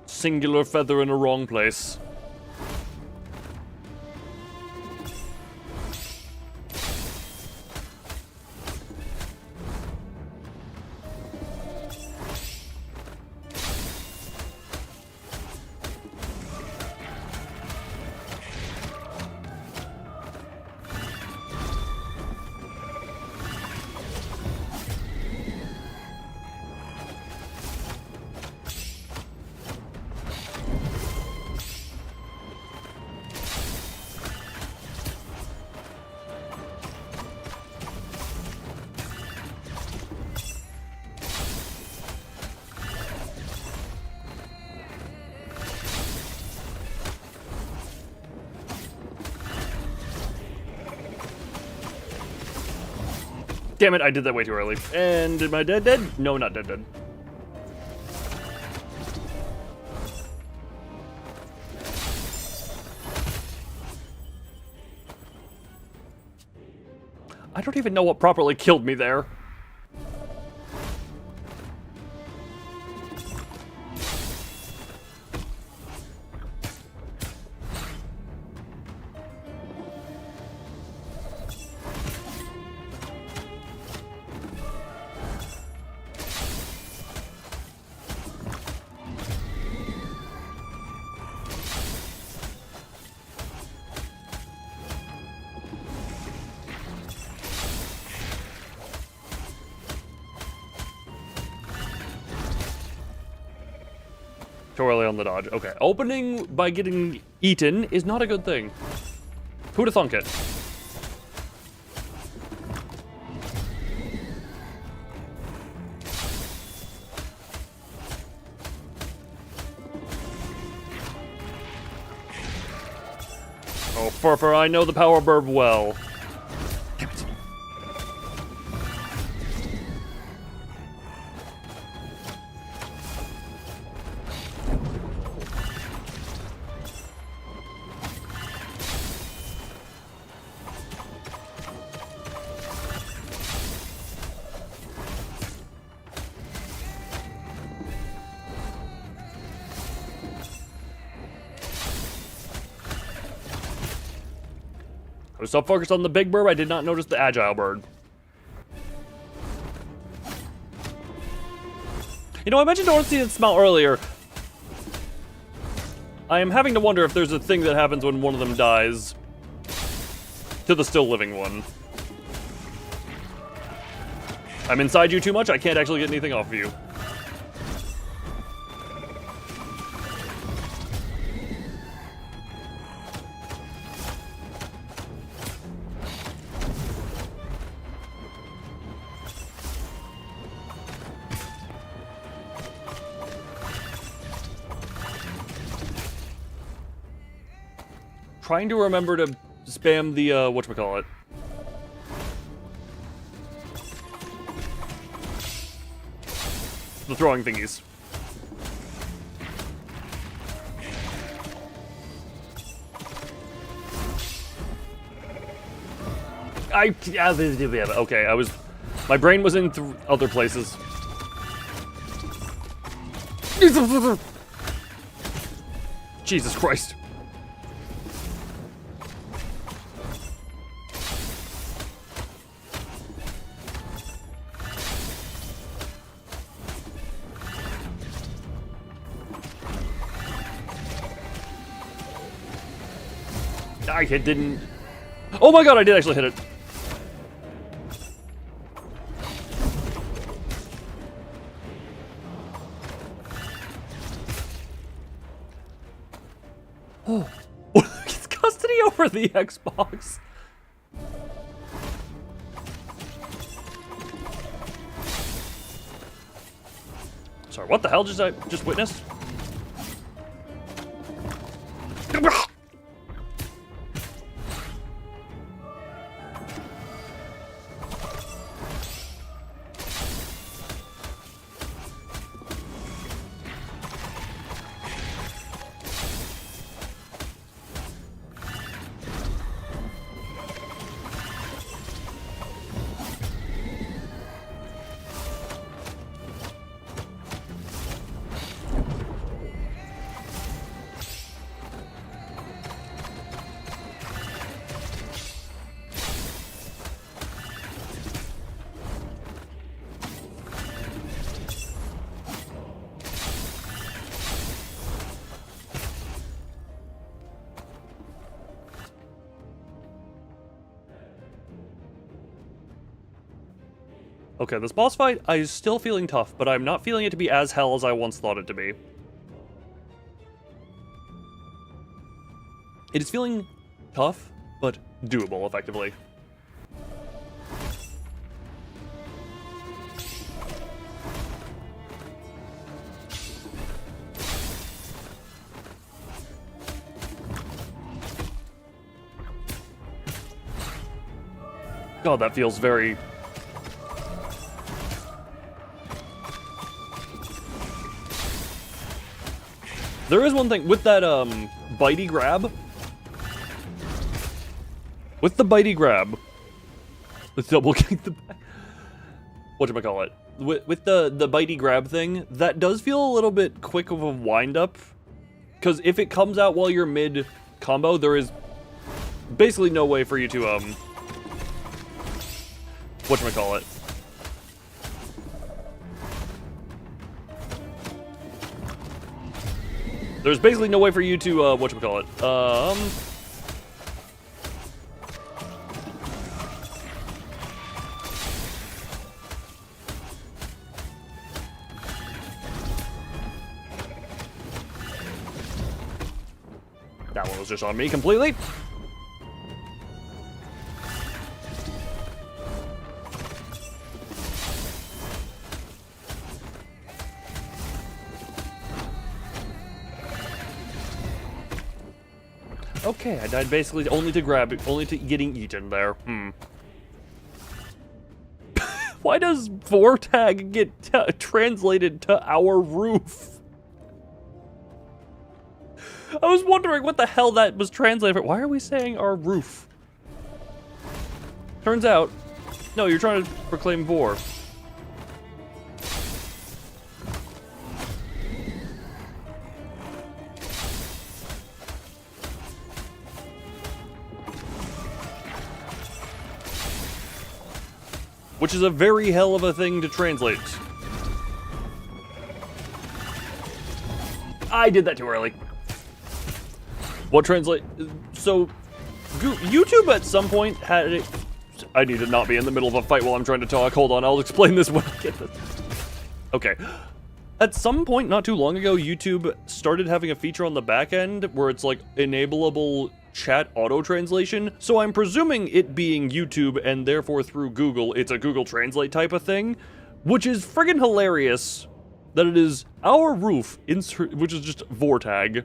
Singular feather in a wrong place. Damn it, I did that way too early. And am I dead? No, not dead. I don't even know what properly killed me there. Too early on the dodge. Okay, opening by getting eaten is not a good thing. Who'da thunk it? Oh, Furfur, I know the power burb well. Damn it. I was so focused on the big bird, I did not notice the agile bird. You know, I mentioned Ornstein and Smell earlier. I am having to wonder if there's a thing that happens when one of them dies to the still living one. I'm inside you too much, I can't actually get anything off of you. Trying to remember to spam the, whatchamacallit. The throwing thingies. Okay, my brain was in other places. Jesus Christ. I didn't. Oh my god, I did actually hit it. Oh. It's custody over the Xbox. Sorry, what the hell did I just witness? Okay, this boss fight, I'm still feeling tough, but I'm not feeling it to be as hell as I once thought it to be. It is feeling tough, but doable, effectively. God, that feels very... There is one thing, with that, bitey grab. With the bitey grab. Let's double kick the back. Whatchamacallit? With the bitey grab thing, that does feel a little bit quick of a wind-up. Because if it comes out while you're mid-combo, there is basically no way for you to, whatchamacallit? There's basically no way for you to, whatchamacallit? That one was just on me completely. Okay, I died basically only to grab it, only to getting eaten there. Why does Vortag get translated to our roof? I was wondering what the hell that was translated for. Why are we saying our roof? Turns out, no, you're trying to proclaim Vor. Which is a very hell of a thing to translate. I did that too early. What translate? So, YouTube at some point had it. I need to not be in the middle of a fight while I'm trying to talk. Hold on, I'll explain this when I get this. Okay. At some point, not too long ago, YouTube started having a feature on the back end where it's like enableable chat auto-translation, so I'm presuming it being YouTube and therefore through Google, it's a Google Translate type of thing, which is friggin' hilarious that it is our roof, which is just Vortag.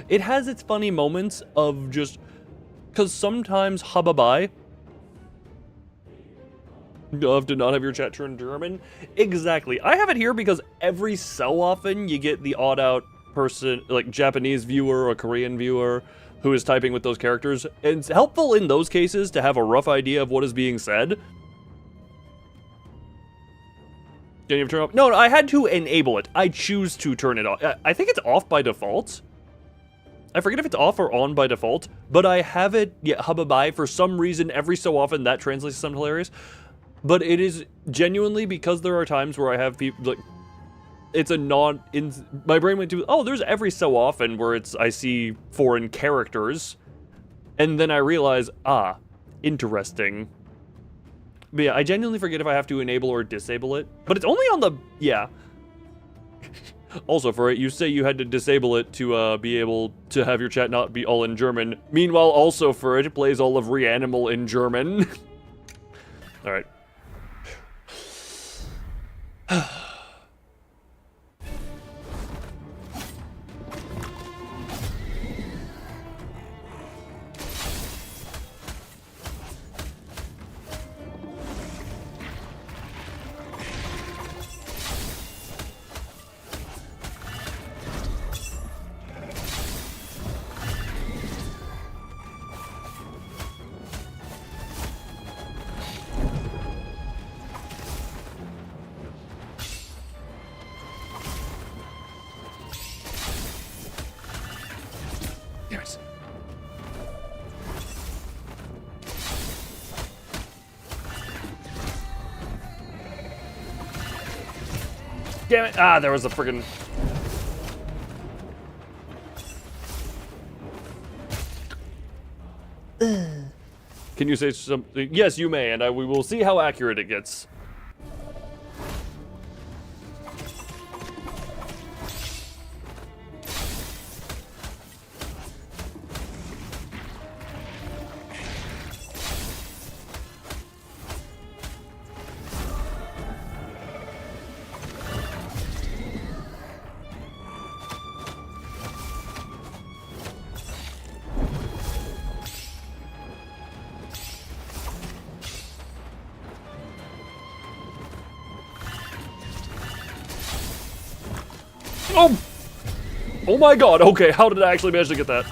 It has its funny moments of just, because sometimes hababai, to not have your chat turn German. Exactly. I have it here because every so often you get the odd out person, like Japanese viewer or Korean viewer, who is typing with those characters. It's helpful in those cases to have a rough idea of what is being said. Didn't you turn it off? No, I had to enable it. I choose to turn it off. I think it's off by default. I forget if it's off or on by default, but I have it, hubba-bye, for some reason, every so often that translates to something hilarious. But it is genuinely because there are times where I have people, like, it's a my brain went to, oh, there's every so often where I see foreign characters, and then I realize, interesting. But yeah, I genuinely forget if I have to enable or disable it. But it's only on the, Also, for it, you say you had to disable it to be able to have your chat not be all in German. Meanwhile, also for it plays all of Reanimal in German. Alright. Yes. Damn it! There was a friggin'... Can you say something? Yes, you may, and we will see how accurate it gets. Oh! Oh my god, okay, how did I actually manage to get that?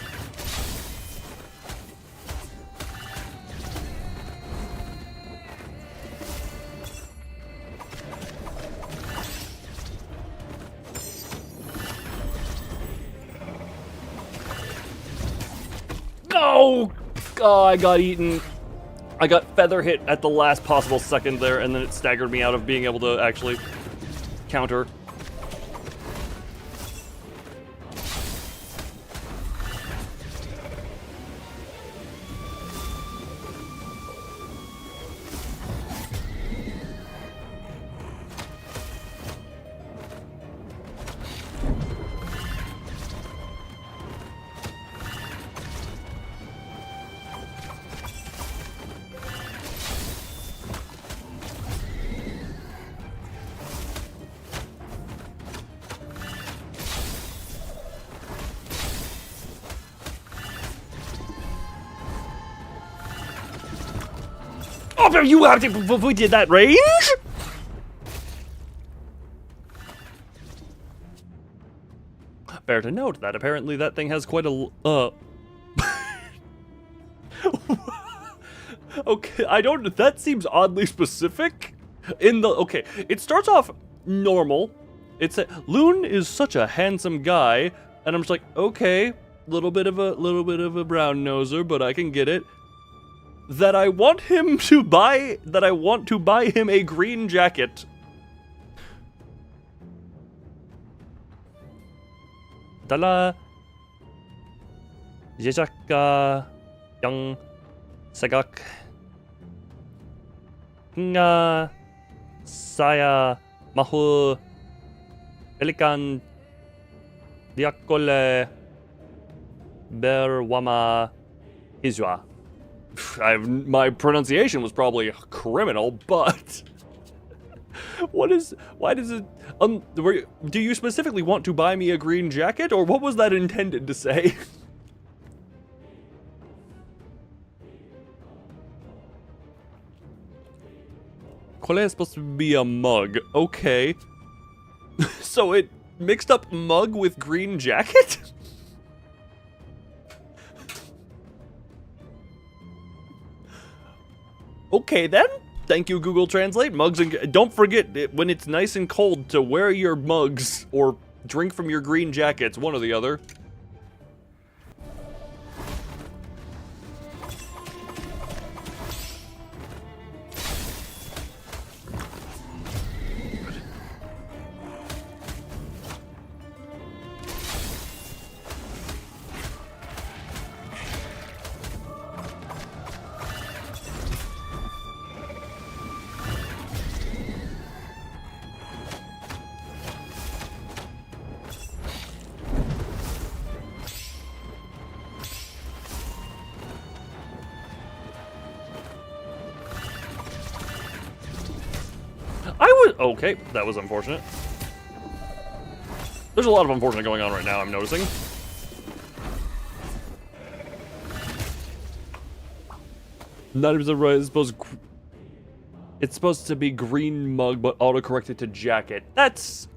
No! Oh, I got eaten. I got feather hit at the last possible second there, and then it staggered me out of being able to actually counter. Oh, but you have to, we did that range? Fair to note that apparently that thing has quite a, okay, that seems oddly specific. Okay, it starts off normal. It's Loon is such a handsome guy, and I'm just like, okay, little bit of a brown noser, but I can get it. That I want to buy him a green jacket. Dala Jejaka Young Sagak Nga Saya Mahu Pelikan Diakole Berwama Hizwa. My pronunciation was probably criminal, but why does it, do you specifically want to buy me a green jacket, or what was that intended to say? Qual is supposed to be a mug, okay. So it mixed up mug with green jacket? Okay then. Thank you, Google Translate. Mugs and don't forget when it's nice and cold to wear your mugs or drink from your green jackets, one or the other. Okay, that was unfortunate. There's a lot of unfortunate going on right now, I'm noticing. Not even right, it's supposed to be green mug, but auto-corrected to jacket. That's...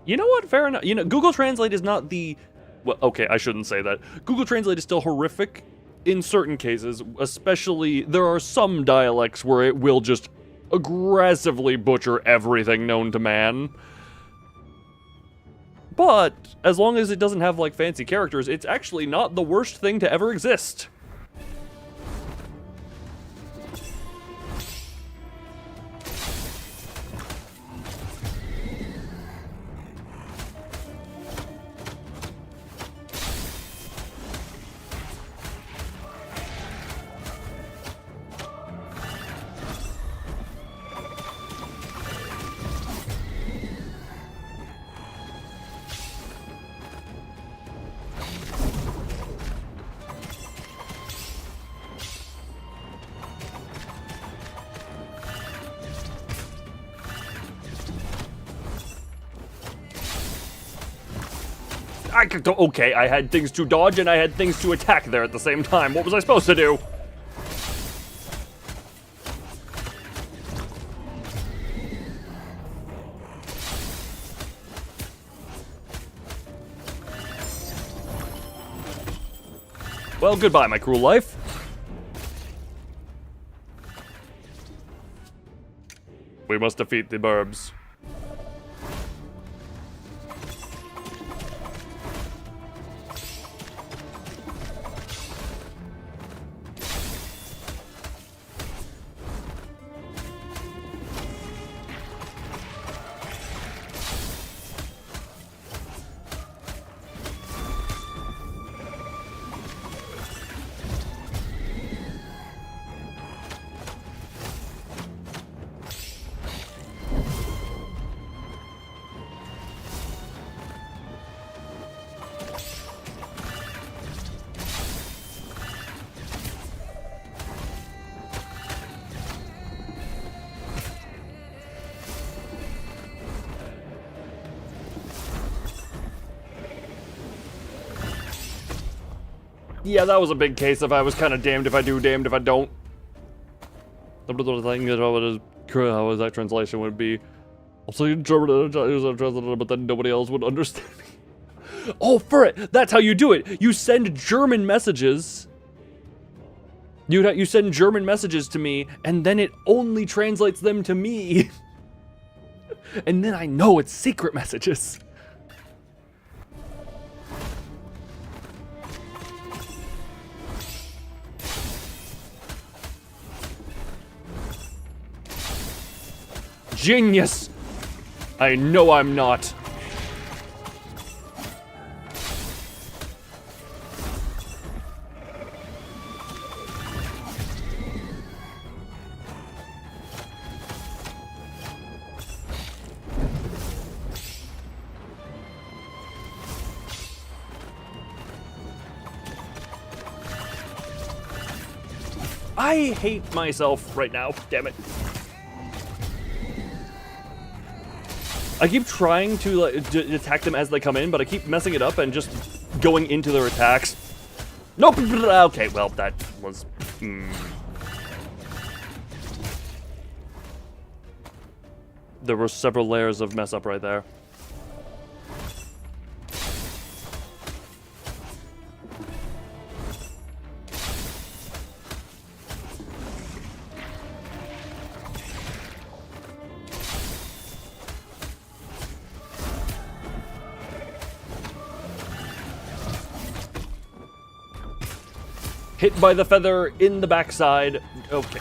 You know what, fair enough. You know, Google Translate is not the... Well, okay, I shouldn't say that. Google Translate is still horrific in certain cases, especially there are some dialects where it will just aggressively butcher everything known to man. But as long as it doesn't have like fancy characters, it's actually not the worst thing to ever exist. Okay, I had things to dodge and I had things to attack there at the same time. What was I supposed to do? Well, goodbye, my cruel life. We must defeat the burbs. Yeah, that was a big case if I was kind of damned if I do, damned if I don't. The thing is, how that translation would be. Also, in German, but then nobody else would understand me. Oh, for it! That's how you do it! You send German messages. You send German messages to me, and then it only translates them to me. And then I know it's secret messages. Genius! I know I'm not. I hate myself right now, damn it. I keep trying to like, attack them as they come in, but I keep messing it up and just going into their attacks. Nope. Okay, well, that was... There were several layers of mess up right there. Hit by the feather in the backside. Okay.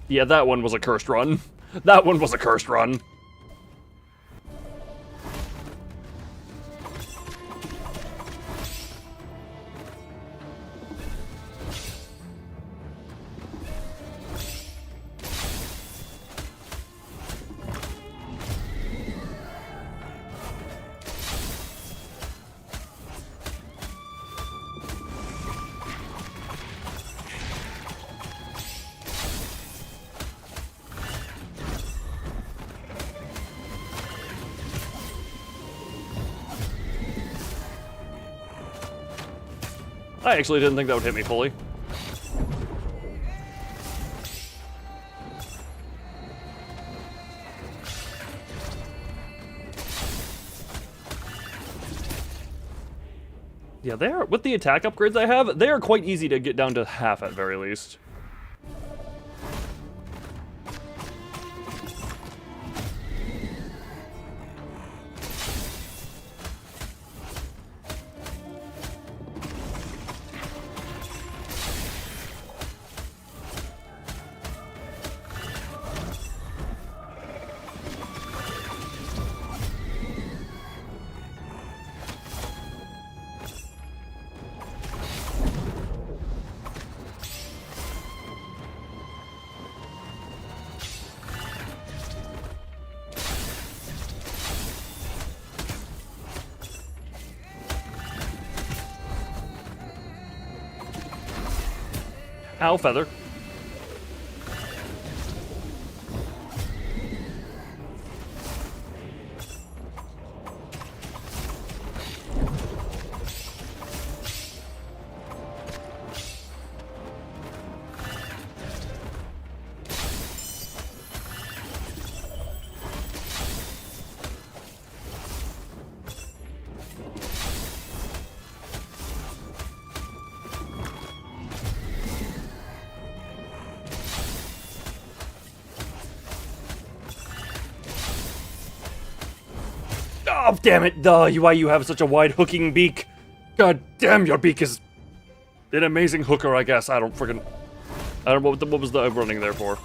Yeah, that one was a cursed run. That one was a cursed run. I actually didn't think that would hit me fully. Yeah, they're, with the attack upgrades I have, they are quite easy to get down to half at very least. Ow, feather. Oh, damn it! Why you have such a wide hooking beak? God damn, your beak is an amazing hooker, I guess. I don't know what was the overrunning there for.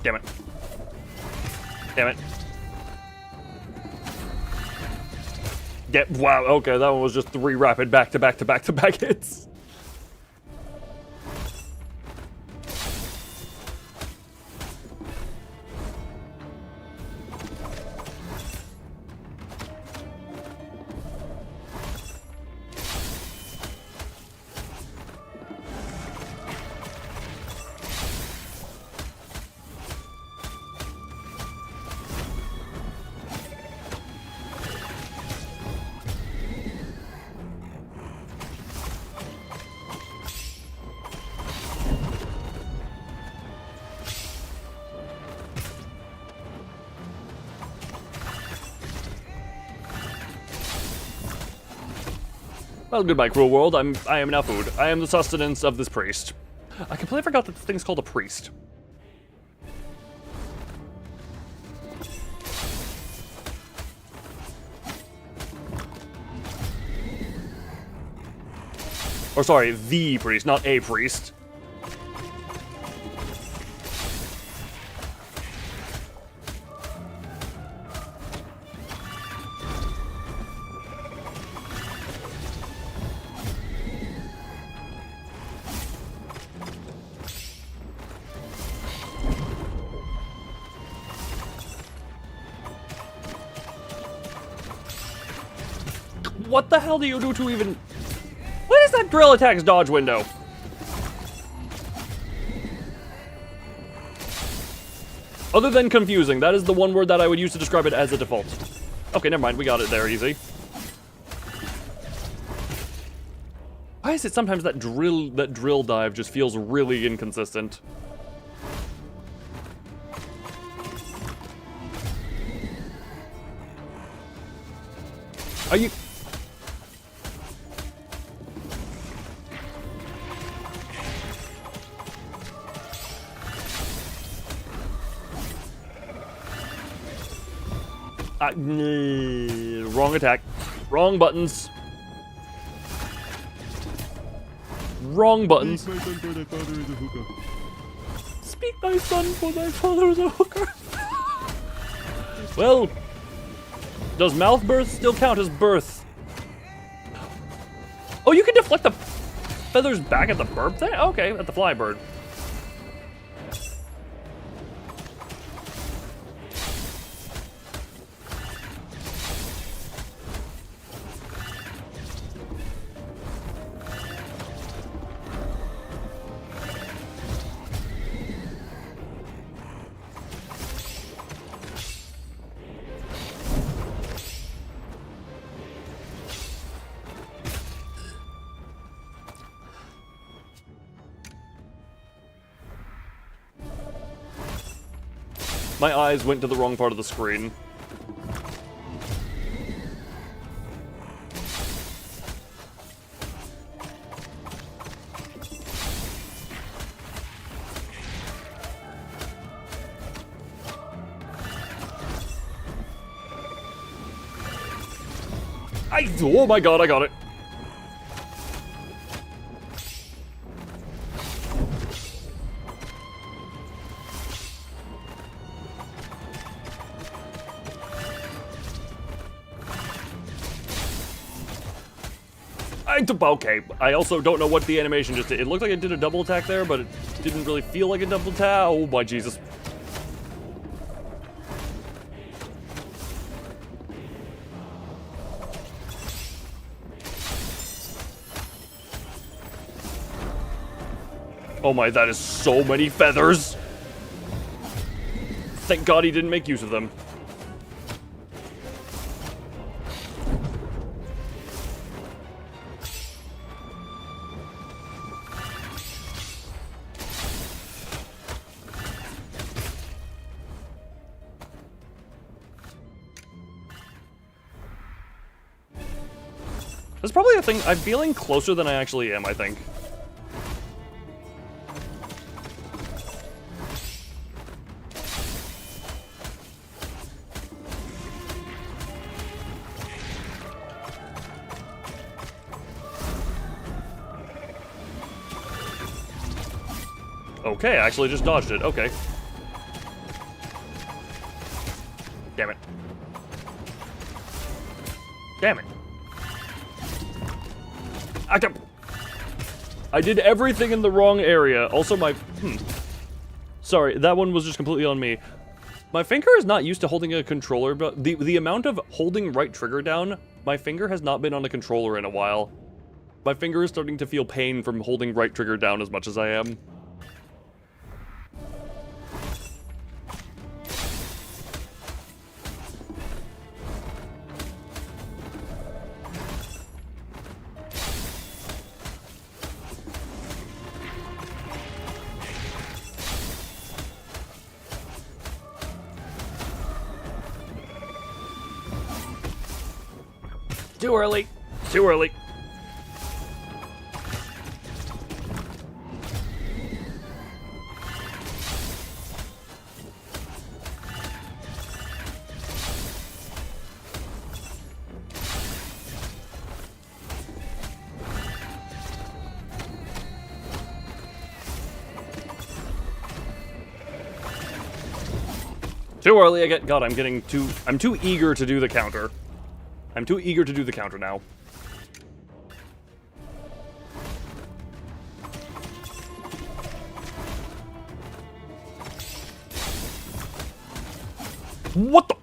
Damn it. Damn it. Yeah, wow, okay, that one was just 3 rapid back-to-back hits. Well, goodbye, cruel world. I am now food. I am the sustenance of this priest. I completely forgot that this thing's called a priest. Or sorry, the priest, not a priest. What the hell do you do to even... What is that drill attacks dodge window? Other than confusing, that is the one word that I would use to describe it as a default. Okay, never mind. We got it there easy. Why is it sometimes that drill dive just feels really inconsistent? Are you... wrong attack. Wrong buttons. Wrong buttons. Speak my son, for thy father is a hooker. Well, does mouth birth still count as birth? Oh, you can deflect the feathers back at the burp thing? Okay, at the fly bird. My eyes went to the wrong part of the screen. Oh my god, I got it. Okay, I also don't know what the animation just did. It looked like it did a double attack there, but it didn't really feel like a double attack. Oh my Jesus. Oh my, that is so many feathers. Thank God he didn't make use of them. That's probably a thing. I'm feeling closer than I actually am, I think. Okay, I actually just dodged it. Okay. Damn it. Damn it. I did everything in the wrong area. Also, my... Sorry, that one was just completely on me. My finger is not used to holding a controller, but the amount of holding right trigger down, my finger has not been on a controller in a while. My finger is starting to feel pain from holding right trigger down as much as I am. Too early. Too early. Too early. God, I'm too eager to do the counter. I'm too eager to do the counter now. What the?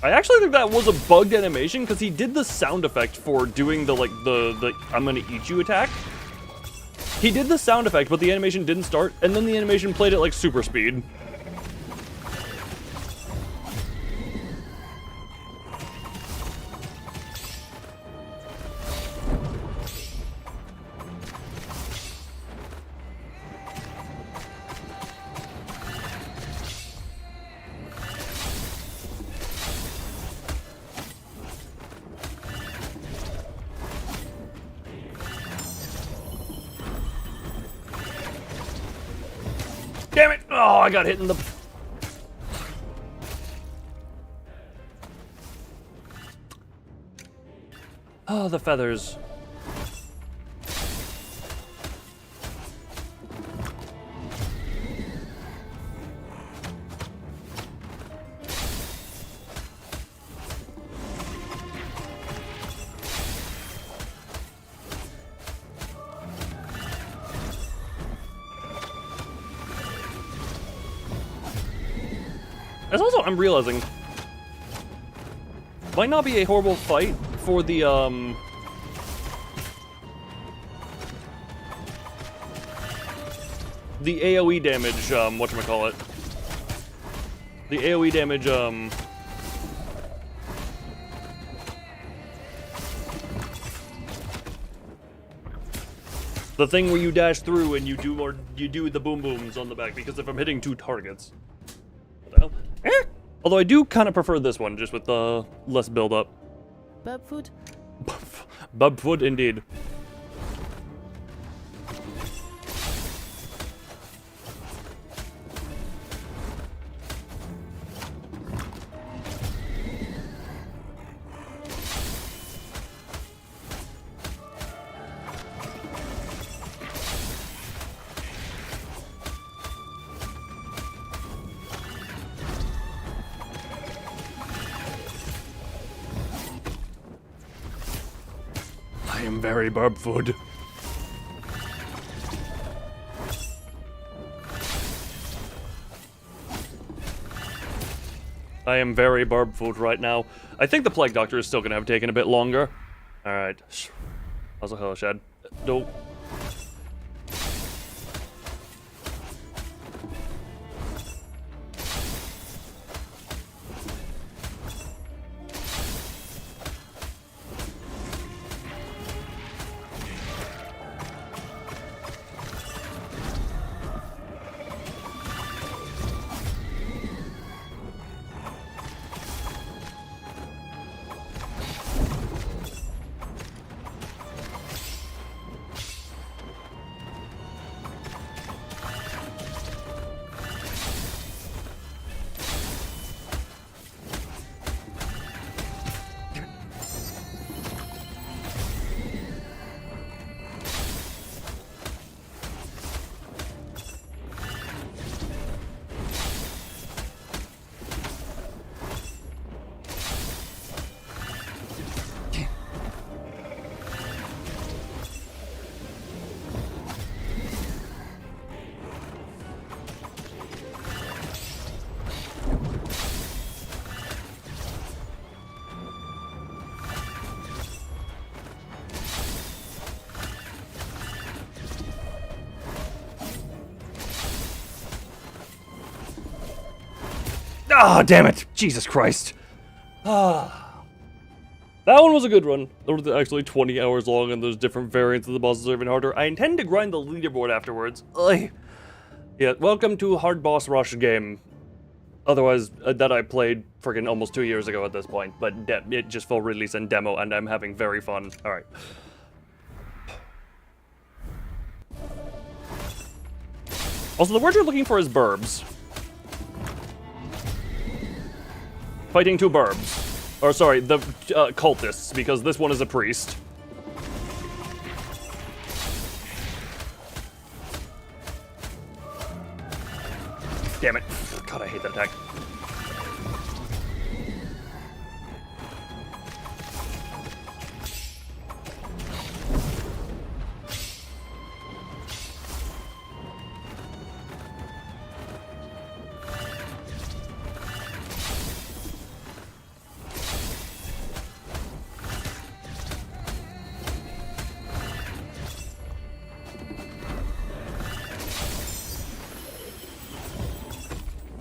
I actually think that was a bugged animation because he did the sound effect for doing the I'm gonna eat you attack. He did the sound effect, but the animation didn't start, and then the animation played at like super speed. Damn it! Oh, I got hit in the... Oh, the feathers. As also, I'm realizing, might not be a horrible fight for the, AoE damage, whatchamacallit. The AoE damage, the thing where you dash through and you do the boom booms on the back, because if I'm hitting 2 targets. What the hell? Although I do kind of prefer this one, just with the less build-up. Bubfood? Bubfood, indeed. I am very Bubfood. I am very Bubfood right now. I think the Plague Doctor is still gonna have taken a bit longer. Alright. Also, hello, Shad. Nope. Ah, damn it! Jesus Christ. Ah. That one was a good run. It was actually 20 hours long, and there's different variants of the bosses are even harder. I intend to grind the leaderboard afterwards. Ugh. Yeah, welcome to Hard Boss Rush game. Otherwise, that I played friggin' almost 2 years ago at this point, but it just full release and demo, and I'm having very fun. Alright. Also, the word you're looking for is burbs. Fighting 2 burbs. Or sorry, the cultists, because this one is a priest. Damn it. God, I hate that attack.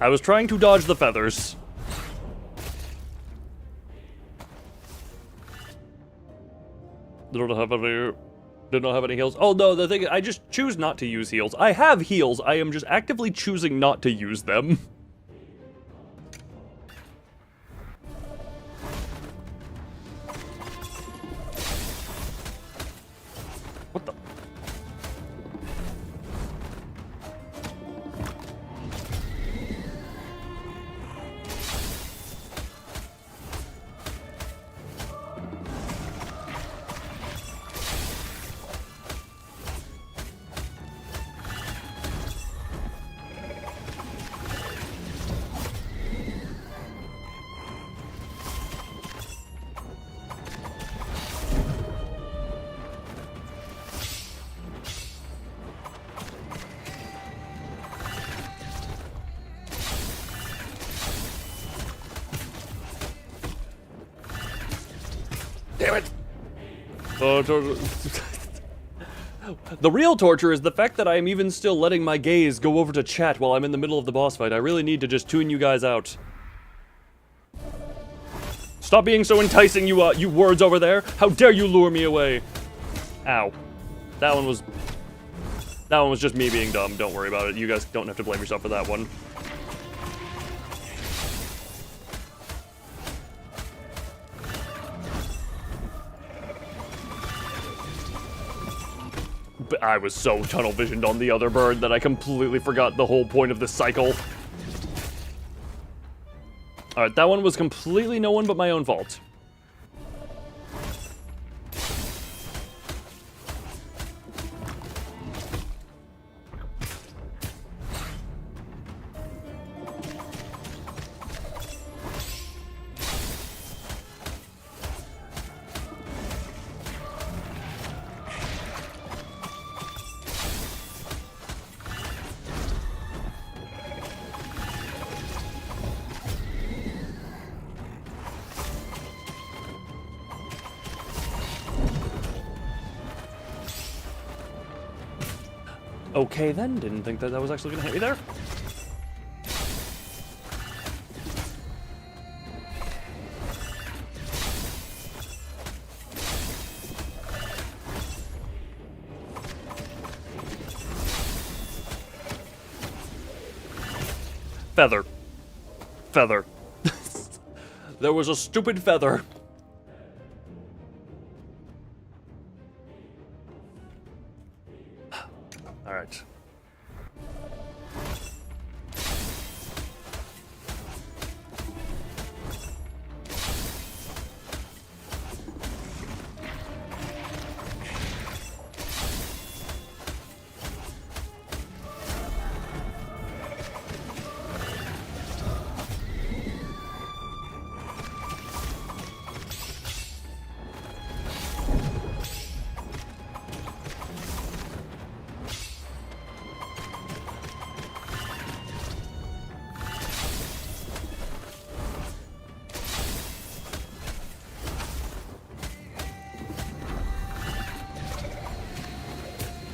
I was trying to dodge the feathers. Did not have any heals. Oh no, the thing is, I just choose not to use heals. I have heals, I am just actively choosing not to use them. What the? Damn it! The real torture is the fact that I am even still letting my gaze go over to chat while I'm in the middle of the boss fight. I really need to just tune you guys out. Stop being so enticing, you words over there! How dare you lure me away! Ow. That one was just me being dumb. Don't worry about it. You guys don't have to blame yourself for that one. But I was so tunnel visioned on the other bird that I completely forgot the whole point of this cycle. Alright, that one was completely no one but my own fault. Okay then, didn't think that was actually gonna hit me there. Feather. Feather. There was a stupid feather. Alright.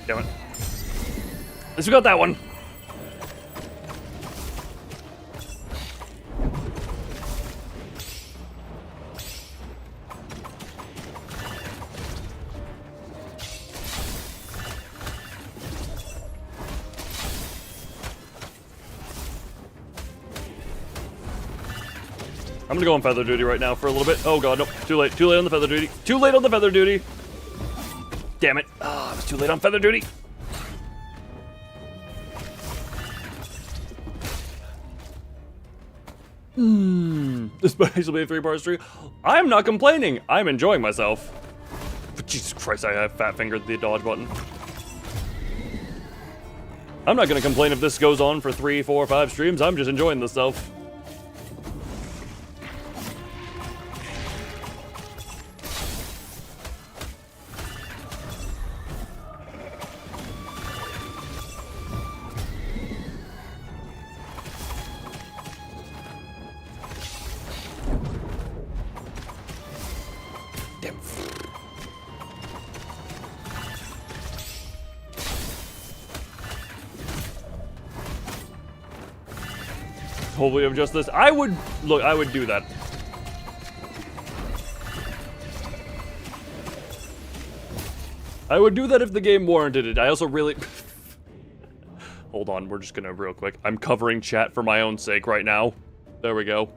Damn it. At least we got that one. I'm gonna go on feather duty right now for a little bit. Oh god, nope. Too late. Too late on the feather duty. Too late on the feather duty. Damn it. Ah, I was too late on feather duty. This basically a 3-bar streak. I'm not complaining. I'm enjoying myself. But Jesus Christ, I have fat fingered the dodge button. I'm not gonna complain if this goes on for 3, 4, 5 streams. I'm just enjoying this stuff. Damn. Hopefully I'm just this. I would do that. I would do that if the game warranted it. I also really... Hold on, we're just gonna real quick. I'm covering chat for my own sake right now. There we go.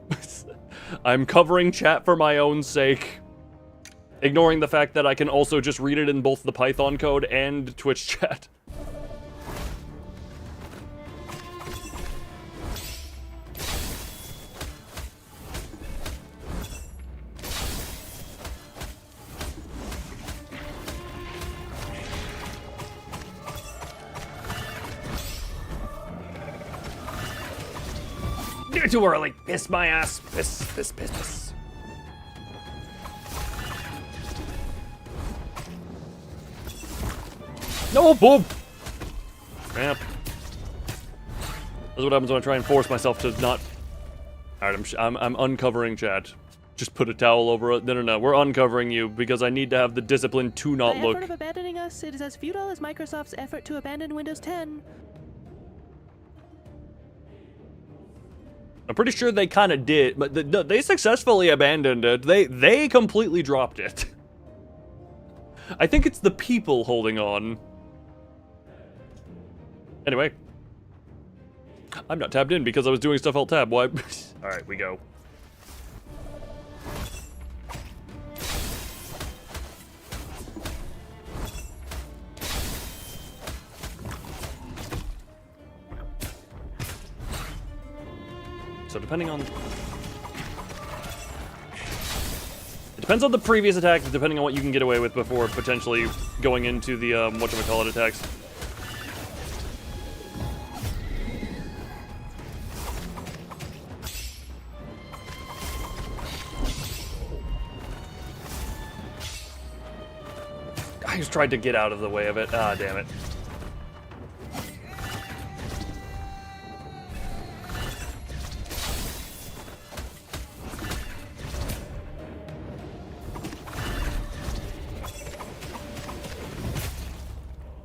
I'm covering chat for my own sake. Ignoring the fact that I can also just read it in both the Python code and Twitch chat. Too early. Piss my ass. Piss. No, boom. Ramp. That's what happens when I try and force myself to not. All right, I'm uncovering chat. Just put a towel over it. No. We're uncovering you because I need to have the discipline to not The look. effort of abandoning us, it is as futile as Microsoft's effort to abandon Windows 10. I'm pretty sure they kind of did, but they successfully abandoned it. They completely dropped it. I think it's the people holding on. Anyway. I'm not tabbed in because I was doing stuff alt tab. Why? Alright, we go. So depending on... It depends on the previous attack, depending on what you can get away with before potentially going into the, whatchamacallit attacks. I just tried to get out of the way of it. Ah, damn it.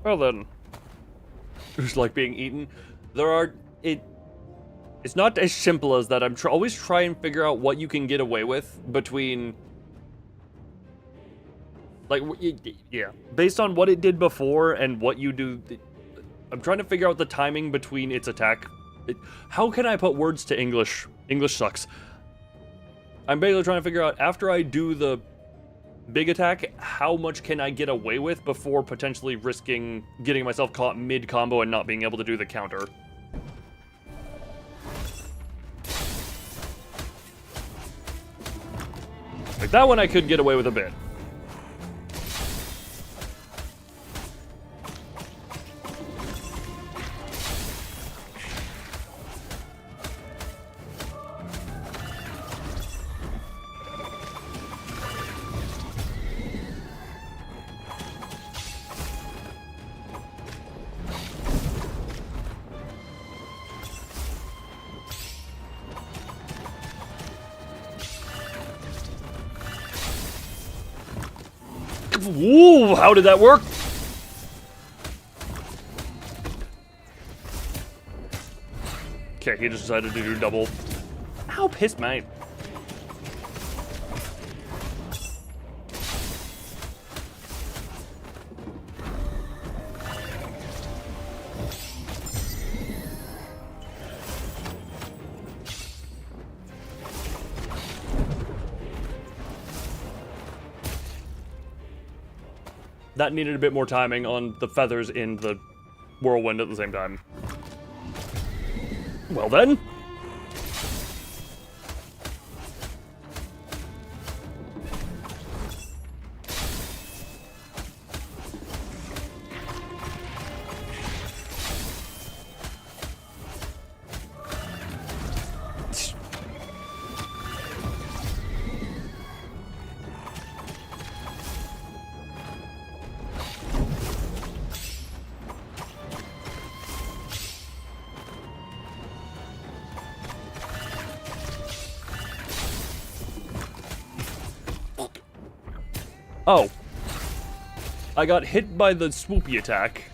Well then, just like being eaten, it's not as simple as that. I'm always try and figure out what you can get away with between, like, yeah, based on what it did before and what you do. I'm trying to figure out the timing between its attack. How can I put words to English? English sucks. I'm basically trying to figure out after I do the big attack, how much can I get away with before potentially risking getting myself caught mid-combo and not being able to do the counter. Like that one I could get away with a bit. Whoa, how did that work? Okay, he just decided to do double. Ow, pissed, mate. That needed a bit more timing on the feathers in the whirlwind at the same time. Well then. Oh. I got hit by the swoopy attack.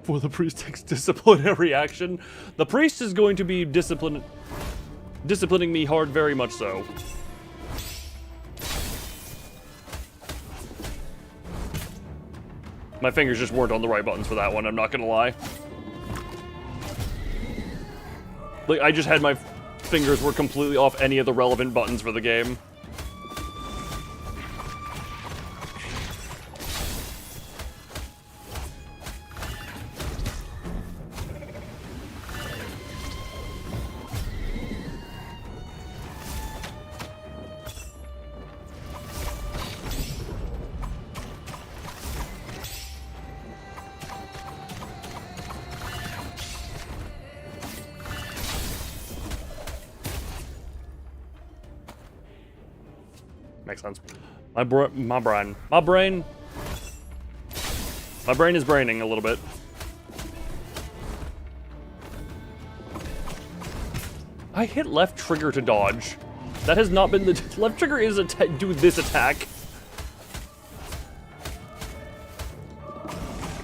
before the priest takes disciplinary action. The priest is going to be disciplining me hard, very much so. My fingers just weren't on the right buttons for that one, I'm not gonna lie. Like, I just had my fingers were completely off any of the relevant buttons for the game. Makes sense. My brain is braining a little bit. I hit left trigger to dodge. That has not been the left trigger is do this attack.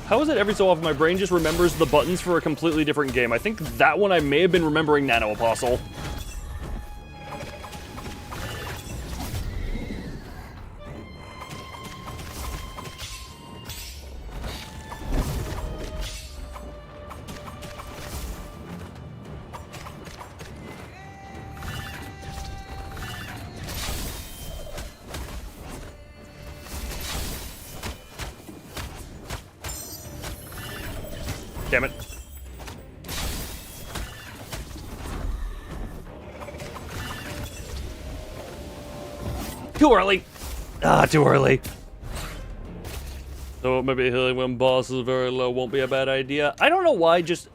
How is it every so often my brain just remembers the buttons for a completely different game? I think that one I may have been remembering Nano Apostle. Damn it. Too early. Ah, too early. So maybe healing when boss is very low won't be a bad idea. I don't know why, just...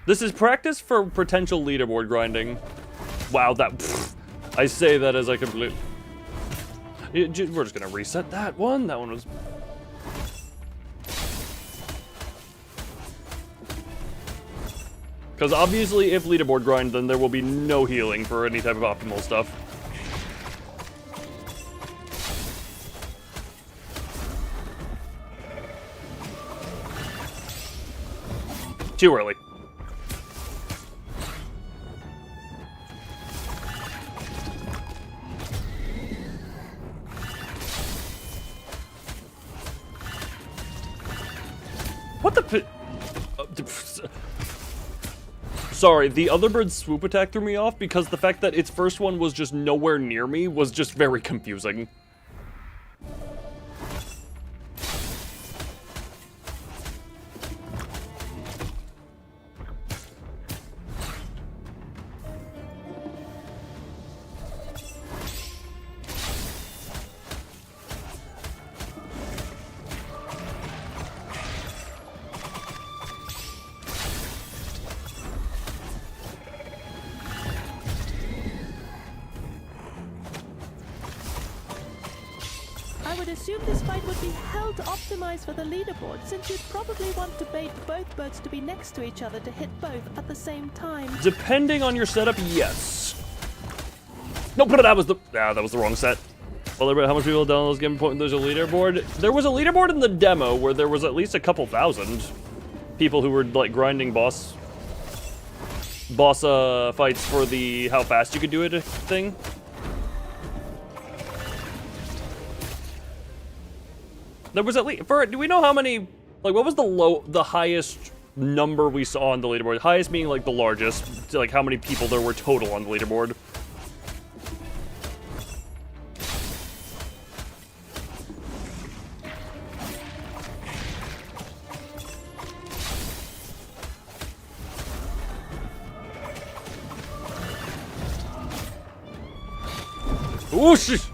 This is practice for potential leaderboard grinding. Wow, that... Pfft, I say that as I complete... We're just gonna reset that one. That one was... Because obviously, if leaderboard grind, then there will be no healing for any type of optimal stuff. Too early. What the Sorry, the other bird's swoop attack threw me off because the fact that its first one was just nowhere near me was just very confusing. I would assume this fight would be hell to optimize for the leaderboard, since you'd probably want to bait both birds to be next to each other to hit both at the same time. Depending on your setup, yes. No, but that was the wrong set. Well, how much people download this game point? There's a leaderboard. There was a leaderboard in the demo where there was at least a couple thousand people who were like grinding boss fights for the how fast you could do it thing. There was at least, do we know how many, like, what was the highest number we saw on the leaderboard? Highest being, like, the largest, like, how many people there were total on the leaderboard? Whoosh!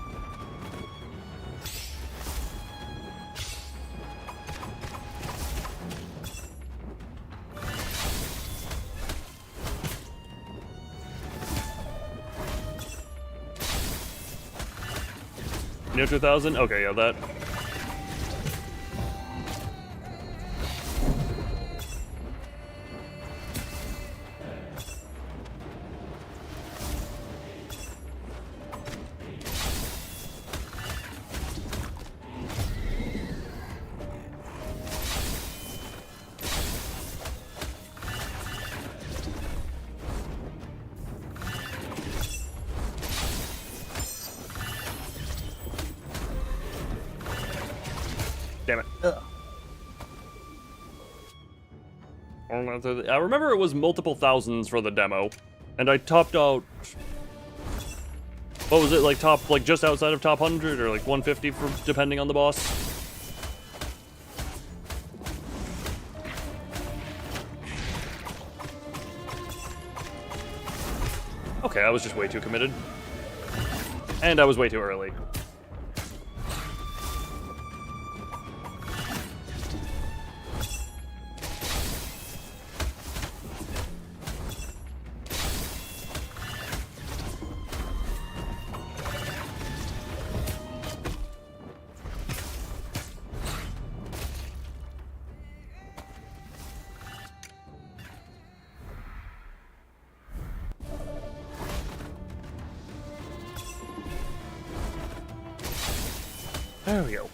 Near 2000? Okay, yeah, that. Damn it. I remember it was multiple thousands for the demo, and I topped out. What was it, like top, like just outside of top 100 or like 150 for depending on the boss? Okay, I was just way too committed. And I was way too early. There we go.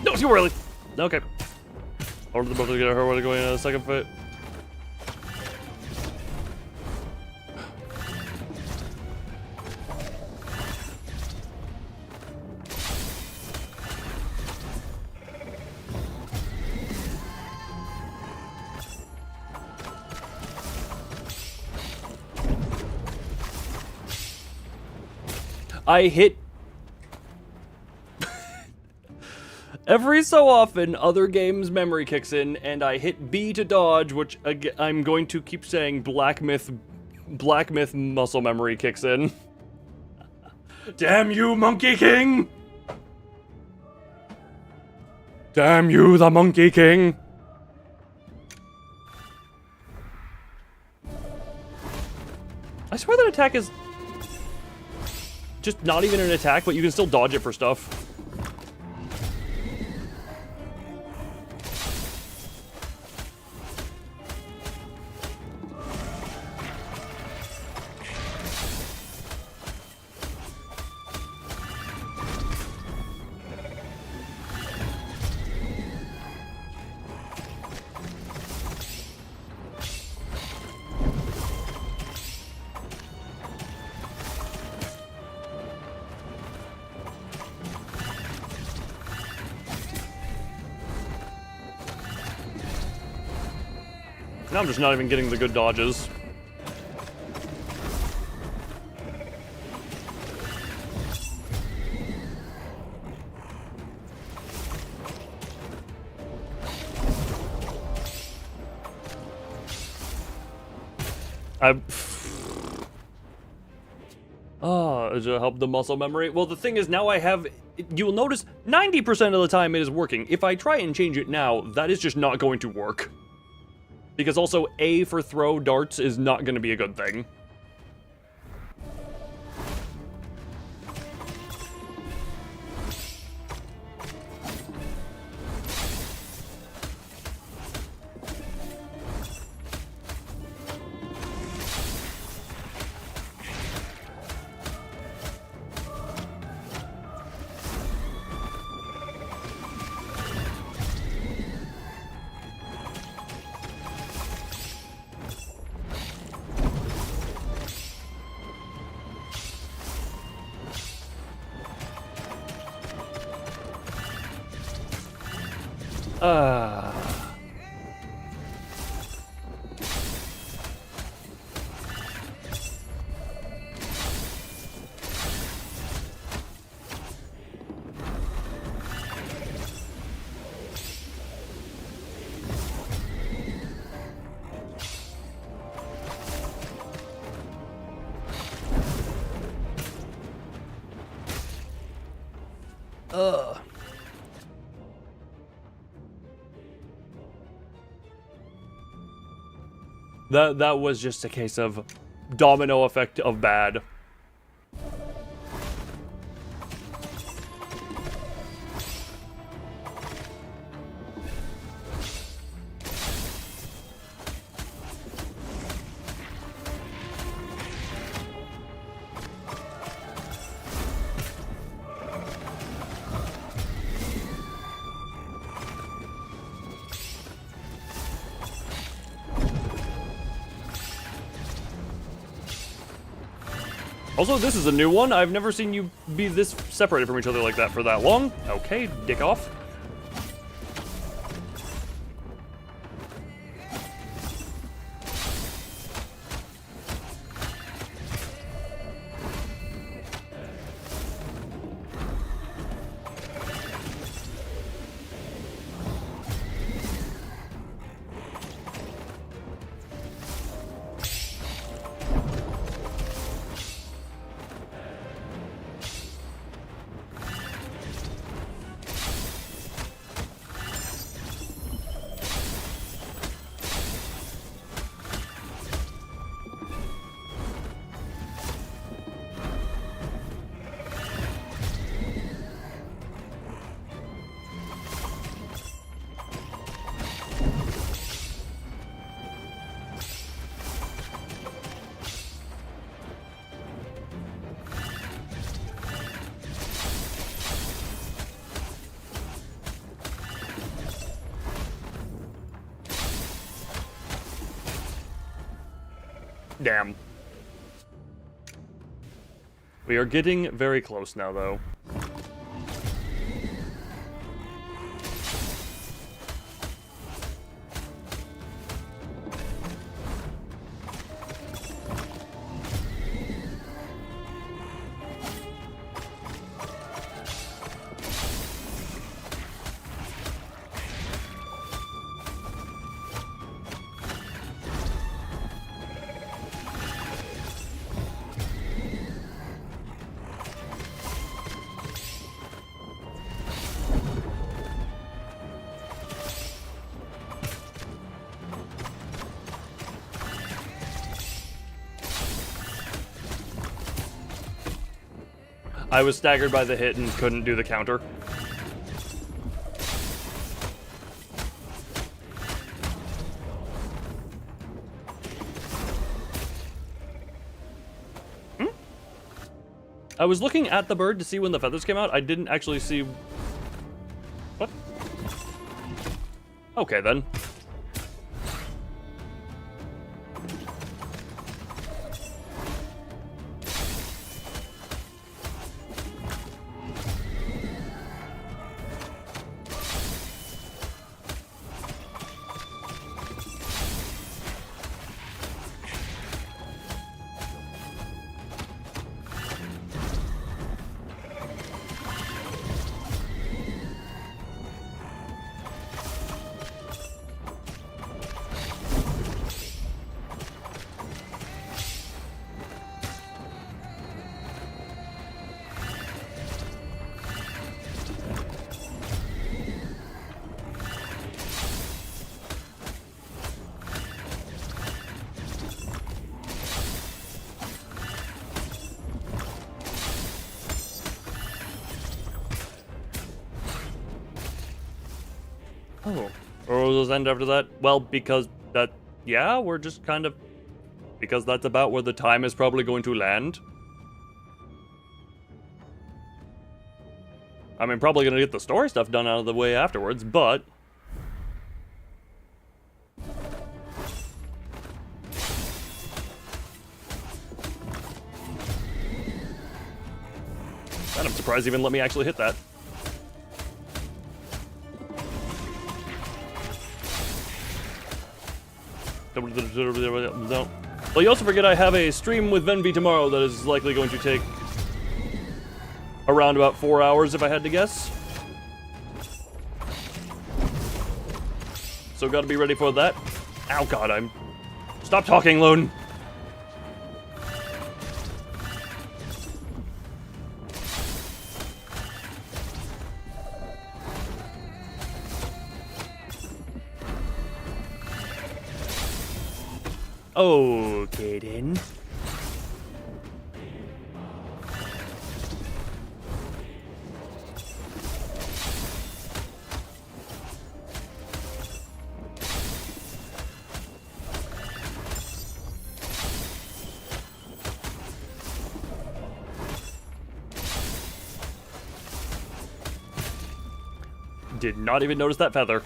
No, too early. Okay. Order the boat to get her way to go in a second fight. I hit every so often, other games' memory kicks in, and I hit B to dodge, which I'm going to keep saying Black Myth muscle memory kicks in. Damn you, Monkey King! Damn you, the Monkey King! I swear that attack is just not even an attack, but you can still dodge it for stuff. Now I'm just not even getting the good dodges. To help the muscle memory. Well, the thing is, now I have, you will notice 90% of the time it is working. If I try and change it now, that is just not going to work. Because also, A for throw darts is not going to be a good thing. That was just a case of domino effect of bad. Also, this is a new one. I've never seen you be this separated from each other like that for that long. Okay, dick off. Damn. We are getting very close now, though. I was staggered by the hit and couldn't do the counter. I was looking at the bird to see when the feathers came out. I didn't actually see... What? Okay, then. Oh, or will those end after that? Well, because that, yeah, we're just kind of, because that's about where the time is probably going to land. I mean, probably gonna get the story stuff done out of the way afterwards, but... God, I'm surprised they even let me actually hit that. No. Well, you also forget I have a stream with Venvi tomorrow that is likely going to take around about 4 hours, if I had to guess. So gotta be ready for that. Ow, God, I'm... Stop talking, Lone! Okay, then. Did not even notice that feather.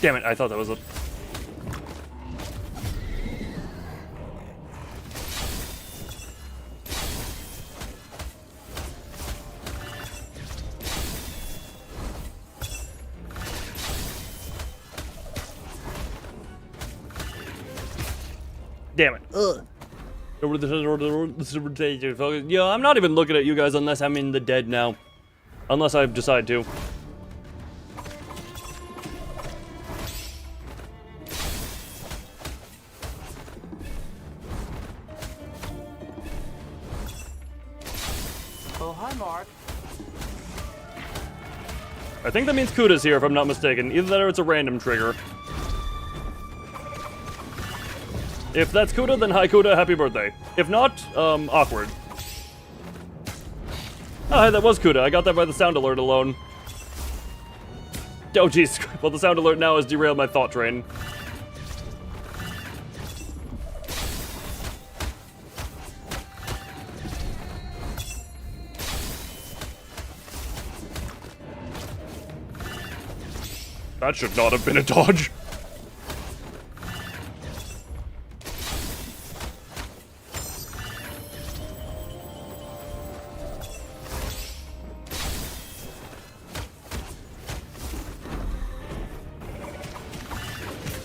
Damn it, I thought that was a... Damn it. Ugh. Yeah, I'm not even looking at you guys unless I'm in the dead now. Unless I decide to. I think that means Kuda's here, if I'm not mistaken. Either that or it's a random trigger. If that's Kuda, then hi Kuda, happy birthday. If not, awkward. Oh, hey, that was Kuda. I got that by the sound alert alone. Oh, jeez. Well, the sound alert now has derailed my thought train. That should not have been a dodge.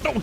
No.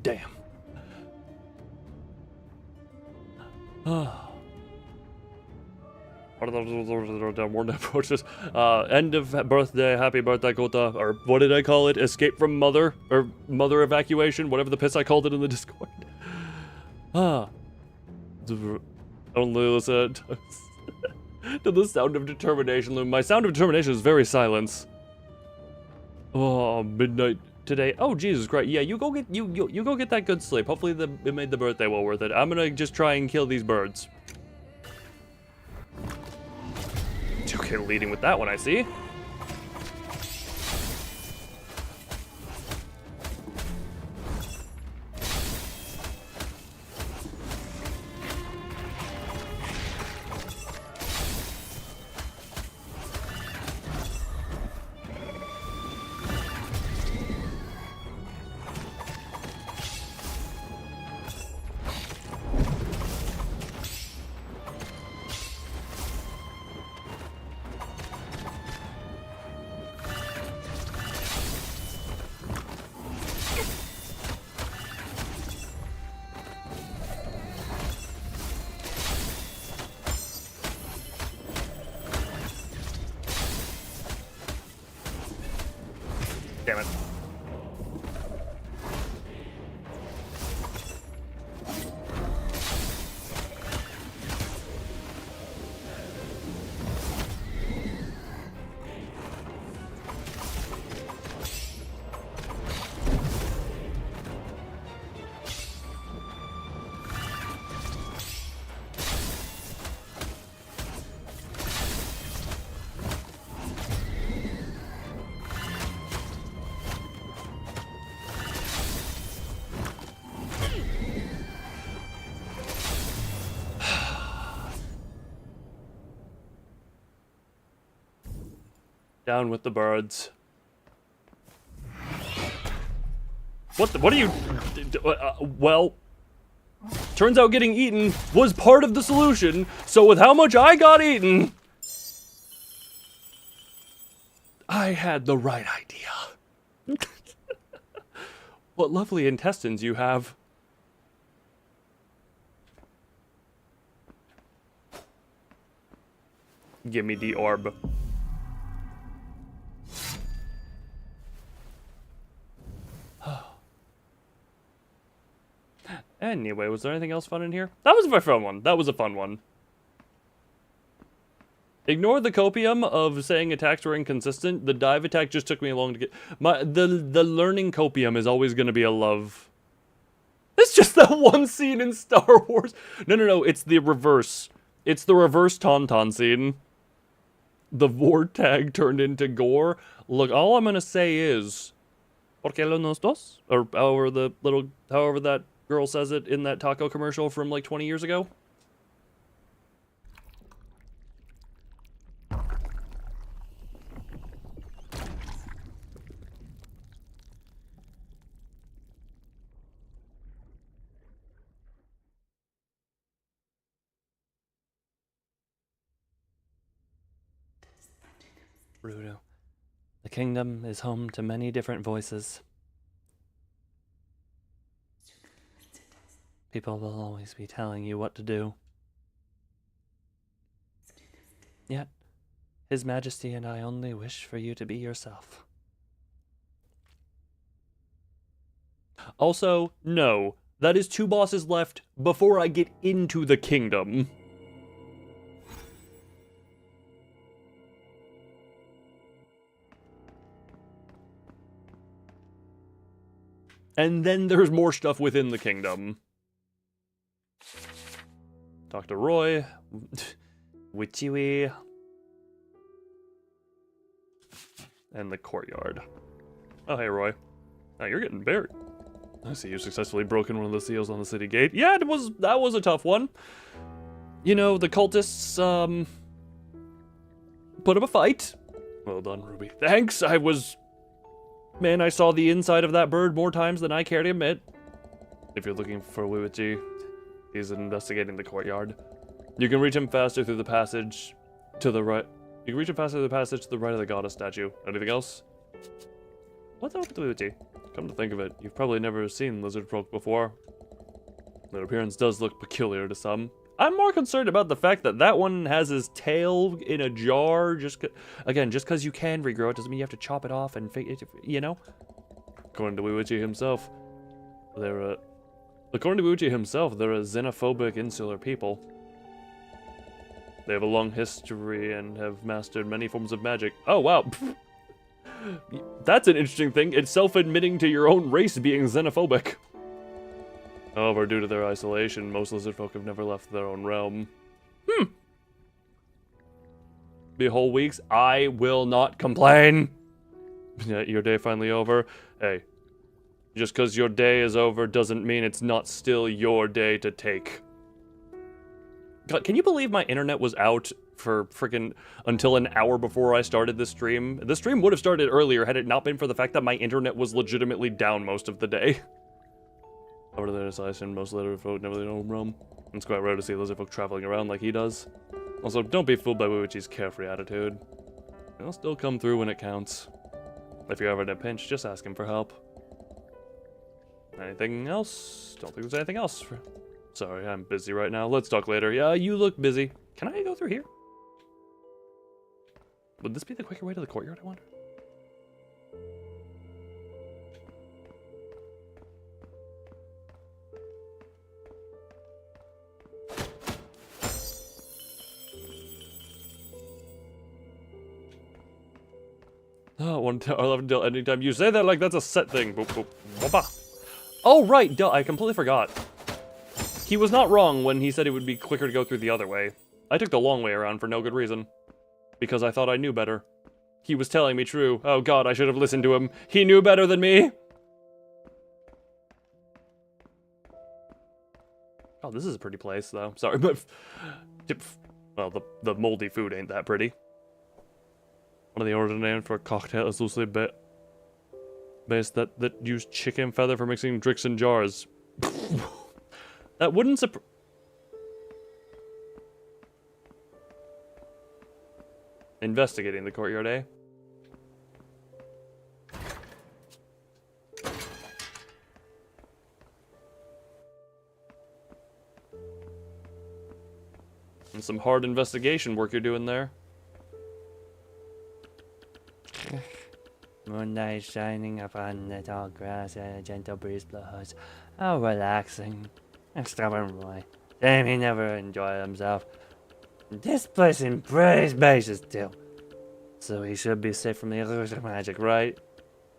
Damn. More approaches. End of birthday, happy birthday, Kota. Or what did I call it? Escape from mother? Or mother evacuation? Whatever the piss I called it in the Discord. Only listen to the sound of determination loom. My sound of determination is very silence. Oh, midnight today. Oh, Jesus Christ. Yeah, you go get you go get that good sleep. Hopefully it made the birthday well worth it. I'm gonna just try and kill these birds. Okay, leading with that one, I see. damn it. Down with the birds. What are you... well... Turns out getting eaten was part of the solution, so with how much I got eaten... I had the right idea. What lovely intestines you have. Give me the orb. Anyway, was there anything else fun in here? That was a fun one. That was a fun one. Ignore the copium of saying attacks were inconsistent. The dive attack just took me long to get... The learning copium is always going to be a love. It's just that one scene in Star Wars. No. It's the reverse. It's the reverse Tauntaun scene. The Vortag turned into gore. Look, all I'm going to say is... Porque los dos? Or however that girl says it in that taco commercial from like 20 years ago. Rudo. The kingdom is home to many different voices. People will always be telling you what to do. Yet, His Majesty and I only wish for you to be yourself. Also, no, that is 2 bosses left before I get into the kingdom. And then there's more stuff within the kingdom. Dr. Roy. Witchy. And the courtyard. Oh, hey, Roy. Now you're getting buried. I see you successfully broken one of the seals on the city gate. Yeah, that was a tough one. You know, the cultists, put up a fight. Well done, Ruby. Thanks, Man, I saw the inside of that bird more times than I care to admit. If you're looking for Wiwichi, he's investigating the courtyard. You can reach him faster through the passage to the right. You can reach him faster through the passage to the right of the goddess statue. Anything else? What's up with Wiwichi? Come to think of it, you've probably never seen lizard folk before. Their appearance does look peculiar to some. I'm more concerned about the fact that that one has his tail in a jar. Just because you can regrow it doesn't mean you have to chop it off and you know. According to Wiwichi himself, they're a xenophobic insular people. They have a long history and have mastered many forms of magic. Oh wow, that's an interesting thing. It's self-admitting to your own race being xenophobic. However, due to their isolation, most lizard folk have never left their own realm. Be whole weeks, I will not complain. Yeah, your day finally over. Hey, just because your day is over doesn't mean it's not still your day to take. God, can you believe my internet was out for freaking until an hour before I started this stream? The stream would have started earlier had it not been for the fact that my internet was legitimately down most of the day. Over to their isolation, most lizard folk never leave their own realm. It's quite rare to see lizard folk traveling around like he does. Also, don't be fooled by Wiwichi's carefree attitude. He'll still come through when it counts. If you're ever in a pinch, just ask him for help. Anything else? Don't think there's anything else. Sorry, I'm busy right now. Let's talk later. Yeah, you look busy. Can I go through here? Would this be the quicker way to the courtyard, I wonder? Oh, 11 till anytime you say that like that's a set thing. Boop, boop, whoppa. Oh, right, duh, I completely forgot. He was not wrong when he said it would be quicker to go through the other way. I took the long way around for no good reason. Because I thought I knew better. He was telling me true. Oh god, I should have listened to him. He knew better than me! Oh, this is a pretty place, though. Sorry, but... Well, the moldy food ain't that pretty. One of the order names for a cocktail is loosely based that use chicken feather for mixing drinks in jars. That wouldn't surprise... Investigating the courtyard, eh? And some hard investigation work you're doing there. Moonlight shining upon the tall grass and a gentle breeze blows. How relaxing. A stubborn boy. Damn, he never enjoyed himself. This place in pretty spaces too. So he should be safe from the illusion of magic, right?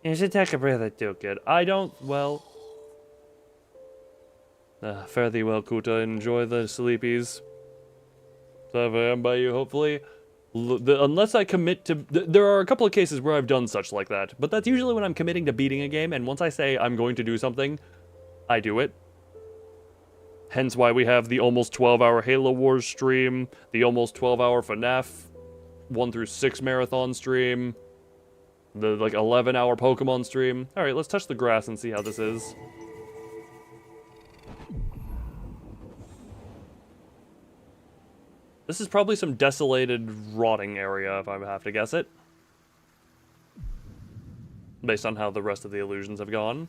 You should take a breather too, kid. I don't, well... fare thee well, Kuta. Enjoy the sleepies. So by you, hopefully. Unless I commit to... There are a couple of cases where I've done such like that, but that's usually when I'm committing to beating a game, and once I say I'm going to do something, I do it. Hence why we have the almost 12-hour Halo Wars stream, the almost 12-hour FNAF 1 through 6 marathon stream, the like 11-hour Pokemon stream. Alright, let's touch the grass and see how this is. This is probably some desolated, rotting area, if I have to guess it. Based on how the rest of the illusions have gone.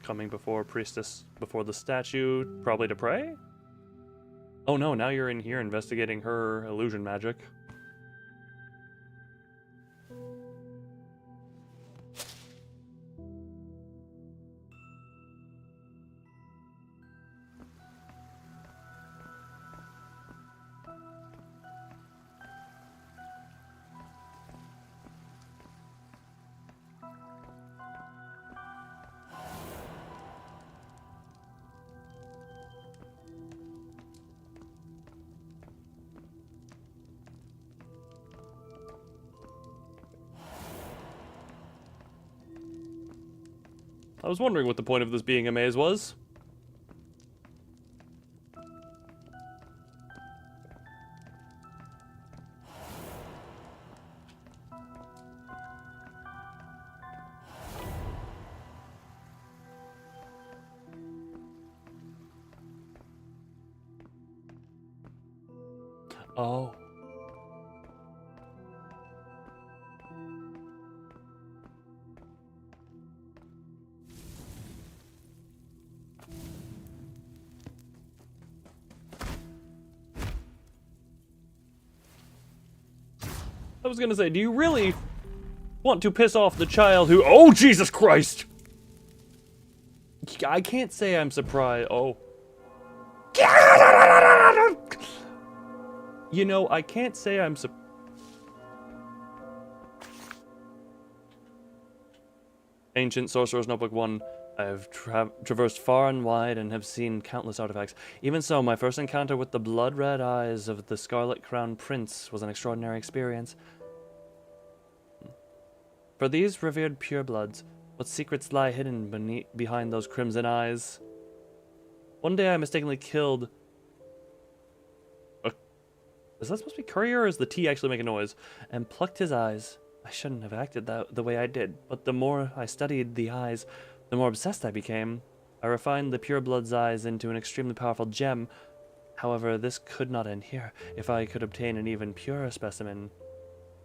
Coming before priestess, before the statue, probably to pray? Oh no, now you're in here investigating her illusion magic. I was wondering what the point of this being a maze was. Oh. I was gonna say, do you really want to piss off the child who— Oh, Jesus Christ! I can't say I'm surprised. Oh. You know, I can't say I'm surprised. Ancient Sorcerer's Notebook 1. I've traversed far and wide and have seen countless artifacts. Even so, my first encounter with the blood-red eyes of the Scarlet Crown Prince was an extraordinary experience. For these revered purebloods, what secrets lie hidden behind those crimson eyes? One day I mistakenly killed... Is that supposed to be courier, or is the T actually making noise? And plucked his eyes. I shouldn't have acted the way I did, but the more I studied the eyes, the more obsessed I became. I refined the pureblood's eyes into an extremely powerful gem. However, this could not end here. If I could obtain an even purer specimen,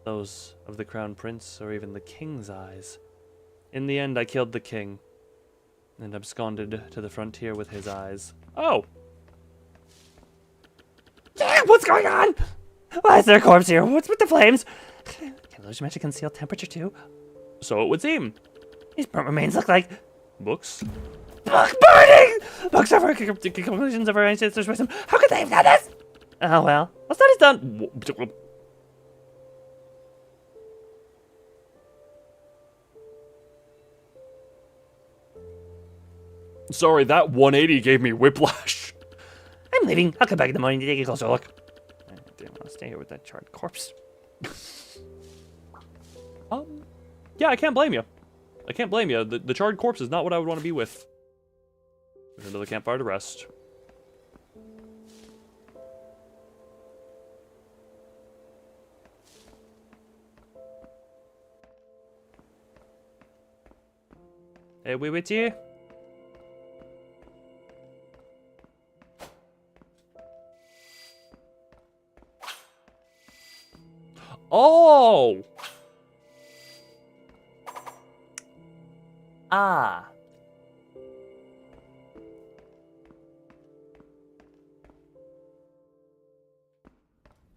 those of the Crown Prince or even the King's eyes. In the end, I killed the King and absconded to the frontier with his eyes. Oh! What's going on? Why is there a corpse here? What's with the flames? Can those magic conceal temperature too? So it would seem. These burnt remains look like Books? book burning! Books of our conclusions of our ancestors' wisdom. How could they have done this? Oh well. What's done is done. Sorry, that 180 gave me whiplash. I'm leaving. I'll come back in the morning to take a closer look. I didn't want to stay here with that charred corpse. Yeah, I can't blame you. I can't blame you. The charred corpse is not what I would want to be with. Return to the campfire to rest. Hey, we with you? Oh! Ah.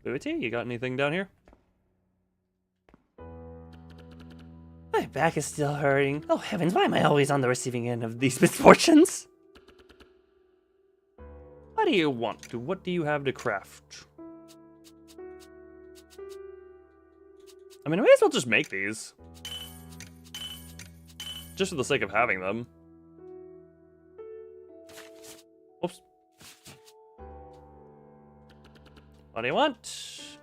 Booty, you got anything down here? My back is still hurting. Oh heavens, why am I always on the receiving end of these misfortunes? What do you want? What do you have to craft? I mean, I may as well just make these. Just for the sake of having them. Oops. What do you want?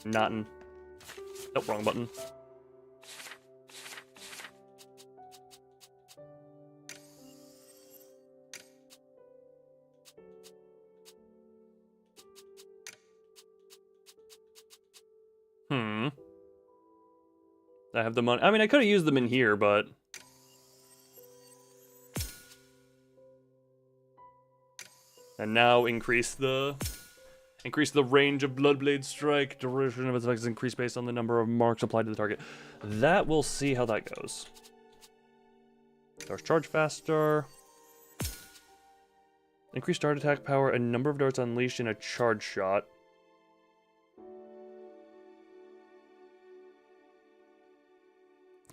Nothing. Nope, wrong button. I have the money. I mean, I could have used them in here, but... And now increase the range of Bloodblade Strike. Duration of its effects is increased based on the number of marks applied to the target. That, we'll see how that goes. Darts charge faster. Increased dart attack power and number of darts unleashed in a charge shot.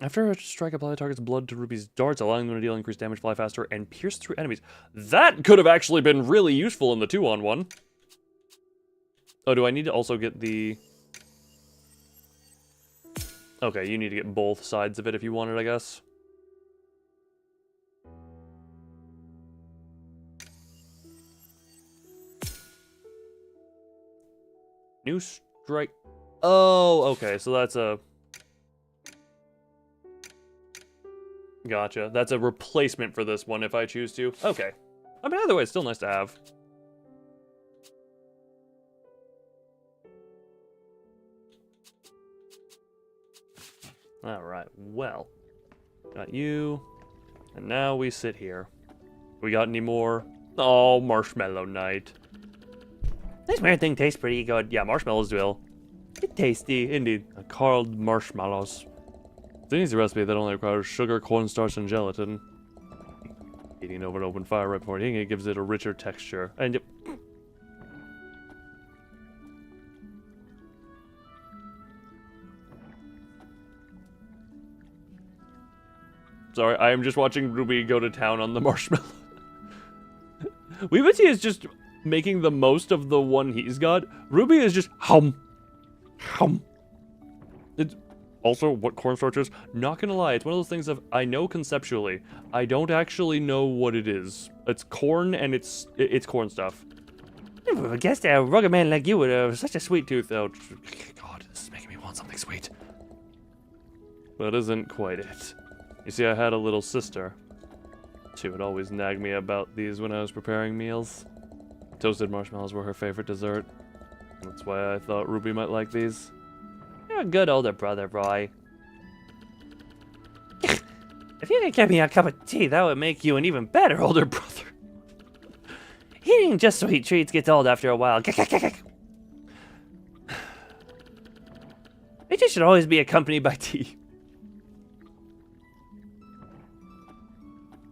After a strike, apply the target's blood to Ruby's darts, allowing them to deal increased damage, fly faster, and pierce through enemies. That could have actually been really useful in the 2-on-1. Oh, do I need to also get the... Okay, you need to get both sides of it if you want it, I guess. New strike... Oh, okay, so that's a... Gotcha. That's a replacement for this one if I choose to. Okay. I mean, either way, it's still nice to have. Alright, well. Got you. And now we sit here. We got any more? Oh, Marshmallow Night. This weird thing tastes pretty good. Yeah, marshmallows will. It's tasty. Indeed. Carled marshmallows. It's an easy recipe that only requires sugar, cornstarch, and gelatin. Eating over an open fire right before eating it gives it a richer texture. And sorry, I am just watching Ruby go to town on the marshmallow. Weebity is just making the most of the one he's got. Ruby is just hum. It's also what cornstarch is. Not gonna lie, it's one of those things of I know conceptually. I don't actually know what it is. It's corn and it's corn stuff. Never would have guessed a rugged man like you would have such a sweet tooth, though. God, this is making me want something sweet. That isn't quite it. You see, I had a little sister. She would always nag me about these when I was preparing meals. Toasted marshmallows were her favorite dessert. That's why I thought Ruby might like these. You're a good older brother, Roy. If you could get me a cup of tea, that would make you an even better older brother. Eating just sweet treats gets old after a while. It should always be accompanied by tea.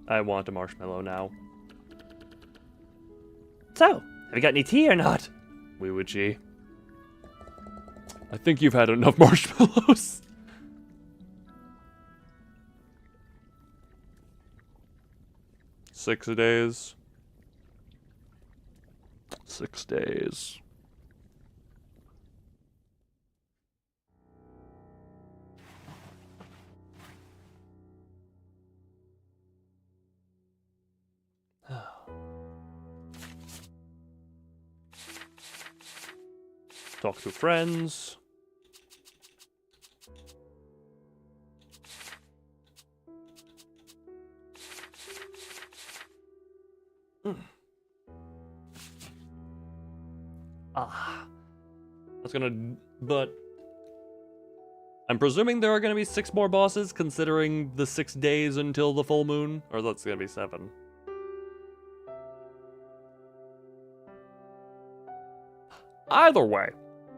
I want a marshmallow now. So, have you got any tea or not? Wee witchy. I think you've had enough marshmallows. Six days. 6 days. Talk to friends. That's gonna... But... I'm presuming there are gonna be 6 more bosses, considering the 6 days until the full moon. Or that's gonna be 7. Either way.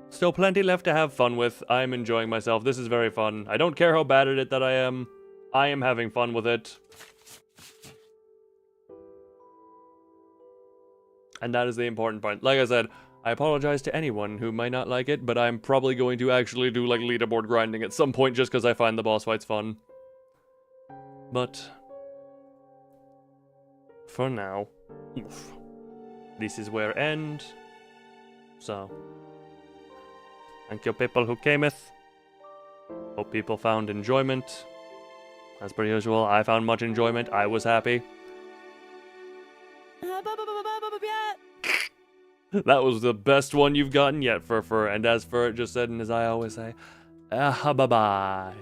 Still plenty left to have fun with. I'm enjoying myself. This is very fun. I don't care how bad at it that I am. I am having fun with it. And that is the important part. Like I said, I apologize to anyone who might not like it, but I'm probably going to actually do like leaderboard grinding at some point just because I find the boss fights fun. But for now, this is where end. So, thank you people who cameth. Hope people found enjoyment. As per usual, I found much enjoyment. I was happy. That was the best one you've gotten yet, Fur. And as Fur just said, and as I always say, bye-bye.